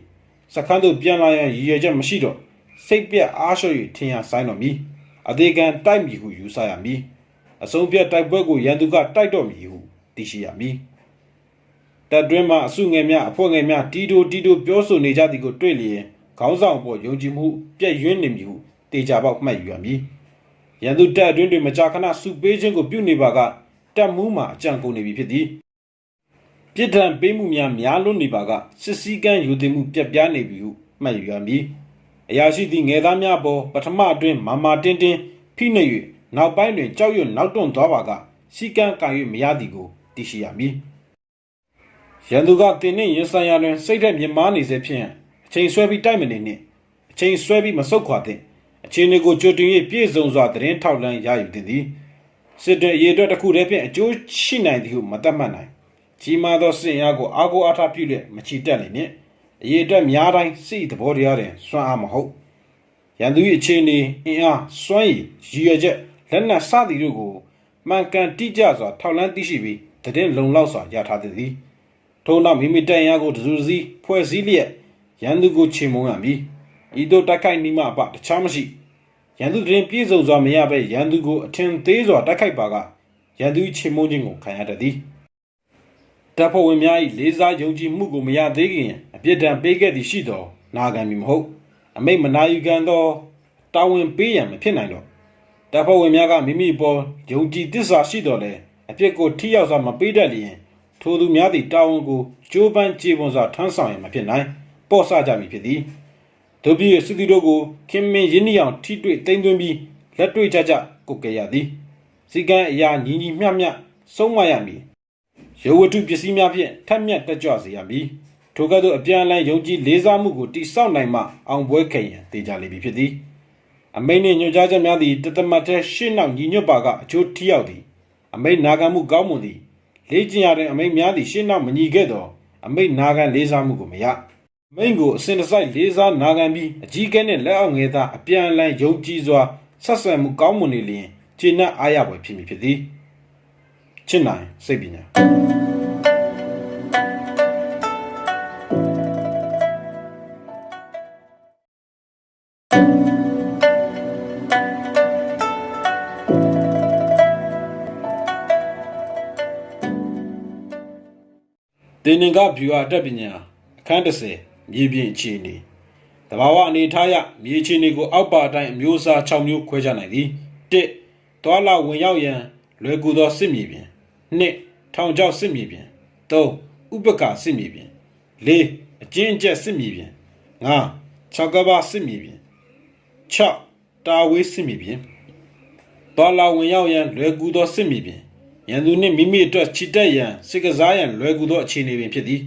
စခန်းသို့ပြန်လာရန်ရည်ရွယ်ချက်မရှိတော့စိတ်ပြက်အားလျှော့၍ထင်ရဆိုင်တော်မူအသေးခံတိုက်မည်ဟုယူဆရမည်အဆုံးဖြတ်တိုက်ပွဲကိုရန်သူကတိုက်တော့မည်ဟုသိရှိရမည်တပ်တွင်းမှာအစုငယ်များအဖွဲ့ငယ်များတီတိုပြောဆိုနေကြသည်ကိုတွေ့လျင်ခေါင်းဆောင်ပေါ်ယုံကြည်မှုပြည့်ယွင်းနေမည်ဟုတေချာပေါက်မှတ်ယူရမည်ရန်သူတပ်အတွင်းတွင်မကြာခဏစုပေးခြင်းကိုပြုနေပါကတပ်မှုမှအကြံကုန်နေပြီဖြစ်သည်ပြစ်ဒဏ်ပေးမှုများလွန်းနေပါကစစ်စည်းကမ်းယူသည်မှုပြက်ပြားနေပြီဟုမှတ်ယူရမည်အရာရှိသည့်ငယ်သားများပေါ်ပထမအတွင်းမာတင်းဖိနှိပ်၍နောက်ပိုင်းတွင်ကြောက်ရွံ့နောက်တွန့်သွားပါကစီကံကံ၍မရသည်ကိုသိရှိရမည်ရန်သူကတင်နှင့်ရင်ဆိုင်ရာတွင်စိတ်ဓာတ်မြင့်မားနေစေဖြင့်အချိန်ဆွဲပြီးတိုက်မနေနှင့်အချိန်ဆွဲပြီးမဆုတ်ခွာသင့်အခြေအနေကိုကြိုတင်၍ပြည့်စုံစွာသတင်းထောက်လှမ်းရယူသင့်သည်စစ်တပ်ရေအတွက်တစ်ခုတည်းဖြင့်အကျိုးရှိနိုင်သည်ဟုမသတ်မှတ်နိုင်ကြီးမားသောစစ်အားကိုအားကိုးအားထားပြုလျက်မချီတက်လေနှင့်အရေးအတွက်များတိုင်းစစ်သဘောတရားတွင်စွမ်းအားမဟုတ်ရန်သူ၏အခြေအနေအင်အားစွမ်းရည်ရည်ရွယ်ချက်လက်နက်စသည်တို့ကိုမှန်ကန်တိကျစွာထောက်လှမ်းသိရှိပြီးသတင်းလုံလောက်စွာရထားသည်ထို့နောက်မိမိတပ်အားကိုတစုစည်းဖွဲ့စည်းလျက်ရန်သူကိုချေမှုန်းရမည်ဤသို့တိုက်ခိုက်နီးမှအပတခြားမရှိရန်သူတွင်ပြည့်စုံစွာမရဘဲရန်သူကိုအထင်သေးစွာတိုက်ခိုက်ပါကရန်သူချေမှုန်းခြင်းကိုခံရတတ်သည်တပ်ဖွဲ့ဝင်များ၏လေးစားယုံကြည်မှုကိုမရသေးခင်အပြစ်ဒဏ်ပေးခဲ့သည်ရှိသောနာခံမည်မဟုတ်အမိတ်မနာယူခံသောတာဝန်ပေးရန်မဖြစ်နိုင်တော့တပ်ဖွဲ့ဝင်များကမိမိပေါ်ယုံကြည်သစ္စာရှိတော်လဲအပြစ်ကိုထိရောက်စွာမပေးတတ်လျင်ထိုသူများသည့်တာဝန်ကိုကြိုးပမ်းကြေပွန်စွာထမ်းဆောင်ရန်မဖြစ်နိုင်ပေါ့ဆကြမည်ဖြစ်သည်တို့ပြည်စစ်သည်တို့ကိုခင်မင်းရင်းနှီးအောင်ထိတွေ့သိမ်းသွင်းပြီးလက်တွေ့ကြကုတ်ကဲရသည်စီကံအရာညီမျှဆုံးမရမည်ရုပ်ဝတ္ထုပစ္စည်းများဖြင့်ထက်မြက်တက်ကြွစေရမည်ထိုကဲ့သို့အပြန်အလှန်ယုံကြည်လေးစားမှုကိုတိစောက်နိုင်မှအောင်ပွဲခံရန်တေချာလိမ့်မည်ဖြစ်သည်အမိန့်နှင့်ညွှန်ကြားချက်များသည်တသမတ်တည်းရှေ့နောက်ညီညွတ်ပါကအကျိုးထိရောက်သည်အမိန့်နာခံမှုကောင်းမွန်သည်လေ့ကျင့်ရတဲ့အမိန့်များသည်ရှေ့နောက်မညီခဲ့သောအမိန့်နာခံလေးစားမှုကိုမရအမိန့်ကိုအစဉ်တစိုက်လေးစားနာခံပြီးအကြီးကဲနှင့်လက်အောက်ငယ်သားအပြန်အလှန်ယုံကြည်စွာဆက်ဆံမှုကောင်းမွန်နေလျင်ခြေနှက်အားရပွဲဖြစ်မည်ဖြစ်သည်ချစ်နိုင်စိတ်ပညာတင်နင်္ဂဗျူဟာအတတ်ပညာအခန်း30မြေပြင်အခြေအနေတဘာဝအနေထားရမြေအခြေအနေကိုအောက်ပါအတိုင်းအမျိုးအစား6မျိုးခွဲခြားနိုင်သည်1သွာလာဝင်ရောက်ရန်လွယ်ကူသောစစ်မြေပြင်2ထောင်ချောက်စစ်မြေပြင်3ဥပက္ခစစ်မြေပြင်4အကျဉ်းကျက်စစ်မြေပြင်56ကဘာစစ်မြေပြင်6တာဝေးစစ်မြေပြင်သွာလာဝင်ရောက်ရန်လွယ်ကူသောစစ်မြေပြင်ရန်သူနှင့်မိမိအတွက်ချီတက်ရန်စစ်ကစားရန်လွယ်ကူသောအခြေအနေပင်ဖြစ်သည်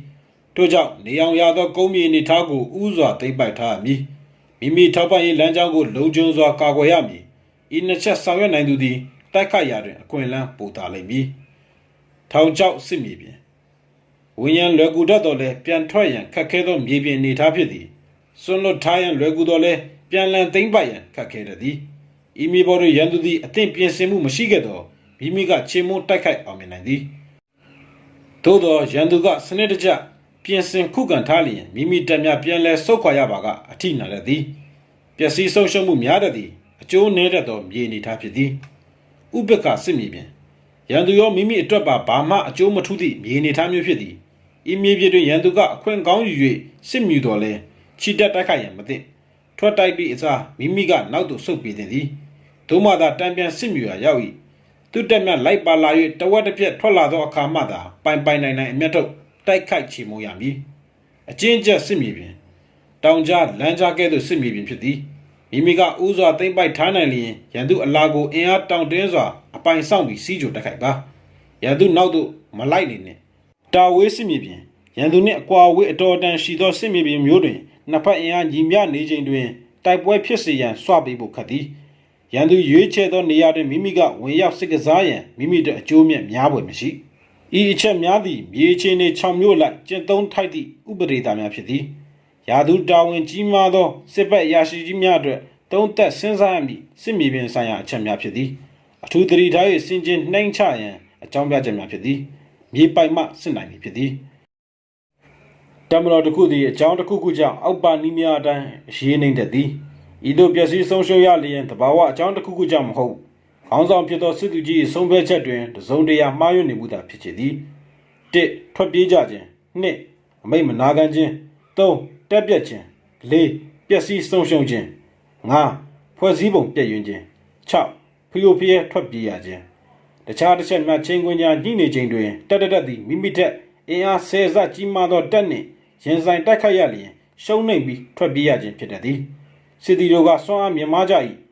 ထို့ကြောင့်နေအောင်ရသောကုန်းမြေအနေထားကိုဥစွာသိမ့်ပိုက်ထားရမည်မိမိထောက်ပံ့ရေးလမ်းကြောင်းကိုလုံခြုံစွာကာကွယ်ရမည်ဤနှစ်ချက်ဆောင်ရွက်နိုင်သူသည်တိုက်ခိုက်ရာတွင်အခွင့်အလမ်းပိုသာလိမ့်မည်ထောင်ချောက်စစ်မြေပြင်ဝင်ရန်လွယ်ကူတတ်တော်လဲပြန်ထွက်ရန်ခက်ခဲသောမြေပြင်အနေထားဖြစ်သည်စွန့်လွတ်ထားရန်လွယ်ကူတော်လဲပြန်လည်သိမ့်ပိုက်ရန်ခက်ခဲတတ်သည်ဤမြေပေါ်တွင်ရန်သူသည်အသင့်ပြင်ဆင်မှုမရှိခဲ့သောမိမိကချေမှုန်းတိုက်ခိုက်အောင်မြင်နိုင်သည်သို့သောရန်သူကစနစ်တကျပြင်ဆင်ခုခံထားလျင်မိမိတပ်များပြန်လဲဆုတ်ခွာရပါကအထိနာတတ်သည်ပျက်စီးဆုံးရှုံးမှုများတတ်သည်အကျိုးနည်းတတ်သောမြေအနေထားဖြစ်သည်ဥပက္ခစစ်မြေပြင်ရန်သူရောမိမိအတွက်ပါဘာမှအကျိုးမထူးသည့်မြေအနေထားမျိုးဖြစ်သည်ဤမြေပြင်တွင်ရန်သူကအခွင့်ကောင်းယူ၍စစ်မြူတော်လဲချီတက်တိုက်ခိုက်ရန်မသင့်ထွက်တိုက်ပြီးအစားမိမိကနောက်သို့ဆုတ်ပြေးသည်သို့မှသာတံပြန်စစ်မြူရာရောက်၏သူတက်မြတ်လိုက်ပါလာ၍တဝက်တစ်ပြက်ထွက်လာသောအခါမှသာပိုင်နိုင်အမျက်ထုတ်တိုက်ခိုက်ချေမှုန်းရမည်အကျဉ်းကျက်စစ်မြေပြင်တောင်ကြားလမ်းကြားကဲ့သို့စစ်မြေပြင်ဖြစ်သည်မိမိကဥစွာသိမ့်ပိုက်ထားနိုင်လျင်ရန်သူအလာကိုအင်အားတောင့်တင်းစွာအပိုင်ဆောင်ပြီးစီးကြိုတိုက်ခိုက်ပါရန်သူနောက်သို့မလိုက်နေနှင့်တာဝေးစစ်မြေပြင် ရန်သူနှင့်အကွာအဝေးအတော်တန်ရှိသောစစ်မြေပြင်မျိုးတွင်နှစ်ဖက်အင်အားညီမျှနေချိန်တွင်တိုက်ပွဲဖြစ်စေရန်စွပေးဖို့ခတ်သည်ရန်သူရွေးချယ်သောနေရာတွင်မိမိကဝင်ရောက်စစ်ကစားရန်မိမိတို့အကျိုးမြတ်များပွင့်မရှိဤအချက်များသည့်မြေချင်းနှင့်6မျိုးလိုက်ကျင့်သုံးထိုက်သည့်ဥပဒေသားများဖြစ်သည်ရာသူတာဝန်ကြီးမားသောစစ်ဘက်ရာရှိကြီးများအတွက်သုံးသက်စဉ်းစားရမည့်စစ်မြေပြင်ဆိုင်ရာအချက်များဖြစ်သည်အထူးသတိထား၍စင်ကျင်နှိမ့်ချရန်အကြောင်းပြချက်များဖြစ်သည်မြေပိုင်မှစစ်နိုင်မည်ဖြစ်သည်တမတော်တစ်ခုသည်အကြောင်းတစ်ခုခုကြောင့်အောက်ပါနီးများအတိုင်းရေးနှိမ့်တတ်သည်ဤသို့ပျက်စီးဆုံးရှုံးရလျင်တဘာဝအကြောင်းတစ်ခုခုကြောင့်မဟုတ်ခေါင်းဆောင်ဖြစ်သောစစ်သူကြီး၏ဆုံးဖြတ်ချက်တွင်တစုံတရာမှားယွင်းနေမှုသာဖြစ်ချေသည်၁ထွက်ပြေးကြခြင်း၂အမိတ်မနာခံခြင်း၃တက်ပြက်ခြင်း၄ပျက်စီးဆုံးရှုံးခြင်း၅ဖွဲ့စည်းပုံပြည့်ယွင်းခြင်း၆ဖျို့ဖျဲထွက်ပြေးရခြင်းတခြားတစ်ချက်များချင်းခွင်ညာညှိနေခြင်းတွင်တက်သည်မိမိထက်အင်အားဆယ်ဆကြီးမားသောတက်နှင့်ရင်ဆိုင်တိုက်ခိုက်ရလျင်ရှုံးနိမ့်ပြီးထွက်ပြေးရခြင်းဖြစ်တတ်သည်စစ်သည်တို့ကစွမ်းအားမြင့်မားကြ၏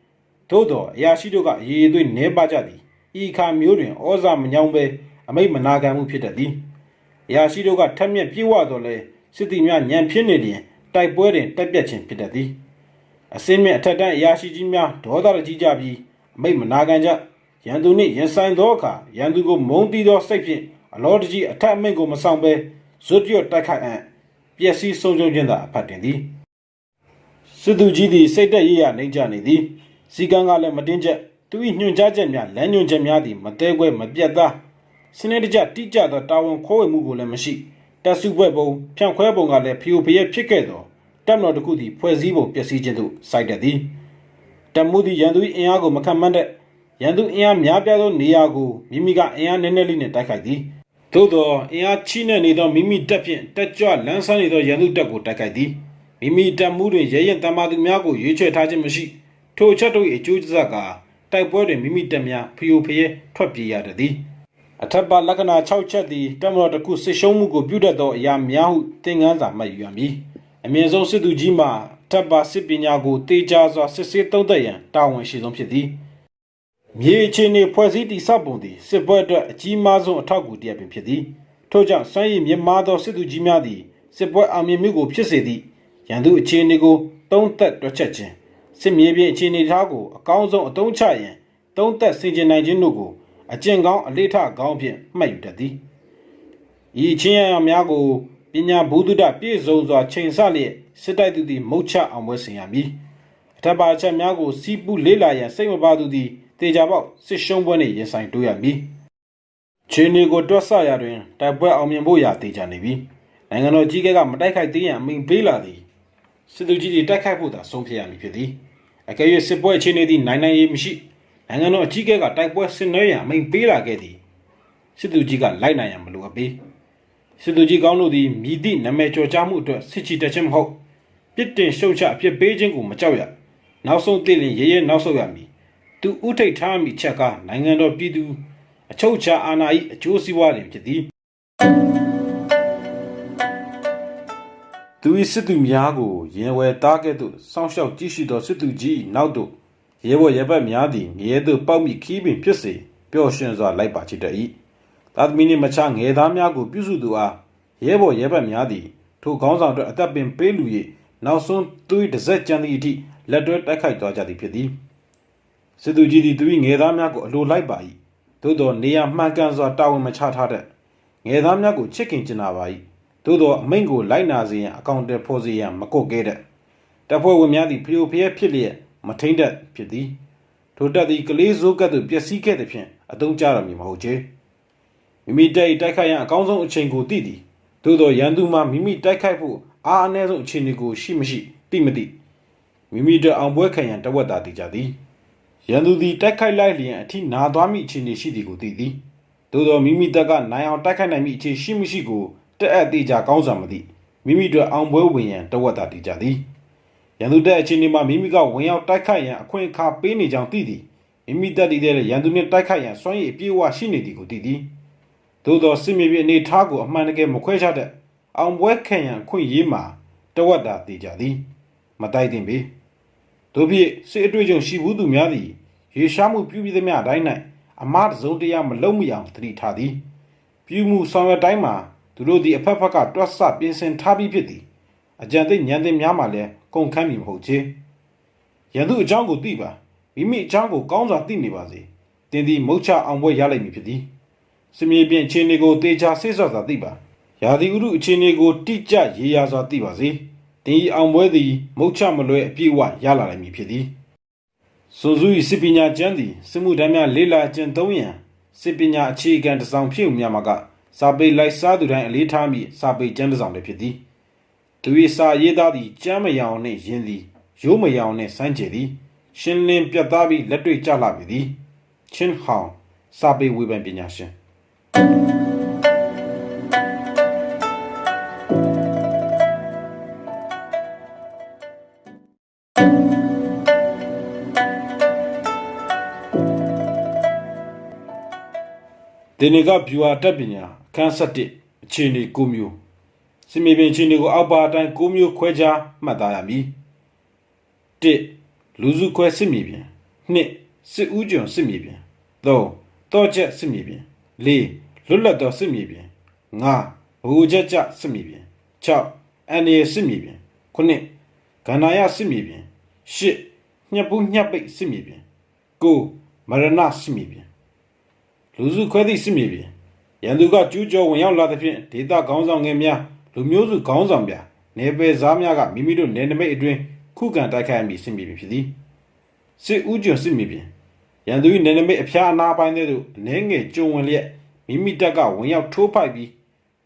သို့သောအရာရှိတို့ကအရေးအသွေးနှဲပါကြသည်ဤအခါမျိုးတွင်ဩဇာမညောင်းပဲအမိတ်မနာခံမှုဖြစ်တတ်သည်အရာရှိတို့ကထက်မြက်ပြေးဝတော်လဲစစ်သည်များညံဖြစ်နေလျင်တိုက်ပွဲတွင်တက်ပြက်ခြင်းဖြစ်တတ်သည်အစင်းမြင့်အထက်တန်းအရာရှိကြီးများဒေါသရကြီးကြပြီးအမိတ်မနာခံကြရန်သူနှင့်ရင်ဆိုင်သောအခါရန်သူကိုမုန်းတီးသောစိတ်ဖြင့်အလောတကြီးအထက်အမိန့်ကိုမဆောင်ဘဲဇွတ်ရွတ်တိုက်ခိုက်အံ့ပျက်စီးဆုံးရှုံးခြင်းသာအဖတ်တင်သည်စစ်သူကြီးသည်စိတ်တက်ရရနှိမ့်ကြနေသည်စီကံကလည်းမတင်းကျပ်သူ၏ညွှန်ကြားချက်များလမ်းညွှန်ချက်များသည်မတဲခွဲမပြတ်သားစနစ်တကျတိကျသောတာဝန်ခွဲဝေမှုကိုလည်းမရှိတပ်စုပွဲပုံဖြန့်ခွဲပုံကလည်းဖျို့ဖျက်ဖြစ်ခဲ့သောတပ်မတော်တစ်ခုသည်ဖွဲ့စည်းပုံပျက်စီးခြင်းသို့စိုက်တတ်သည်တပ်မှုသည်ရန်သူ၏အင်အားကိုမခံမှန်းတဲ့ရန်သူအင်အားများပြားသောနေရာကိုမိမိကအင်အားနည်းနည်းလေးနဲ့တိုက်ခိုက်သည်သို့သောအင်အားချီးနှံ့နေသောမိမိတပ်ဖြင့်တက်ကြွလန်းဆန်းနေသောရန်သူတပ်ကိုတိုက်ခိုက်သည်မိမိတပ်မှုတွင်ရဲရင်တမာသူများကိုရွေးချယ်ထားခြင်းမရှိထိုအချက်တို့၏အကျိုးဆက်ကာတိုက်ပွဲတွင်မိမိတပ်များဖျို့ဖျဲထွက်ပြေးရတတ်သည်အထက်ပါလက္ခဏာ6ချက်သည်တပ်မတော်တစ်ခုစစ်ရှုံးမှုကိုပြုတတ်သောအရာများဟုသင်ခန်းစာမှတ်ယူရမည်အမြင့်ဆုံးစစ်သူကြီးမှာထပ်ပါစစ်ပညာကိုတေချာစွာစစ်ဆေးသုံးသပ်ရန်တာဝန်ရှိဆုံးဖြစ်သည်မြေအခြေအနေဖွဲ့စည်းတည်ဆောက်ပုံသည်စစ်ပွဲအတွက်အကြီးမားဆုံးအထောက်အကူတစ်ရပ်ပင်ဖြစ်သည်ထို့ကြောင့်စွမ်းရည်မြင့်မားသောစစ်သူကြီးများသည်စစ်ပွဲအောင်မြင်မှုကိုဖြစ်စေသည့်ရန်သူအခြေအနေကိုသုံးသပ်တွက်ချက်ခြင်းစစ်မြေပြင်အခြေအနေထားကိုအကောင်းဆုံးအသုံးချရန်သုံးသပ်ဆင်ခြင်နိုင်ခြင်းတို့ကိုအကျင့်ကောင်းအလေးထားကောင်းဖြင့်မှတ်ယူတတ်သည်ဤချင်းရများကိုပညာဘုဒ္ဓတပြည့်စုံစွာချိန်ဆလျက်စစ်တိုက်သူသည်မုတ်ချအောင်ပွဲဆင်ရမည်အထက်ပါချက်များကိုစီးပူးလေးလာရန်စိတ်မပါသူသည်တေချာပေါက်စစ်ရှုံးပွဲနှင့်ရင်ဆိုင်တိုးရမည်ခြေနေကိုတွက်ဆရာတွင်တိုက်ပွဲအောင်မြင်ဖို့ရာတေချာနေပြီနိုင်ငံတော်ကြီးကမတိုက်ခိုက်သေးရန်အမိန့်ပေးလာသည်စစ်သူကြီးတွေတိုက်ခိုက်ဖို့သာဆုံးဖြတ်ရမည်ဖြစ်သည်အကယ်၍စစ်ပွဲအခြေအနေသည်နိုင်ရေးမရှိနိုင်ငံတော်အကြီးကတိုက်ပွဲဆင်နွှဲရန်အမိန့်ပေးလာခဲ့သည်စစ်သူကြီးကလိုက်နိုင်ရန်မလိုအပ်ပေစစ်သူကြီးကောင်းတို့သည်မြည်သည့်နာမည်ကျော်ကြားမှုအတွက်စစ်ချီတက်ခြင်းမဟုတ်ပြစ်တင်ရှုံချအပြစ်ပေးခြင်းကိုမကြောက်ရနောက်ဆုံးသိလျင်ရဲရဲနောက်ဆုတ်ရမည်သူဥထိတ်ထားမိချက်ကားနိုင်ငံတော်ပြည်သူအချုပ်အခြာအာဏာ၏အကျိုးစီးပွားတွင်ဖြစ်သည်သူ၏စစ်သူများကိုရင်ဝယ်သားကဲ့သို့စောင့်ရှောက်ကြည့်ရှုသောစစ်သူကြီးနောက်သို့ရဲဘော်ရဲဘက်များသည်ငရဲသို့ပေါက်မိခီးပင်ဖြစ်စေပျော်ရွှင်စွာလိုက်ပါချစ်တတ်၏သာသမီနှင့်မခြားငယ်သားများကိုပြုစုသူအားရဲဘော်ရဲဘက်များသည်ထိုခေါင်းဆောင်တို့အသက်ပင်ပေးလူ၍နောက်ဆုံးသူ၏တစ်ဆက်ကြံသည့်အထိလက်တွဲတိုက်ခိုက်သွားကြသည်ဖြစ်သည်စစ်သူကြီးသည်သူ၏ငယ်သားများကိုအလိုလိုက်ပါ၏သို့သောနေရာမှန်ကန်စွာတာဝန်မချထားတတ်ငယ်သားများကိုချစ်ခင်ကျင်နာပါ၏သို့သောအမိန့်ကိုလိုက်နာစေရန်အကောင့်တွေဖော်စေရန်မကုတ်ကဲတတ်တပ်ဖွဲ့ဝင်များသည်ဖျို့ဖျဲဖြစ်လျက်မထိန်တတ်ဖြစ်သည်ထိုတပ်သည်ကလေးစိုးကဲ့သို့ပျက်စီးခဲ့သဖြင့်အသုံးကျတော်မူမဟုတ်ချေမိမိတိုက်ခိုက်ရန်အကောင်းဆုံးအချိန်ကိုသိသည်သို့သောရန်သူမှမိမိတိုက်ခိုက်ဖို့အားအနည်းဆုံးအခြေအနေကိုရှိမရှိသိမသိမိမိတို့အောင်ပွဲခံရန်တဝက်သာသိကြသည်ရန်သူသည်တိုက်ခိုက်လိုက်လျင်အထိနာသွားမိအခြေအနေရှိသည်ကိုသိသည်သို့သောမိမိတပ်ကနိုင်အောင်တိုက်ခိုက်နိုင်မိအခြေရှိမရှိကိုတက်အပ်သိကြကောင်းစွာမသိမိမိတို့အောင်ပွဲဝင်ရန်တဝက်သာသိကြသည်ရန်သူတပ်အခြေအနေမှာမိမိကဝင်ရောက်တိုက်ခိုက်ရန်အခွင့်အခါပေးနေကြောင်းသိသည်မိမိတပ်တည်တဲ့ရန်သူနှင့်တိုက်ခိုက်ရန်စွမ်းရည်အပြည့်အဝရှိနေသည်ကိုသိသည်သို့သောစစ်မြေပြင်အနေထားကိုအမှန်တကယ်မခွဲခြားတတ်အောင်ပွဲခံရန်အခွင့်အရေးမှာတဝက်သာသိကြသည်မတိုက်သင့်ပေတို့ဖြင့်စစ်အတွေ့အကြုံရှိဘူးသူများသည်ရေရှားမှုပြုပြီးသမျှအတိုင်း၌အမှားတစုံတရာမလုံးမရအောင်သတိထားသည်ပြုမှုဆောင်ရွက်တိုင်းမှာသူ သူတို့သည်အဖက်ဖက်ကတွတ်ဆပြင်ဆင်ထားပြီးဖြစ်သည်အကြံသိဉာဏ်သိများမှလည်းကုန်ခန်းမည်မဟုတ်ချေရန်သူအကြောင်းကိုသိပါမိမိအကြောင်းကိုကောင်းစွာသိနေပါစေတင်သည်မုတ်ချအောင်ပွဲရလိမ့်မည်ဖြစ်သည်စမြေပြင်အခြေအနေကိုတေချာဆေးဆော့စွာသိပါရာသီဥတုအခြေအနေကိုတိကျရေရာစွာသိပါစေတင်ဤအောင်ပွဲသည်မုတ်ချမလွဲအပြည့်အဝရလာနိုင်မည်ဖြစ်သည်စွန်စု၏စစ်ပညာကျမ်းသည်စစ်မှုထမ်းများလေးလာကျင့်သုံးရန်စစ်ပညာအခြေခံတစ်စောင်ဖြစ်ုံများမှာကစာပေလိုက်စားသူတိုင်းအလေးထားမိစာပေကျမ်းတစ်စောင်လည်းဖြစ်သည်သူ၏စာရေးသားသည့်ကျမ်းမယောင်နှင့်ယင်းသည်ရိုးမယောင်နှင့်စမ်းကြယ်သည်ရှင်းလင်းပြတ်သားပြီးလက်တွေ့ကျလာပြီသည်ချင်းဟောင်စာပေဝေဖန်ပညာရှင်ဒီနေ့ကဗျူဟာတက်ပညာအခန်း7အခြေအနေ9မျိုးစစ်မြေပြင်အခြေအနေကိုအောက်ပါအတိုင်း9မျိုးခွဲခြားမှတ်သားရမည်1လူစုခွဲစစ်မြေပြင်2စစ်ဦးကျွန်စစ်မြေပြင်3တောချက်စစ်မြေပြင်4လွတ်လပ်သောစစ်မြေပြင်5ဘူချက်ကျစစ်မြေပြင်6အန်ရီစစ်မြေပြင်9ကန္နာယစစ်မြေပြင်8ညှပ်ပူးညှပ်ပိတ်စစ်မြေပြင်9မရဏစစ်မြေပြင်လူစုခွဲသည့်စစ်မြေပြင်ရန်သူကကျူးကျော်ဝင်ရောက်လာသဖြင့်ဒေသခေါင်းဆောင်ငယ်များလူမျိုးစုခေါင်းဆောင်များနေပယ်စားများကမိမိတို့နယ်နိမိတ်အတွင်းခုခံတိုက်ခိုက်မိစစ်မြေပြင်ဖြစ်သည်စစ်ဦးကျွန်စစ်မြေပြင်ရန်သူ၏နယ်နိမိတ်အဖျားအနာပိုင်းသို့အနေငယ်ကျုံဝင်လျက်မိမိတပ်ကဝင်ရောက်ထိုးဖိုက်ပြီး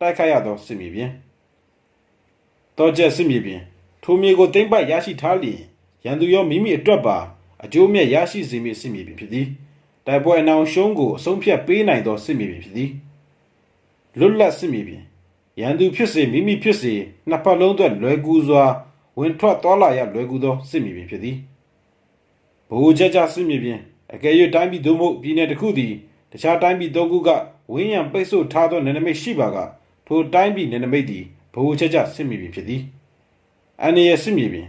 တိုက်ခိုက်ရသောစစ်မြေပြင်တောချက်စစ်မြေပြင်ထိုမြေကိုသိမ်းပိုက်ရရှိထားလျင်ရန်သူရောမိမိအတွက်ပါအကျိုးမြတ်ရရှိစေမည့်စစ်မြေပြင်ဖြစ်သည်တိုက်ပွဲအနောင်ရှုံးကိုအဆုံးဖြတ်ပေးနိုင်သောစစ်မြေပြင်ဖြစ်သည်လွတ်လပ်စစ်မြေပြင်ရန်သူဖြစ်စေမိမိဖြစ်စေနှစ်ဖက်လုံးအတွက်လွယ်ကူစွာဝင်ထွက်သွားလာရလွယ်ကူသောစစ်မြေပြင်ဖြစ်သည်ဘိုးကြကြစစ်မြေပြင်အကယ်၍တိုင်းပြည်သို့မဟုတ်ပြည်နယ်တစ်ခုသည်တခြားတိုင်းပြည်သုံးခုကဝင်းရံပိတ်ဆို့ထားသောနယ်နိမိတ်ရှိပါကထိုတိုင်းပြည်နယ်နိမိတ်သည်ဘိုးကြကြစစ်မြေပြင်ဖြစ်သည်အန်ရီစစ်မြေပြင်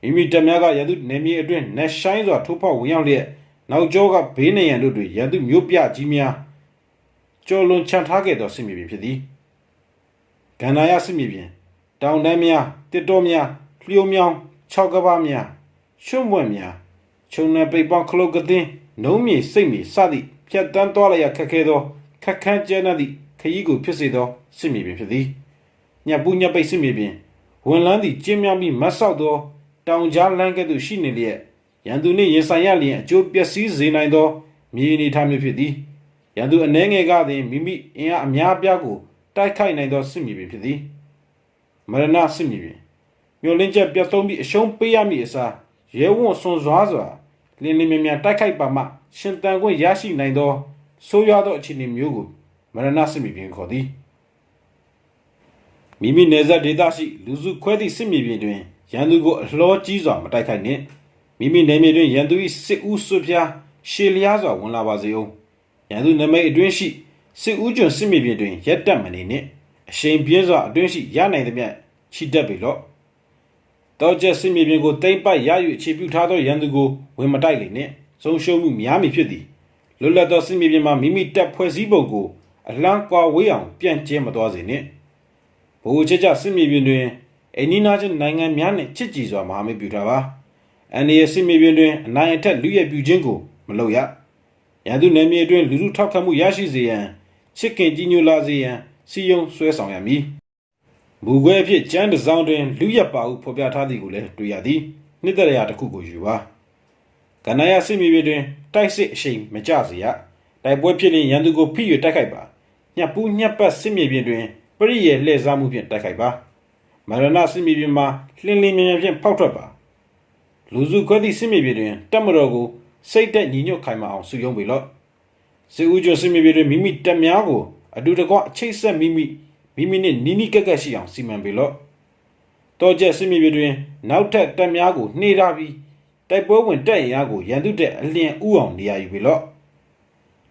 မိမိတပ်များကရန်သူနယ်မြေအတွင်းနက်ရှိုင်းစွာထိုးဖောက်ဝင်ရောက်လျက်နောက်ကျောကဘေးနေရန်တို့တွင်ရန်သူမျိုးပြကြီးများကျော်လွန်ချန်ထားခဲ့သောစစ်မြေပြင်ဖြစ်သည်ကန္နာယစစ်မြေပြင်တောင်တန်းများတစ်တော်များလျှိုးမြောင်း၆ကပ္ပများရွှွံ့မွက်များခြုံနယ်ပိတ်ပေါင်းခလုတ်ကသင်းနုံးမြေစိတ်မြေစသည့်ဖြတ်တန်းသွားလျက်ခက်ခဲသောခက်ခန်းကျဲသည့်ခရီးကိုဖြစ်စေသောစစ်မြေပြင်ဖြစ်သည်ညပ်ပူးညပ်ပိတ်စစ်မြေပြင်ဝန်လန်းသည့်ကျင်းများပြီးမတ်ဆောက်သောတောင်ကြားလမ်းကဲ့သို့ရှိနေလျက်ရန်သူနှင့်ရင်ဆိုင်ရလျင်အကျိုးပျက်စီးစေနိုင်သောမြေအနေထားမျိုးဖြစ်သည်ရန်သူအနှဲငယ်ကသည်မိမိအင်အားအများပြားကိုတိုက်ခိုက်နိုင်သောစစ်မြေပြင်ဖြစ်သည်မရဏစစ်မြေပြင်မျိုးလင်းချက်ပြတ်သုံးပြီးအရှုံးပေးရမည့်အစားရဲဝံ့စွန်စွာစွာလင်းလင်းမြမြတိုက်ခိုက်ပါမှရှင်တန်ခွင့်ရရှိနိုင်သောဆိုးရွားသောအခြေအနေမျိုးကိုမရဏစစ်မြေပြင်ခေါ်သည်မိမိနယ်စပ်ဒေသရှိလူစုခွဲသည့်စစ်မြေပြင်တွင်ရန်သူကိုအလှောကြီးစွာမတိုက်ခိုက်နှင့်မိမိနယ်မြေတွင်ရန်သူ၏စစ်ဦးစွပြားရှေလျားစွာဝင်လာပါစေအောင်ရန်သူနမိတ်အတွင်းရှိစစ်ဦးကျွန်စစ်မြေပြင်တွင်ရက်တက်မနေနှင့်အရှိန်ပြင်းစွာအတွင်းရှိရနိုင်သမျှချီတက်ပေလော့တောချက်စစ်မြေပြင်ကိုတိမ့်ပိုက်ရ၍အခြေပြုထားသောရန်သူကိုဝင်မတိုက်လေနှင့်ဆုံးရှုံးမှုများမည်ဖြစ်သည်လွတ်လပ်သောစစ်မြေပြင်မှာမိမိတပ်ဖွဲ့စည်းပုံကိုအလန်းကွာဝေးအောင်ပြန့်ကျဲမသွားစေနှင့်ဘိုးချစ်ကြစစ်မြေပြင်တွင်အိန္ဒိနာချင်းနိုင်ငံများနှင့်ချစ်ကြည်စွာမဟာမိတ်ပြုထားပါအန်ဒီရဲ့စစ်မြေပြင်တွင်အနိုင်အထက်လူရဲပြုခြင်းကိုမလုပ်ရရန်သူနယ်မြေအတွင်းလူထုထောက်ခံမှုရရှိစေရန်ချစ်ခင်ကြီးညိုလာစေရန်စီယုံဆွဲဆောင်ရမည်မူခွဲအဖြစ်ကျမ်းတစ်စောင်းတွင်လူရက်ပါဟုဖော်ပြထားသည်ကိုလည်းတွေ့ရသည်နှစ်သက်ရာတစ်ခုကိုယူပါကန္နာယစစ်မြေပြင်တွင်တိုက်စစ်အရှိန်မကျစေရတိုက်ပွဲဖြစ်ရင်ရန်သူကိုဖိ၍တိုက်ခိုက်ပါညှပ်ပူးညှပ်ပတ်စစ်မြေပြင်တွင်ပရိယေလှည့်စားမှုဖြင့်တိုက်ခိုက်ပါမရဏစစ်မြေပြင်မှာလှင်းလင်းမြန်မြန်ဖြင့်ဖောက်ထွက်ပါလူစုခွဲသည့်စစ်မြေပြင်တွင်တပ်မတော်ကိုစိတ်သက်ညီညွတ်ခိုင်မာအောင်စုယုံပေလော့စစ်ဦးချုပ်စစ်မြေပြင်တွင်မိမိတပ်များကိုအတူတကွအချိတ်ဆက်မိနှင့်နီးနီးကပ်ကပ်ရှိအောင်စီမံပေလော့တောချက်စစ်မြေပြင်တွင်နောက်ထပ်တပ်များကိုနှေးထားပြီးတိုက်ပွဲဝင်တပ်ရင်အားကိုရန်သူတပ်အလျင်ဥအောင်နေရာယူပေလော့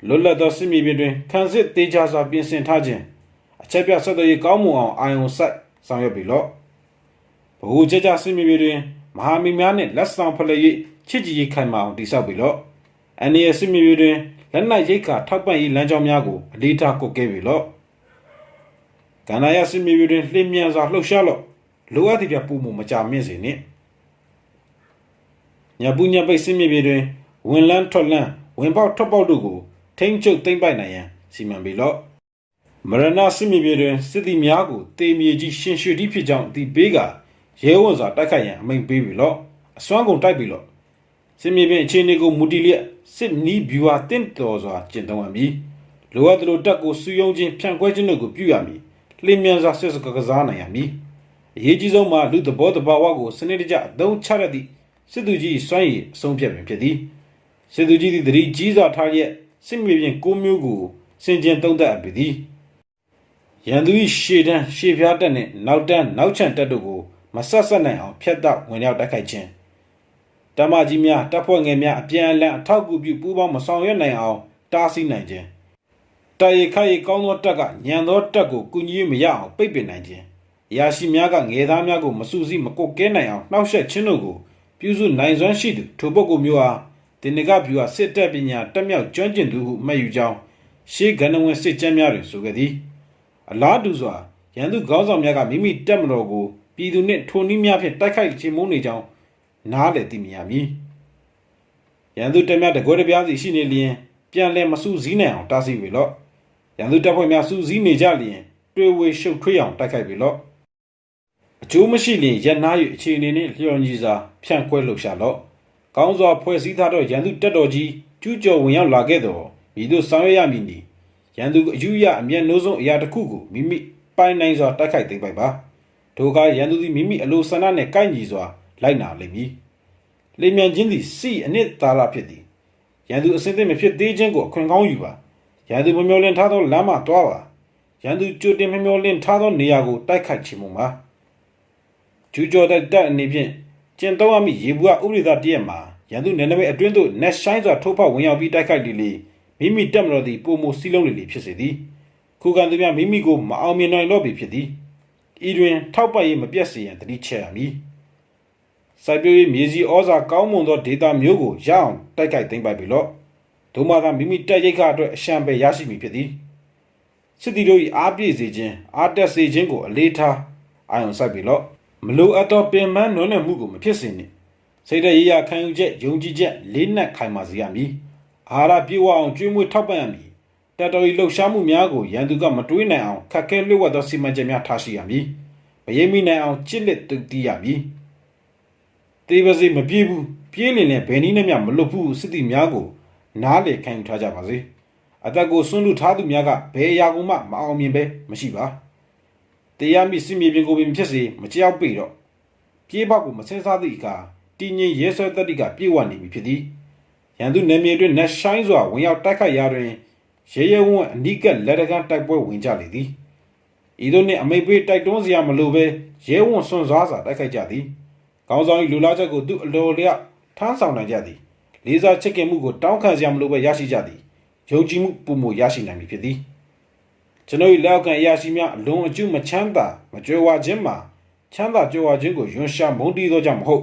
လွတ်လပ်သောစစ်မြေပြင်တွင်ခံစစ်သေးချစွာပြင်ဆင်ထားခြင်းအချက်ပြဆက်သွယ်ရေးကောင်းမွန်အောင်အာရုံစိုက်ဆောင်ရွက်ပေလော့ဘဟုကြကြစစ်မြေပြင်တွင်မဟာမိတ်များနှင့်လက်ဆောင်ဖလှယ်၍ချစ်ကြည်ရေးခိုင်မာအောင်တည်ဆောက်ပေလော့အန်ဒီရဲ့စစ်မြေပြင်တွင်လက်နက်ရိတ်ခါထောက်ပံ့ရေးလမ်းကြောင်းများကိုအလေးထားကုတ်ကဲပေလော့ ကန္နာယစစ်မြေပြင်တွင်လှည့်မြန်စွာလှုပ်ရှားလော့လိုအပ်သည့်ပြပူမှုမကြမင်းစေနှင့်ညပူညပိတ်စစ်မြေပြင်တွင်ဝင်လန်းထွက်လန်းဝင်ပေါက်ထွက်ပေါက်တို့ကိုထိမ့်ချုပ်သိမ့်ပိုက်နိုင်ရန်စီမံပေးလော့မရဏစစ်မြေပြင်တွင်စစ်သည်များကိုတေမြေကြီးရှင်ရွှေတိဖြစ်ကြောင်းအသည်ပေးကရဲဝံစွာတိုက်ခိုက်ရန်အမိန့်ပေးပြီလော့အစွမ်းကုန်တိုက်ပြီလော့စစ်မြေပြင်အခြေအနေကိုမူတည်လျက်စစ်နီးဗျူဟာတင့်တော်စွာကျင့်သုံးရမည်လိုအပ်သလိုတပ်ကိုစုယုံခြင်းဖြန့်ခွဲခြင်းတို့ကိုပြုရမည်လျင်မြန်စွာစစ်စကစားနိုင်ရမည်အရေးကြီးဆုံးမှာလူသဘောတဘာဝကိုစနစ်တကျအသုံးချရသည့်စစ်သူကြီးစွမ်းရည်အဆုံးဖြတ်ပင်ဖြစ်သည်စစ်သူကြီးသည်တတိကြီးစွာထားလျက်စစ်မြေပြင်၉မျိုးကိုစင်ကြင်သုံးသပ်အပ်သည်ရန်သူ၏ရှေ့တန်းရှေ့ဖျားတပ်နှင့်နောက်တန်းနောက်ချန်တပ်တို့ကိုမဆက်ဆက်နိုင်အောင်ဖျက်တောက်ဝင်ရောက်တိုက်ခိုက်ခြင်းတမကြီးများတပ်ဖွဲ့ငယ်များအပြန်အလှန်အထောက်အကူပြုပူးပေါင်းမဆောင်ရွက်နိုင်အောင်တားဆီးနိုင်ခြင်းတာရီခိုင်ကောင်းသောတပ်ကညံသောတပ်ကိုကူညီမရအောင်ပိတ်ပင်နိုင်ခြင်းအရာရှိများကငယ်သားများကိုမစုစည်းမကုတ်ကဲနိုင်အောင်နှောက်ယှက်ခြင်းတို့ကိုပြုစုနိုင်စွမ်းရှိသူထိုပုဂ္ဂိုလ်မျိုးအားတင်နဂဗျူဟာစစ်တပ်ပညာတက်မြောက်ကျွမ်းကျင်သူဟုမှတ်ယူကြောင်းရှေးကဏ္ဍဝင်စစ်ကြမ်းများတွင်ဆိုခဲ့သည်အလားတူစွာရန်သူခေါင်းဆောင်များကမိမိတပ်မတော်ကိုပြည်သူနှင့်ထိုနည်းများဖြင့်တိုက်ခိုက်ခြင်းမုန်းနေကြောင်းနားလည်သိမြင်ရမည်ရန်သူတပ်များတကွဲတပြားစီရှိနေလျင်ပြန်လည်မစုစည်းနိုင်အောင်တားဆီးပြီလော့ရန်သူတပ်ဖွဲ့များစုစည်းနေကြလျင်တွေ့ဝေရှုပ်ထွေးအောင်တိုက်ခိုက်ပြီလော့အကျိုးမရှိလျင်ရပ်နား၍အခြေအနေနှင့်လျော်ညီစွာဖြန့်ခွဲလှုပ်ရှားလော့ကောင်းစွာဖွဲ့စည်းထားသောရန်သူတပ်တော်ကြီးကျူးကျော်ဝင်ရောက်လာခဲ့သောမိတို့ဆောင်ရွက်ရမည်နီရန်သူအယူရအမျက်နှိုးဆုံးအရာတစ်ခုကိုမိမိပိုင်နိုင်စွာတိုက်ခိုက်သိမ်းပိုက်ပါထိုအခါရန်သူသည်မိမိအလိုဆန္ဒနှင့်ကိုက်ညီစွာလိုက်နာလိမ့်မည်လျင်မြန်ခြင်းသည်စီအနှစ်သာရဖြစ်သည်ရန်သူအစင်းသစ်မဖြစ်သေးခြင်းကိုအခွင့်ကောင်းယူပါရန်သူမမျော်လင့်ထားသောလမ်းမှသွားပါရန်သူကြိုတင်မမျော်လင့်ထားသောနေရာကိုတိုက်ခိုက်ခြင်းမပါကျူးကျော်တဲ့တပ်အနေဖြင့်ကျင့်သုံးရမည့်ရေဘူးဥပဒေသားတရက်မှာရန်သူနယ်နိမိတ်အတွင်းသို့နက်ရှိုင်းစွာထိုးဖောက်ဝင်ရောက်ပြီးတိုက်ခိုက်လေမိမိတပ်မတော်သည်ပုံမစီလုံးလေဖြစ်စေသည်ခုခံသူများမိမိကိုမအောင်မြင်နိုင်တော့ပြီဖြစ်သည်ဤတွင်ထောက်ပံ့ရေးမပြတ်စေရန်တတိချက်ရမည်စိုက်ပျိုးရေးမြေစီဩဇာကောင်းမွန်သောဒေတာမျိုးကိုရအောင်တိုက်ခိုက်သိမ်းပိုက်ပြီလော့ဒုမှသာမိမိတပ်ရိတ်ခအတွက်အရှံပဲရရှိမည်ဖြစ်သည်စစ်တီတို့၏အားပြည့်စေခြင်းအားတက်စေခြင်းကိုအလေးထားအာရုံစိုက်ပြီလော့မလိုအပ်သောပင်ပန်းနွမ်းနယ်မှုကိုမဖြစ်စေနှင့်စိတ်ဓာတ်ရေးရခံယူချက်ယုံကြည်ချက်လေးနက်ခိုင်မာစေရမည်အာဟာရပြေဝအောင်ကျွေးမွေးထောက်ပံ့ရမည်တပ်တော်၏လှုပ်ရှားမှုများကိုရန်သူကမတွေးနိုင်အောင်ခက်ခဲလျှို့ဝှက်သောစီမံချက်များထားရှိရမည်မရေမိနိုင်အောင်ချစ်လက်တူရမည်တေးပါစေမပြေဘူးပြေးလင်နဲ့ဘယ်နည်းနဲ့မှမလွတ်ဘူးစစ်သည်များကိုနားလေခံယူထားကြပါစေအသက်ကိုဆွန့်လွတ်ထားသူများကဘယ်အရာကိုမှမအောင်မြင်ပဲမရှိပါတရားမိစစ်မြေပြင်ကိုပင်ဖြစ်စေမကြောက်ပေတော့ပြေးပေါက်ကိုမစင်းစားသည့်အခါတည်ငြိမ်ရဲဆွဲတတ်တိကပြေဝနေပြီဖြစ်သည်ရန်သူနယ်မြေတွင်နက်ရှိုင်းစွာဝင်ရောက်တိုက်ခိုက်ရာတွင်ရဲရဲဝံ့အနိကလက်တကန်းတိုက်ပွဲဝင်ကြလေသည်ဤသို့နှင့်အမိတ်ပေးတိုက်တွန်းစရာမလိုပဲရဲဝံ့စွန့်စားစွာတိုက်ခိုက်ကြသည်ကောင်းဆောင်၏လူလာချက်ကိုသူ့အလိုလျောက်ထမ်းဆောင်နိုင်ကြသည်လေးစားချစ်ခင်မှုကိုတောင်းခံစရာမလိုပဲရရှိကြသည်ယုံကြည်မှုပုံမရရှိနိုင်ပြီဖြစ်သည်ကျွန်ုပ်၏လက်အောက်ခံအရာရှိများအလွန်အကျူးမချမ်းသာမကြွယ်ဝခြင်းမှာချမ်းသာကြွယ်ဝခြင်းကိုယွန်းရှာမုန်းတီးသောကြောင့်မဟုတ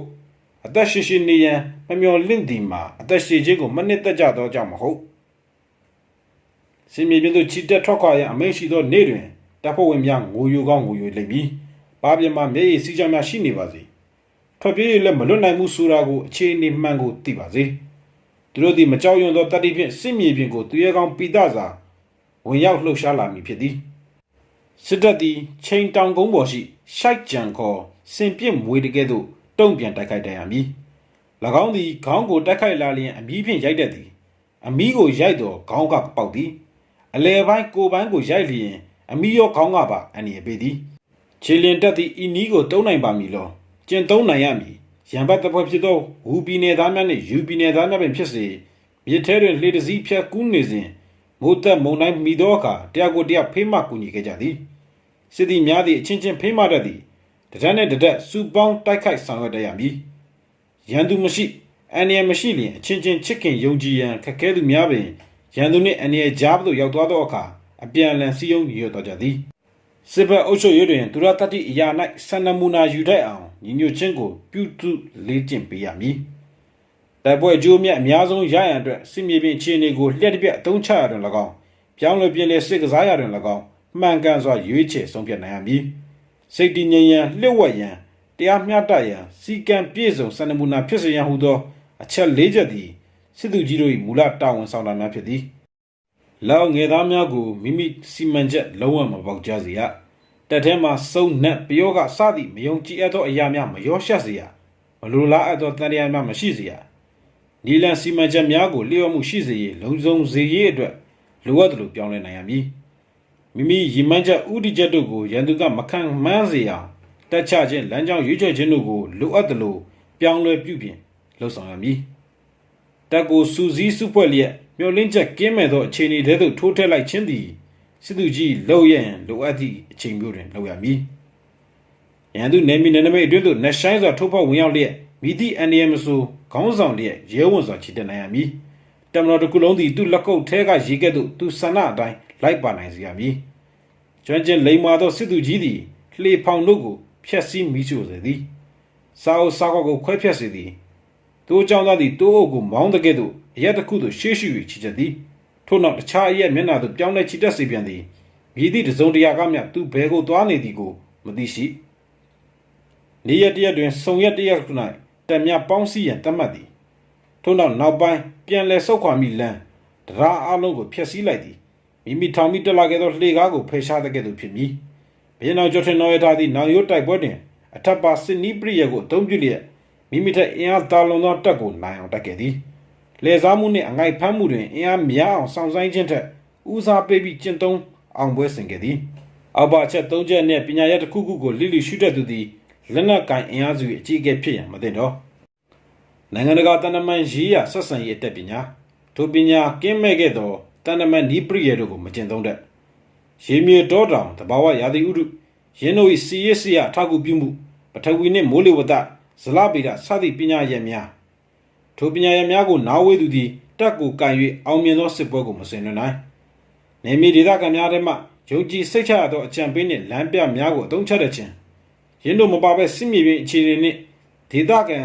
်အသက်ရှိရှိနေရန်မမျော်လင့်သည်မှာအသက်ရှိခြင်းကိုမနစ်သက်ကြသောကြောင့်မဟုတ်စင်မြေပြင်သို့ချီတက်ထွက်ခွာရန်အမိန့်ရှိသောနေ့တွင်တပ်ဖွဲ့ဝင်များငိုယိုကောင်းငိုယိုလိမ့်မည်ပါပြမမျက်ရည်စီးကြောင်းများရှိနေပါစေထွက်ပြေးလည်းမလွတ်နိုင်မှုဆိုတာကိုအခြေအနေမှန်ကိုသိပါစေသူတို့သည်မကြောက်ရွံ့သောတတိဖြင့်စစ်မြေပြင်ကိုသူရဲကောင်းပိသစာဝင်ရောက်လှုပ်ရှားလာမည်ဖြစ်သည်စစ်တပ်သည်ချိန်တောင်ကုန်းပေါ်ရှိရှိုက်ကြံခေါ်စင်ပြစ်မွေတကဲ့သို့တုံ့ပြန်တိုက်ခိုက်တတ်ရမည်၎င်းသည်ခေါင်းကိုတိုက်ခိုက်လာလျင်အမီးဖြင့်ရိုက်တတ်သည်အမီးကိုရိုက်တော့ခေါင်းကပေါက်သည်အလဲပိုင်းကိုပိုင်းကိုရိုက်လျင်အမီးရောခေါင်းကပါအန်ရပေသည်ခြေလျင်တက်သည့်ဤနီးကိုတုံးနိုင်ပါမည်လောကျင့်သုံးနိုင်ရမည်ရန်ဘတ်တပ်ဖွဲ့ဖြစ်သောဝူပီနယ်သားများနှင့်ယူပီနယ်သားများပင်ဖြစ်စေမြစ်ထဲတွင်လှေတစည်းဖြတ်ကူးနေစဉ်မိုးသက်မုန်တိုင်းမိသောအခါတရားကိုတရားဖေးမကူညီခဲ့ကြသည်စစ်သည်များသည့်အချင်းချင်းဖေးမတတ်သည်တဒတ်နှင့်တဒတ်စုပေါင်းတိုက်ခိုက်ဆောင်ရွက်တတ်ရမည်ရန်သူမရှိအန်ရမရှိလျင်အချင်းချင်းချစ်ခင်ယုံကြည်ရန်ခက်ခဲသူများပင်ရန်သူနှင့်အန်ရကြားသို့ရောက်သွားသောအခါအပြန်အလှန်စည်းရုံးညီညွတ်သွားကြသည်စစ်ဘက်အုပ်ချုပ်ရေးတွင်သူရတတိအရာ၌စံနမူနာယူတတ်အောင်ညီညွတ်ခြင်းကိုပြုစုလေ့ကျင့်ပေးရမည်တိုက်ပွဲအကျိုးမြတ်အများဆုံးရရန်အတွက်စစ်မြေပြင်အခြေအနေကိုလျှက်တစ်ပြက်အသုံးချရတွင်၎င်းပြောင်းလဲပြင်လဲစစ်ကစားရတွင်၎င်း မှန်ကန်စွာရွေးချယ်ဆုံးဖြတ်နိုင်ရမည်စိတ်တည်ငြိမ်ရန်လျှို့ဝှက်ရန်တရားမျှတရန်စီကံပြည့်စုံစံနမူနာဖြစ်စေရန်ဟူသောအချက်၄ချက်သည်စစ်သူကြီးတို့၏မူလတာဝန်ဆောင်တာများဖြစ်သည်လောက်ငယ်သားများကိုမိမိစီမံချက်လုံးဝမပေါက်ကြစေရတက်ထဲမှာစုံနှက်ပယောကစသည့်မယုံကြည်အပ်သောအရာများမရောရှက်စေရမလိုလားအပ်သောတန်တရားများမရှိစေရနီလန်စီမံချက်များကိုလျှော့မှုရှိစေရလုံခြုံစေရအတွက်လိုအပ်သလိုပြောင်းလဲနိုင်ရမည်မိမိရည်မှန်းချက်ဥတီချက်တို့ကိုရန်သူကမခံမှန်းစေအောင်တက်ချခြင်းလမ်းကြောင်းရွေးချယ်ခြင်းတို့ကိုလိုအပ်သလိုပြောင်းလဲပြုပြင်လှုပ်ဆောင်ရမည်တက်ကိုစူးစီးစုဖွဲ့လျက်မျောလင်းချက်ကင်းမဲ့သောအခြေအနေတွေသို့ထိုးထက်လိုက်ခြင်းသည်စစ်သူကြီးလှုပ်ရန်လိုအပ်သည့်အချိန်မျိုးတွင်လှုပ်ရမည်ရန်သူနေမီနယ်နိမိတ်အတွင်းသို့နှဆိုင်စွာထိုးဖောက်ဝင်ရောက်လျက်မိသည့်အန်ဒီယမ်မဆိုခေါင်းဆောင်လျက်ရဲဝံစွာချီတက်နိုင်ရမည်တမတော်တစ်ခုလုံးသည်သူ့လက်ကုပ်ထဲကရေကဲ့သို့သူဆန္ဒအတိုင်းလိုက်ပါနိုင်စေရမည်ကျွမ်းကျင်လိမ္မာသောစစ်သူကြီးသည်လှေဖောင်တို့ကိုဖျက်ဆီးမိရှို့စေသည်စာအုပ်စာကွက်ကိုခွဲဖြက်စေသည်တိုးကြောင်းသားသည်တိုးအုပ်ကိုမောင်းတကဲ့သို့အရက်တစ်ခုသို့ရှေ့ရှု၍ချီတက်သည်ထို့နောက်တခြားအရက်မျက်နှာသို့ပြောင်းလဲချီတက်စေပြန်သည်မြည်သည့်တစုံတရာကမျှသူဘယ်ကိုသွားနေသည်ကိုမသိရှိနေရတရက်တွင်စုံရက်တရက်ခု၌တက်မြပေါင်းစည်းရန်တတ်မှတ်သည်ထို့နောက်ပိုင်းပြန်လဲဆုတ်ခွာမိလမ်းတရားအလုံးကိုဖျက်ဆီးလိုက်သည်မိမိထောင်မိတက်လာခဲ့သောလှေကားကိုဖယ်ရှားတဲ့ကဲ့သို့ဖြစ်မည်ဘင်းအောင်ကျော်ထင်တော်ရထားသည့်နောင်ရိုးတိုက်ပွဲတွင်အထက်ပါစစ်နီးပရိယေကိုအသုံးပြုလျက်မိမိထက်အင်အားသာလွန်သောတပ်ကိုနိုင်အောင်တက်ခဲ့သည်လေစားမှုနှင့်အငိုက်ဖမ်းမှုတွင်အင်အားများအောင်စောင့်ဆိုင်ခြင်းထက်ဦးစားပေးပြီးကျင့်သုံးအောင်ပွဲဆင်ခဲ့သည်အောက်ပါချက်၃ချက်နှင့်ပညာရပ်တစ်ခုခုကိုလိလိရှုတတ်သူသည်လက်နက်ကင်အင်အားစု၏အကြီးအကဲဖြစ်ရန်မသင့်တော့နိုင်ငံတကာတန်တမန်ရေးရာဆက်ဆံရေးအတတ်ပညာထိုပညာကင်းမဲ့ခဲ့သောတန်တမန်နီးပရိယေတို့ကိုမကျင့်သုံးတတ်ရေမြေတောတောင်တဘာဝရာသီဥတုရင်းတို့၏စီရစ်စီရအထောက်အကူပြုမှုပထဝီနှင့်မိုးလေဝသဇလဗေဒစသည့်ပညာရပ်များထိုပညာရပ်များကိုနားဝေးသူသည်တက်ကိုကင်၍အောင်မြင်သောစစ်ပွဲကိုမဆင်နွှဲနိုင်နေမီဒေသခံများထဲမှယုံကြည်စိတ်ချရသောအကြံပေးနှင့်လမ်းပြများကိုအသုံးချတတ်ခြင်းရင်းတို့မပါဘဲစစ်မြေပြင်အခြေအနေနှင့်ဒေသခံ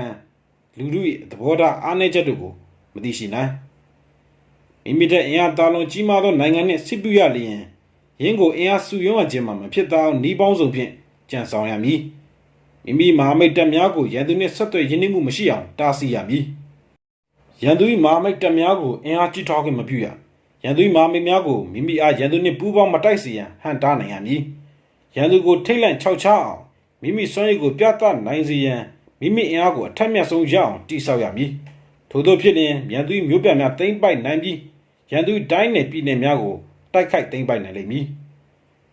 လူထု၏သဘောထားအားနည်းချက်တို့ကိုမသိရှိနိုင်မိမိတဲ့အင်အားတာလွန်ကြီးမားသောနိုင်ငံနှင့်စစ်ပြုရလျင်ရင်းကိုအင်အားစုယုံရခြင်းမှာမဖြစ်သောဤပေါင်းစုံဖြင့်ကြံဆောင်ရမည်မိမိမဟာမိတ်တပ်များကိုရန်သူနှင့်ဆက်သွယ်ရင်းနှီးမှုမရှိအောင်တားဆီးရမည်ရန်သူ၏မဟာမိတ်တပ်များကိုအင်အားကြီးထွားခြင်းမပြုရရန်သူ၏မဟာမိတ်များကိုမိမိအားရန်သူနှင့်ပူးပေါင်းမတိုက်စေရန်ဟန်တားနိုင်ရမည်ရန်သူကိုထိတ်လန့်ခြောက်ခြားအောင်မိမိစွမ်းရည်ကိုပြသနိုင်စေရန်မိမိအင်အားကိုအထက်မြတ်ဆုံးရအောင်တည်ဆောက်ရမည်ထို့သောဖြစ်လျင်ရန်သူ၏မျိုးပြများသိမ့်ပိုက်နိုင်ပြီးရန်သူတိုင်းနယ်ပြည်နယ်များကိုတိုက်ခိုက်သိမ်းပိုက်နိုင်လိမ့်မည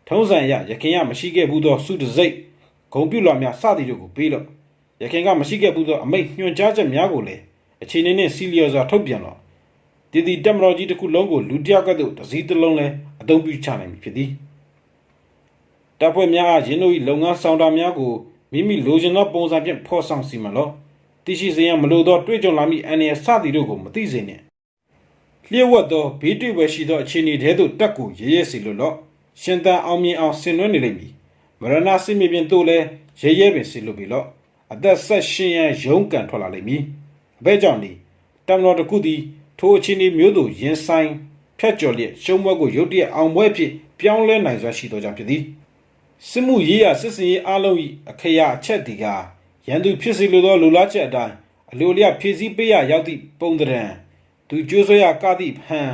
်ထုံးစံအရရခင်ရမရှိခဲ့ဘူးသောစုတစိတ်ဂုံပြုလွှာများစသည်တို့ကိုပေးလို့ရခင်ကမရှိခဲ့ဘူးသောအမိန့်ညွှန်ကြားချက်များကိုလည်းအခြေအနေနှင့်စီလျော်စွာထုတ်ပြန်လို့တည်တည်တက်မတော်ကြီးတစ်ခုလုံးကိုလူတစ်ယောက်ကသို့တစ်စီးတစ်လုံးလဲအသုံးပြုချနိုင်ပြီဖြစ်သည်တပ်ဖွဲ့များအားရင်းတို့၏လုပ်ငန်းဆောင်တာများကိုမိမိလိုချင်သောပုံစံဖြင့်ဖော်ဆောင်စီမံလို့တရှိစေရန်မလိုသောတွေ့ကြုံလာမည့်အန္တရာယ်စသည်တို့ကိုမသိစေနှင့်လျှို့ဝှက်သောဘေးတွေ့ပွဲရှိသောအခြေအနေထဲသို့တက်ကိုရဲရဲစီလို့ရှင်သန်အောင်မြင်အောင်ဆင်နွှဲနေလိမ့်မည်မရဏစစ်မြေပြင်သို့လည်းရဲရဲပင်စီလို့ပြီလို့အသက်ဆက်ရှင်ရန်ရုန်းကန်ထွက်လာလိမ့်မည်အဘဲကြောင့်ဒီတမတော်တစ်ခုသည်ထိုအခြေအနေမျိုးသို့ရင်ဆိုင်ဖြတ်ကျော်လျက်ရှုံးပွဲကိုရုတ်တရက်အောင်ပွဲဖြစ်ပြောင်းလဲနိုင်စွာရှိသောကြောင့်ဖြစ်သည်စစ်မှုရေးရာစစ်စင်ရေးအလုံး၏အခရာအချက်ဒီကရန်သူဖြစ်စီလိုသောလူလားချက်အတိုင်းအလိုလျောက်ဖြည့်ဆည်းပေးရရောက်သည့်ပုံသဏ္ဍာန်သူကျိုးဆွဲရကသည့်ဟန်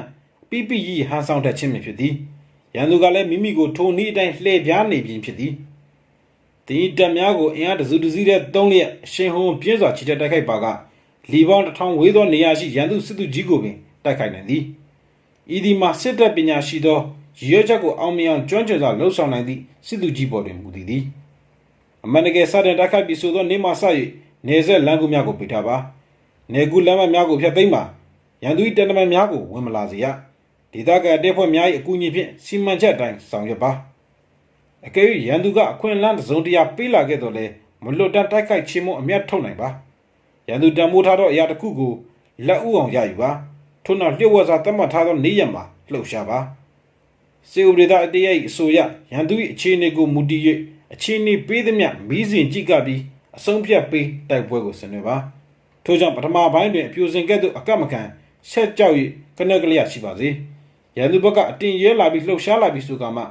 ပိပိကြီးဟန်ဆောင်တတ်ခြင်းဖြစ်သည်ရန်သူကလည်းမိမိကိုထိုနည်းအတိုင်းလှည့်ပြားနေခြင်းဖြစ်သည်ဒီတပ်များကိုအင်အားတစုတစည်းတဲ့သုံးလျက်အရှင်ဟုံပြင်းစွာချီတက်တိုက်ခိုက်ပါကလီပေါင်း1000ဝေးသောနေရာရှိရန်သူစစ်သူကြီးကိုပင်တိုက်ခိုက်နိုင်သည်ဤဒီမှာစစ်တပ်ပညာရှိသောရွေးချက်ကိုအောင်မြင်အောင်ကျွမ်းကျင်စွာလှုပ်ဆောင်နိုင်သည့်စစ်သူကြီးပေါ်တွင်မူတည်သည်အမှန်တကယ်စတင်တိုက်ခိုက်ပြီးဆိုသောနေမှစ၍နေဆက်လမ်းကူများကိုပိတ်ထားပါနေကူလမ်းမများကိုဖျက်သိမ်းပါရန်သူ၏တန်တမန်များကိုဝင်မလာစေရဒေသခံတပ်ဖွဲ့များ၏အကူအညီဖြင့်စီမံချက်အတိုင်းဆောင်ရွက်ပါအကယ်၍ရန်သူကအခွင့်အလမ်းတစ်စုံတရာပေးလာခဲ့တော့လဲမလွတ်တမ်းတိုက်ခိုက်ခြင်းမို့အမျက်ထုတ်နိုင်ပါရန်သူတံမိုးထားသောအရာတစ်ခုကိုလက်ဥအောင်ရယူပါထို့နောက်လျှို့ဝှက်စွာသတ်မှတ်ထားသောနေရမှာလှုပ်ရှားပါစေဥပဒေသားအတရား၏အဆိုအရရန်သူ၏အခြေအနေကိုမူတည်၍အခြေအနေပေးသည်မြမီးစင်ကြည့်ကပြီးအဆုံးဖြတ်ပေးတိုက်ပွဲကိုဆင်နွှဲပါထို့ကြောင့်ပထမပိုင်းတွင်အပြိုစင်ကဲ့သို့အကန့်မခံဆက်ကြောက်၍ကနက်ကလေးရရှိပါစေရန်သူဘက်ကအတင်ရဲလာပြီးလှုပ်ရှားလာပြီးဆိုကမှ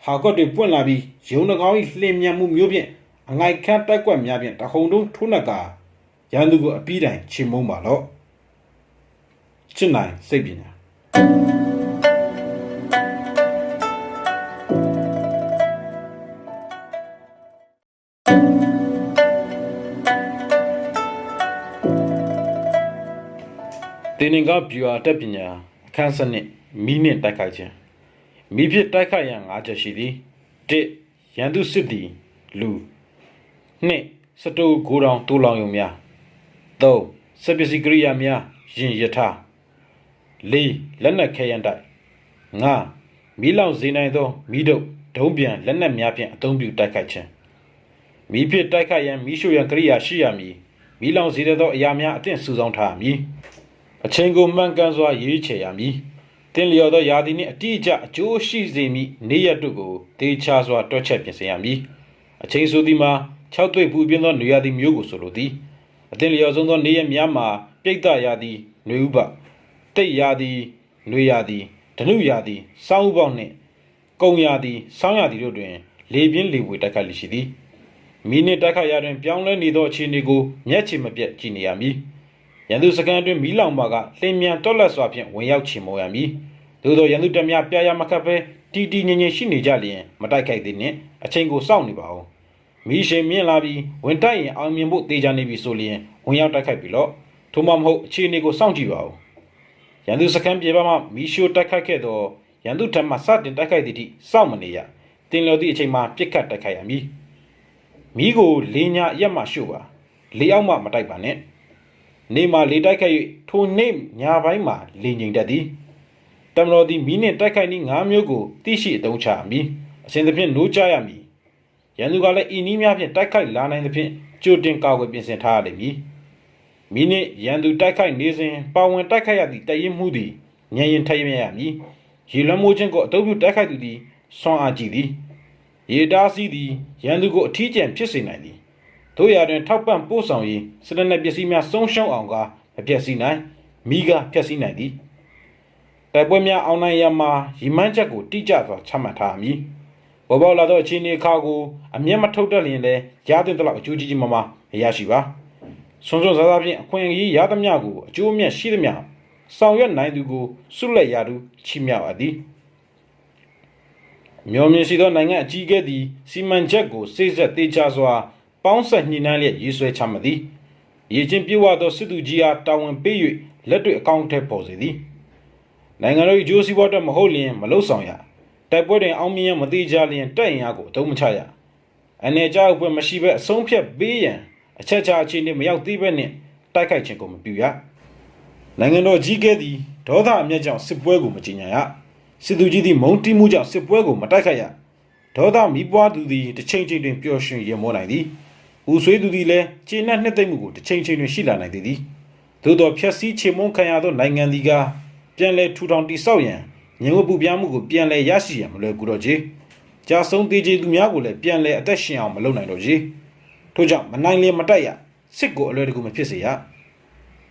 ဟာကော့တွေပွင့်လာပြီးရုံတကောင်းကြီးလှင်မြန်မှုမျိုးဖြင့်အငိုက်ခန့်တိုက်ကွက်များဖြင့်တဟုန်တုံးထိုးနှက်ကရန်သူကိုအပီးတိုင်ချေမုန်းပါတော့ချစ်နိုင်စိတ်ပညာတင်းငါဗျူဟာတက်ပညာအခန်းစနစ်မီးနှင့်တိုက်ခိုက်ခြင်းမိဖြစ်တိုက်ခိုက်ရန်၅ချက်ရှိသည်၁ရန်သူစစ်သည်လူ၂စတိုးဂိုးတောင်တိုးလောင်ယုံများ၃စပစ္စည်းကိရိယာများရင်ယထာ၄လက်နက်ခဲယမ်းတိုက်၅မီးလောင်စေနိုင်သောမီးတုပ်ဒုံးပြန်လက်နက်များဖြင့်အသုံးပြုတိုက်ခိုက်ခြင်းမိဖြစ်တိုက်ခိုက်ရန်မီးရှို့ရန်ကိရိယာရှိရမည်မီးလောင်စေသောအရာများအသင့်စုဆောင်းထားရမည်အချိန်ကိုမှန်ကန်စွာရွေးချယ်ရမည်တင်လျော်သောယာသည်နှင့်အတိအကျအကျိုးရှိစေမည့်နေ့ရက်တို့ကိုဒေချာစွာတွက်ချက်ပြင်ဆင်ရမည်အချိန်ဆိုသည်မှာ6တွေ့ပူပြင်းသောနေရာသည်မျိုးကိုဆိုလိုသည်အတင်လျော်ဆုံးသောနေ့ရက်များမှာပြိတ္တရာသည်ຫນွေဥပတိတ်ရာသည်ຫນွေရာသည်ဓနုရာသည်စောင်းဥပေါနှင့်ကုံရာသည်စောင်းရာသည်တို့တွင်လေပြင်းလေဝေတိုက်ခတ်လိရှိသည်မိနစ်တိုက်ခတ်ရာတွင်ပြောင်းလဲနေသောအခြေအနေကိုမျက်ခြေမပြတ်ကြည့်နေရမည်ရန်သူစကန်တွင်မီးလောင်ပါကလှင်မြန်တော်လက်စွာဖြင့်ဝင်ရောက်ချေမှုရမည်သို့သောရန်သူတပ်များပြာရမခတ်ပဲတီတီငြိမ်ငြိမ်ရှိနေကြလျင်မတိုက်ခိုက်သေးနှင့်အချိန်ကိုစောင့်နေပါဦးမီးရှိန်မြင့်လာပြီးဝင်တိုက်ရင်အောင်မြင်ဖို့တေချာနေပြီဆိုလျင်ဝင်ရောက်တိုက်ခိုက်ပြီလော့ထို့မှမဟုတ်အခြေအနေကိုစောင့်ကြည့်ပါဦးရန်သူစကန်ပြေပါမှမီးရှို့တိုက်ခိုက်ခဲ့သောရန်သူတပ်မှစတင်တိုက်ခိုက်သည့်အထိစောင့်မနေရတင်လျော်သည့်အချိန်မှာပြစ်ခတ်တိုက်ခိုက်ရမည်မီးကိုလေးညာအရက်မှရှို့ပါလေးအောက်မှမတိုက်ပါနဲ့နေမှာလေတိုက်ခိုက်၍ထိုနေညာပိုင်းမှာလေငိန်တတ်သည်တမတော်သည်မီးနှင့်တိုက်ခိုက်နည်း၅မျိုးကိုသိရှိအသုံးချရမည်အစဉ်သဖြင့်နိုးကြရမည်ရန်သူကလည်းဤနည်းများဖြင့်တိုက်ခိုက်လာနိုင်သဖြင့်ကြိုတင်ကာကွယ်ပြင်ဆင်ထားရလိမ့်မည်မီးနှင့်ရန်သူတိုက်ခိုက်နေစဉ်ပါဝင်တိုက်ခိုက်ရသည့်တရင်မှုသည်ဉာဏ်ရင်ထရရမည်ရေလွှမ်းမိုးခြင်းကိုအသုံးပြုတိုက်ခိုက်သူသည်ဆွမ်းအားကြည့်သည်ရေတားစီးသည်ရန်သူကိုအထီးကျန်ဖြစ်စေနိုင်သည်တို့ရတွင်ထောက်ပံ့ပို့ဆောင်ရေးစနစ်ပစ္စည်းများဆုံးရှုံးအောင်ကမပြည့်စည်နိုင်မိကဖျက်ဆီးနိုင်သည်တိုက်ပွဲများအောင်နိုင်ရမှာရီမန်းချက်ကိုတိကျစွာချမှတ်ထားမည်ပေါ်ပေါလာသောအခြေအနေအခါကိုအမျက်မထုတ်တတ်လျင်လည်းရတဲ့တော့အကျိုးကြီးမရရှိပါဆွန်ဆွန်စားစားဖြင့်အခွင့်အရေးရသမျှကိုအကျိုးအမြတ်ရှိသမျှဆောင်ရွက်နိုင်သူကိုစွလက်ရသူချီးမြှောက်အပ်သည်မျောမြင်ရှိသောနိုင်ငံအကြီးအကဲသည်စီမံချက်ကိုစိတ်ဆက်သေးချစွာပေါင်းဆက်ညှိနှိုင်းလျက်ရေးဆွဲချမှတ်သည်ရည်ချင်းပြေဝသောစစ်သူကြီးအားတာဝန်ပေး၍လက်တွေ့အကောင့်ထဲပေါ်စေသည်နိုင်ငံတော်၏ဂျိုးစီးပွားတက်မဟုတ်လျင်မလုံဆောင်ရတိုက်ပွဲတွင်အောင်မြင်ရမသေးကြလျင်တက်ရင်အားကိုအသုံးမချရအနေကြောက်ပွဲမရှိဘဲအဆုံးဖြတ်ပေးရန်အချက်ချာအခြေအနေမရောက်သေးဘဲနှင့်တိုက်ခိုက်ခြင်းကိုမပြုရနိုင်ငံတော်ကြီးကဲသည်ဒေါသအမျက်ကြောင့်စစ်ပွဲကိုမကြီးညာရစစ်သူကြီးသည်မုံတိမှုကြောင့်စစ်ပွဲကိုမတိုက်ခိုက်ရဒေါသမီးပွားသူသည်တစ်ချိန်ချိန်တွင်ပျော်ရွှင်ရမောနိုင်သည်ဦးဆွေးသူသည်လည်းခြေနှက်နှစ်သိမ့်မှုကိုတစ်ချိန်ချိန်တွင်ရှိလာနိုင်သည်သို့သောဖြက်စီးချေမုန်းခံရသောနိုင်ငံသည်ကပြန်လည်ထူထောင်တည်ဆောက်ရန်ငြိမ်ဝှက်ပူပြားမှုကိုပြန်လည်ရရှိရန်မလွယ်ကူတော့ချေကြာဆုံးသေးချေသူများကိုလည်းပြန်လည်အသက်ရှင်အောင်မလုပ်နိုင်တော့ချေထို့ကြောင့်မနိုင်လျင်မတိုက်ရစစ်ကိုအလွယ်တကူမဖြစ်စေရ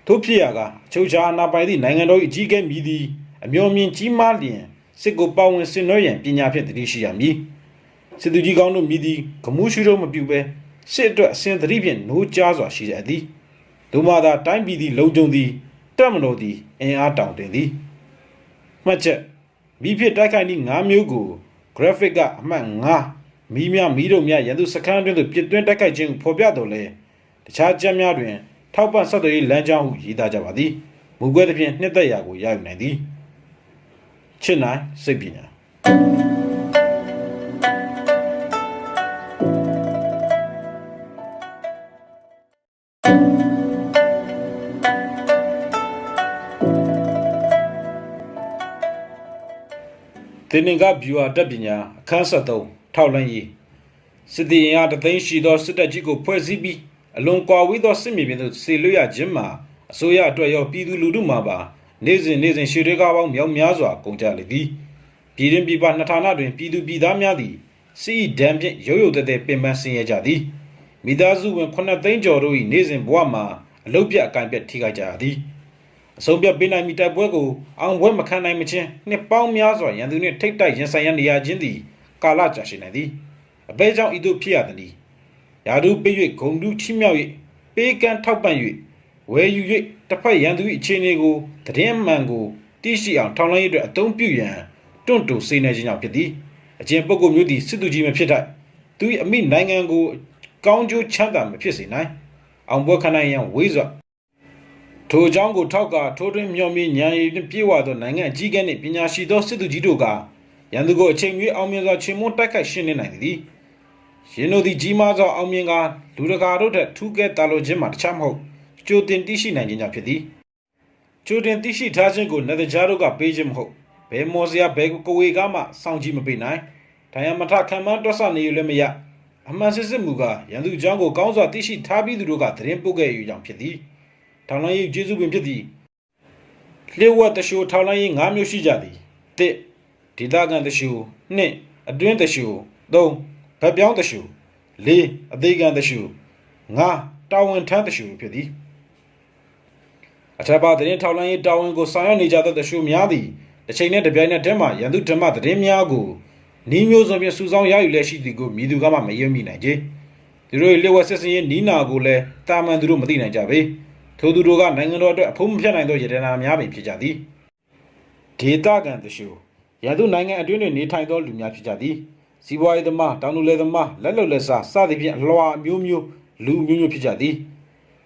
ထို့ဖြစ်ရကအချုပ်ချာအာဏာပိုင်သည့်နိုင်ငံတော်၏အကြီးအကဲမည်သည်အမျော်မြင်ကြီးမားလျင်စစ်ကိုပါဝင်ဆင်နွှဲရန်ပညာဖြင့်တည်ရှိရမည်စစ်သူကြီးကောင်းတို့မြည်သည်ဂမှုရှိတော့မပြုဘဲစစ်အတွက်အစဉ်သတိဖြင့်နိုးကြားစွာရှိကြသည်ဒုမာသာတိုင်းပြည်သည်လုံခြုံသည်တက်မတော်သည်အင်အားတောင်တင်သည်မှတ်ချက်မိဖြစ်တိုက်ခိုက်နည်း၅မျိုးကို graphic ကအမှတ်5မီးများမီးတို့များရန်သူစခန်းအတွင်းသို့ပြစ်သွင်းတိုက်ခိုက်ခြင်းကိုဖော်ပြတော်လဲတခြားချက်များတွင်ထောက်ပံ့ဆက်သွယ်ရေးလမ်းကြောင်းဟုရေးသားကြပါသည်မူကွဲသဖြင့်နှစ်သက်ရာကိုရယူနိုင်သည်ချစ်နိုင်စိတ်ပညာတင်းငါဗျူဟာတက်ပညာအခန်း73ထောက်လန်းရေးစစ်တီရင်အားတသိန်းရှိသောစစ်တပ်ကြီးကိုဖွဲ့စည်းပြီးအလွန်ကွာဝေးသောစစ်မြေပြင်သို့ဆေလွှတ်ရခြင်းမှာအစိုးရအတွက်ရောပြည်သူလူထုမှာပါနေ့စဉ်ရွှေတွေကားပေါင်းမြောက်များစွာကုန်ကြလေသည်ပြည်တွင်ပြည်ပနှစ်ဌာနတွင်ပြည်သူပြည်သားများသည်စီဒံဖြင့်ရုပ်ရုပ်တဲတဲပင်ပန်းဆင်းရဲကြသည်မိသားစုဝင်9သိန်းကျော်တို့၏နေ့စဉ်ဘဝမှာအလုပ်ပြအကန့်ပြတ်ထိခိုက်ကြရသည်အဆုံးပြပေးနိုင်မိတိုက်ပွဲကိုအောင်ပွဲမခံနိုင်မချင်းနှစ်ပေါင်းများစွာရန်သူနှင့်ထိတ်တိုက်ရင်ဆိုင်ရနေရခြင်းသည် ကာလကြာရှည်နိုင်သည်အဘဲကြောင့်ဤသို့ဖြစ်ရသည်ယာဒူပေး၍ဂုံတူးချိမြောက်၍ပေးကမ်းထောက်ပံ့၍ဝယ်ယူ၍တစ်ဖက်ရန်သူ၏အခြေအနေကိုသတင်းမှန်ကိုသိရှိအောင်ထောက်လှမ်းရေးအတွက်အသုံးပြုရန်တွန့်တူစေနေခြင်းကြောင့်ဖြစ်သည်အကျဉ်ပုဂ္ဂိုလ်မျိုးသည်စစ်သူကြီးမဖြစ်တတ်သူ၏အမိနိုင်ငံကိုကောင်းကျိုးချမ်းသာမဖြစ်စေနိုင်အောင်ပွဲခံနိုင်ရန်ဝေးစွာထိုအကြောင်းကိုထောက်ကထိုးထွင်းမျှော်မြင်ဉာဏ်ရည်ပြေဝသောနိုင်ငံအကြီးအကဲနှင့်ပညာရှိသောစစ်သူကြီးတို့ကရန်သူကိုအချိန်မီအောင်မြင်စွာချေမှုန်းတိုက်ခိုက်ရှင်းလင်းနိုင်သည်ရင်းတို့သည်ကြီးမားစွာအောင်မြင်ကလူတကာတို့ထက်ထူးကဲတာလိုခြင်းမှာတခြားမဟုတ်ကြိုတင်သိရှိနိုင်ခြင်းကြောင့်ဖြစ်သည်ကြိုတင်သိရှိထားခြင်းကိုနတ်ကြားတို့ကပေးခြင်းမဟုတ်ဘယ်မော်စရာဘယ်ကိုဝေကားမှစောင့်ကြည့်မပေးနိုင်ဒါယမထခံမှန်းတွက်ဆနေရလည်းမရအမှန်စစ်စစ်မူကရန်သူအကြောင်းကိုကောင်းစွာသိရှိထားပြီးသူတို့ကသတင်းပို့ခဲ့ယူကြောင်းဖြစ်သည်ထောင်လိုင်းရေးကျေးဇူးပင်ဖြစ်သည်လျှို့ဝှက်တရှိုးထောင်လိုင်းရေး၅မျိုးရှိကြသည်၁ဒေသခံတရှိုး၂အတွင်းတရှိုး၃ဗတ်ပြောင်းတရှိုး၄အသေးခံတရှိုး၅တာဝန်ထမ်းတရှိုးဖြစ်သည်အထက်ပါသတင်းထောက်လိုင်းရေးတာဝန်ကိုဆောင်ရွက်နေကြသောတရှိုးများသည်တစ်ချိန်နဲ့တစ်ပြိုင်နက်တည်းမှာရန်သူဓမ္မသတင်းများကိုနီးမျိုးစုံဖြင့်စုဆောင်းရယူလက်ရှိသည်ကိုမြည်သူကမှမယုံမိနိုင်ကြသူတို့၏လျှို့ဝှက်စစ်စင်ရေးနီးနာကိုလည်းတာမန်သူတို့မသိနိုင်ကြပေထိုသူတို့ကနိုင်ငံတော်အတွက်အဖို့မဖြတ်နိုင်သောရတနာများပင်ဖြစ်ကြသည်ဒေသခံတရှိုးရန်သူနိုင်ငံအတွင်းတွင်နေထိုင်သောလူများဖြစ်ကြသည်စီးပွားရေးသမားတောင်သူလယ်သမားလက်လုံလက်စားစသဖြင့်အလွှာအမျိုးမျိုးလူမျိုးမျိုးဖြစ်ကြသည်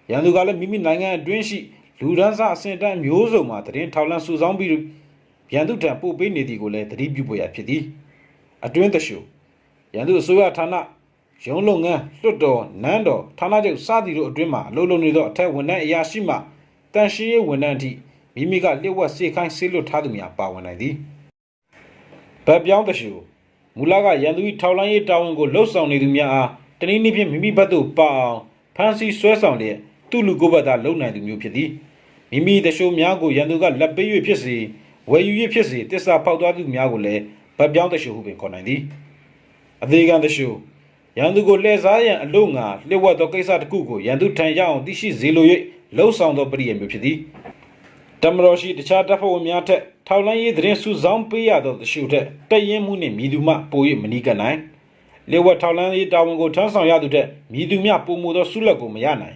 ရန်သူကလည်းမိမိနိုင်ငံအတွင်းရှိလူဒန်းစားအဆင့်တန်းမျိုးစုံမှာသတင်းထောက်လှမ်းစုဆောင်းပြီးရန်သူထံပို့ပေးနေသည်ကိုလည်းသတိပြုဖို့ရဖြစ်သည်အတွင်းတရှိုးရန်သူအစိုးရဌာနရုံးလုပ်ငန်းလွှတ်တော်နန်းတော်ဌာနချုပ်စသည်တို့အတွင်းမှာအလုပ်လုပ်နေသောအထက်ဝန်ထမ်းအရာရှိမှတန်ရှင်းရေးဝန်ထမ်းအထိမိမိကလျှို့ဝှက်စေခိုင်းဆေးလွတ်ထားသူများပါဝင်နိုင်သည်ဗတ်ပြောင်းတရှိုးမူလကရန်သူ၏ထောက်လှမ်းရေးတာဝန်ကိုလှုပ်ဆောင်နေသူများအားတနည်းနည်းဖြင့်မိမိဘက်သို့ပါအောင်ဖမ်းဆီးဆွဲဆောင်လျက်သူ့လူကိုယ်ဘက်သာလုံနိုင်သူမျိုးဖြစ်သည်မိမိတရှိုးများကိုရန်သူကလက်ပေး၍ဖြစ်စေဝယ်ယူ၍ဖြစ်စေတစ္ဆာပေါက်သွားသူများကိုလည်းဗတ်ပြောင်းတရှိုးဟုပင်ခေါ်နိုင်သည်အသေးခံတရှိုးရန်သူကိုလှည့်စားရန်အလို့ငါလျှို့ဝှက်သောကိစ္စတစ်ခုကိုရန်သူထံရအောင်သိရှိစေလို၍လှုံ့ဆော်သောပရိယာမျိုးဖြစ်သည်တမတော်ရှိတခြားတပ်ဖွဲ့ဝင်များထက်ထောက်လှမ်းရေးသတင်းစုဆောင်းပေးရသောတရှိုးထက်တက်ရင်မှုနှင့်မြည်သူမှပို၍မနီးကပ်နိုင်လျှို့ဝှက်ထောက်လှမ်းရေးတာဝန်ကိုထမ်းဆောင်ရသူထက်မြည်သူများပိုမိုသောဆုလက်ကိုမရနိုင်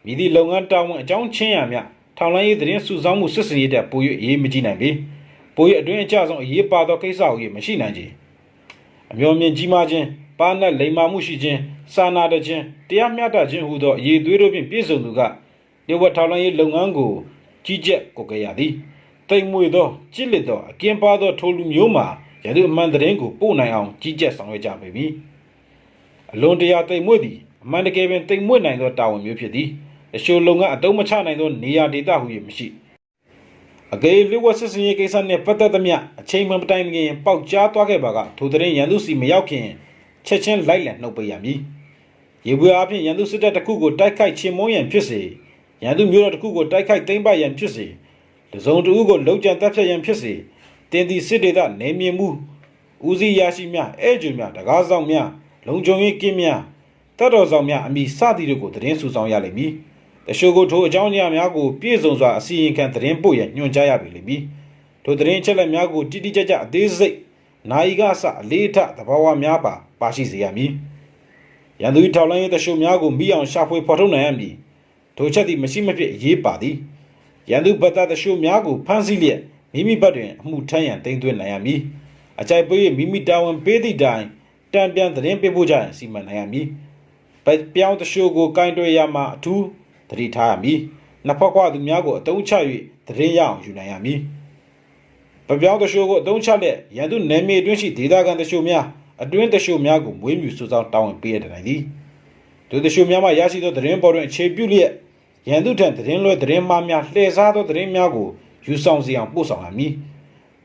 မြည်သည့်လုပ်ငန်းတာဝန်အကြောင်းချင်းရာများထောက်လှမ်းရေးသတင်းစုဆောင်းမှုစစ်စင်ရေးထက်ပို၍အေးမကြည့်နိုင်ပေပို၍အတွင်းအကျဆုံးအရေးပါသောကိစ္စကိုမရှိနိုင်ကြအမျှော်မြင်ကြီးမားခြင်းပါဏတ်လိမ္မာမှုရှိခြင်းစာနာတခြင်းတရားမျှတခြင်းဟူသောအရေးသွေးတို့ဖြင့်ပြည့်စုံသူကလျှို့ဝှက်ထောက်လှမ်းရေးလုပ်ငန်းကိုကြီးကြပ်ကိုကြရသည်တိမ်မွေသောကြစ်လက်သောအကင်းပါသောထိုလူမျိုးမှာရန်သူအမှန်သတင်းကိုပို့နိုင်အောင်ကြီးကြပ်ဆောင်ရွက်ကြပေပြီအလွန်တရာတိမ်မွေ့သည်အမှန်တကယ်ပင်တိမ်မွေ့နိုင်သောတာဝန်မျိုးဖြစ်သည်အရှိုးလုပ်ငန်းအတုံးမချနိုင်သောနေရာဒေသဟူ၍မရှိအကယ်လျှို့ဝှက်စစ်စင်ရေးကိစ္စနှင့်ပတ်သက်သမျှအချိန်မှမတိုင်ခင်ပေါက်ကြားသွားခဲ့ပါကထိုသတင်းရန်သူစီမရောက်ခင်ချက်ချင်းလိုက်လံနှုတ်ပိတ်ရမည်ရေပွေအားဖြင့်ရန်သူစစ်တပ်တစ်ခုကိုတိုက်ခိုက်ချေမှုန်းရန်ဖြစ်စေရန်သူမျိုးတော်တစ်ခုကိုတိုက်ခိုက်သိမ်းပိုက်ရန်ဖြစ်စေတစုံတဦးကိုလုံခြံတပ်ဖြတ်ရန်ဖြစ်စေတင်သည်စစ်ဒေသနေမြင့်မှုဦးစီးရရှိများအဲကျူများတကားဆောင်များလုံခြုံရေးကင်းများတပ်တော်ဆောင်များအမိစသည်တို့ကိုသတင်းစုဆောင်ရလိမ့်မည်တရှို့ကိုထိုအကြောင်းအရာများကိုပြည့်စုံစွာအစီရင်ခံသတင်းပို့ရန်ညွှန်ကြားရပြီလိမ့်မည်ထိုသတင်းချက်လက်များကိုတိတိကျကျအသေးစိတ်နိုင်ကအစအလေးထသဘာဝများပါရှိစေရမည်ရန်သူထောက်လှမ်းရေးတရှို့များကိုမိအောင်ရှာဖွေဖော်ထုတ်နိုင်ရမည်ထိုချက်သည်မရှိမဖြစ်အရေးပါသည်ရန်သူဘက်သားတရှို့များကိုဖမ်းဆီးလျက်မိမိဘက်တွင်အမှုထမ်းရန်တင်သွင်းနိုင်ရမည်အကြိုက်ပေး၍မိမိတာဝန်ပေးသည့်တိုင်တံပြန်သတင်းပေးဖို့ကြရန်စီမံနိုင်ရမည်ပြောင်းတရှို့ကိုကင်တွယ်ရမှာအထူးသတိထားရမည်နှစ်ဖက်ခွသူများကိုအတုံးချ၍သတင်းရအောင်ယူနိုင်ရမည်ပြောင်းတရှို့ကိုအတုံးချလျက်ရန်သူနယ်မြေအတွင်းရှိဒေသခံတရှို့များအတွင်းတရှို့များကိုမွေးမြူစုဆောင်းတောင်းပေးရနိုင်သည်ဒုတရှို့များမှရရှိသောသတင်းပေါ်တွင်အခြေပြုလျက်ရန်သူထံသတင်းလွှဲသတင်းမှားများလှည့်စားသောသတင်းများကိုယူဆောင်စေအောင်ပို့ဆောင်ရမည်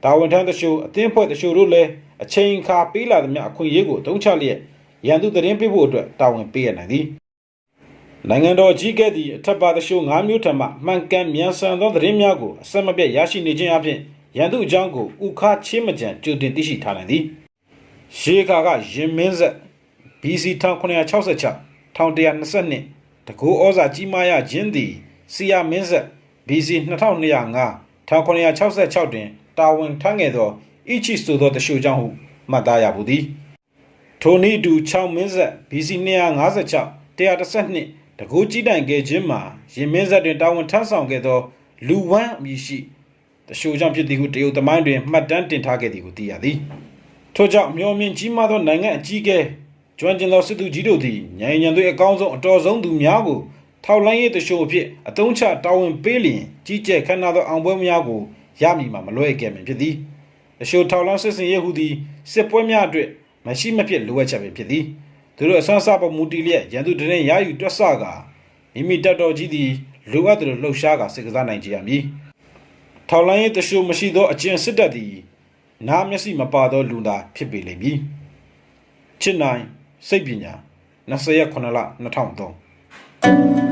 တာဝန်ထမ်းတရှို့အသင်းဖွဲ့တရှို့တို့လည်းအချိန်အခါပေးလာသမျှအခွင့်အရေးကိုအသုံးချလျက်ရန်သူသတင်းပေးဖို့အတွက်တာဝန်ပေးရနိုင်သည်နိုင်ငံတော်ကြီးကဲ့သည့်အထက်ပါတရှို့၅မျိုးထံမှမှန်ကန်မြန်ဆန်သောသတင်းများကိုအဆက်မပြတ်ရရှိနေခြင်းအပြင်ရန်သူအကြောင်းကိုဥခါချင်းမကြံကြိုတင်သိရှိထားနိုင်သည်ရှေးခါကရင်မင်းဆက် BC 1966 1122တကူဩဇာကြီးမားရခြင်းသည်စီယာမင်းဆက် BC 2205 1966တွင်တာဝန်ထမ်းခဲ့သောအီချီဆိုသောတရှို့ကြောင့်ဟုမှတ်သားရဘူးသည် ထိုနည်းတူ6မင်းဆက် BC 256 112တကူကြီးတိုင်ခဲ့ခြင်းမှာရင်မင်းဆက်တွင်တာဝန်ထမ်းဆောင်ခဲ့သောလူဝမ်းအမည်ရှိတရှိုးကြောင့်ဖြစ်သည်ဟုတရုတ်သမိုင်းတွင်မှတ်တမ်းတင်ထားခဲ့သည်ကိုသိရသည်ထို့ကြောင့်မျောမြင်ကြီးမားသောနိုင်ငံအကြီးအကဲကျွမ်းကျင်သောစစ်သူကြီးတို့သည်ညဉ့်ညံသွေးအကောင်းဆုံးအတော်ဆုံးသူများကိုထောက်လိုင်းရေးတရှိုးအဖြစ်အသုံးချတာဝန်ပေးလျင်ကြီးကျယ်ခမ်းနားသောအောင်ပွဲများကိုရမည်မှာမလွဲခဲ့မည်ဖြစ်သည်တရှိုးထောက်လောင်းစစ်စင်ရေးဟုသည်စစ်ပွဲများအတွက်မရှိမဖြစ်လိုအပ်ချက်ပဲဖြစ်သည်သူတို့အဆန်းစားပေါ်မူတည်လျက်ရန်သူတရင်ရယူတွက်ဆကာမိမိတပ်တော်ကြီးသည်လိုအပ်သလိုလှုပ်ရှားကာစစ်ကစားနိုင်ကြရမည်ထောက်လိုင်းရေးတရှိုးမရှိသောအကျင့်စစ်တပ်သည်နားမျက်စိမပါသောလူသားဖြစ်ပေလိမ့်မည်ချစ်နိုင်စိတ်ပညာ28 လ 2003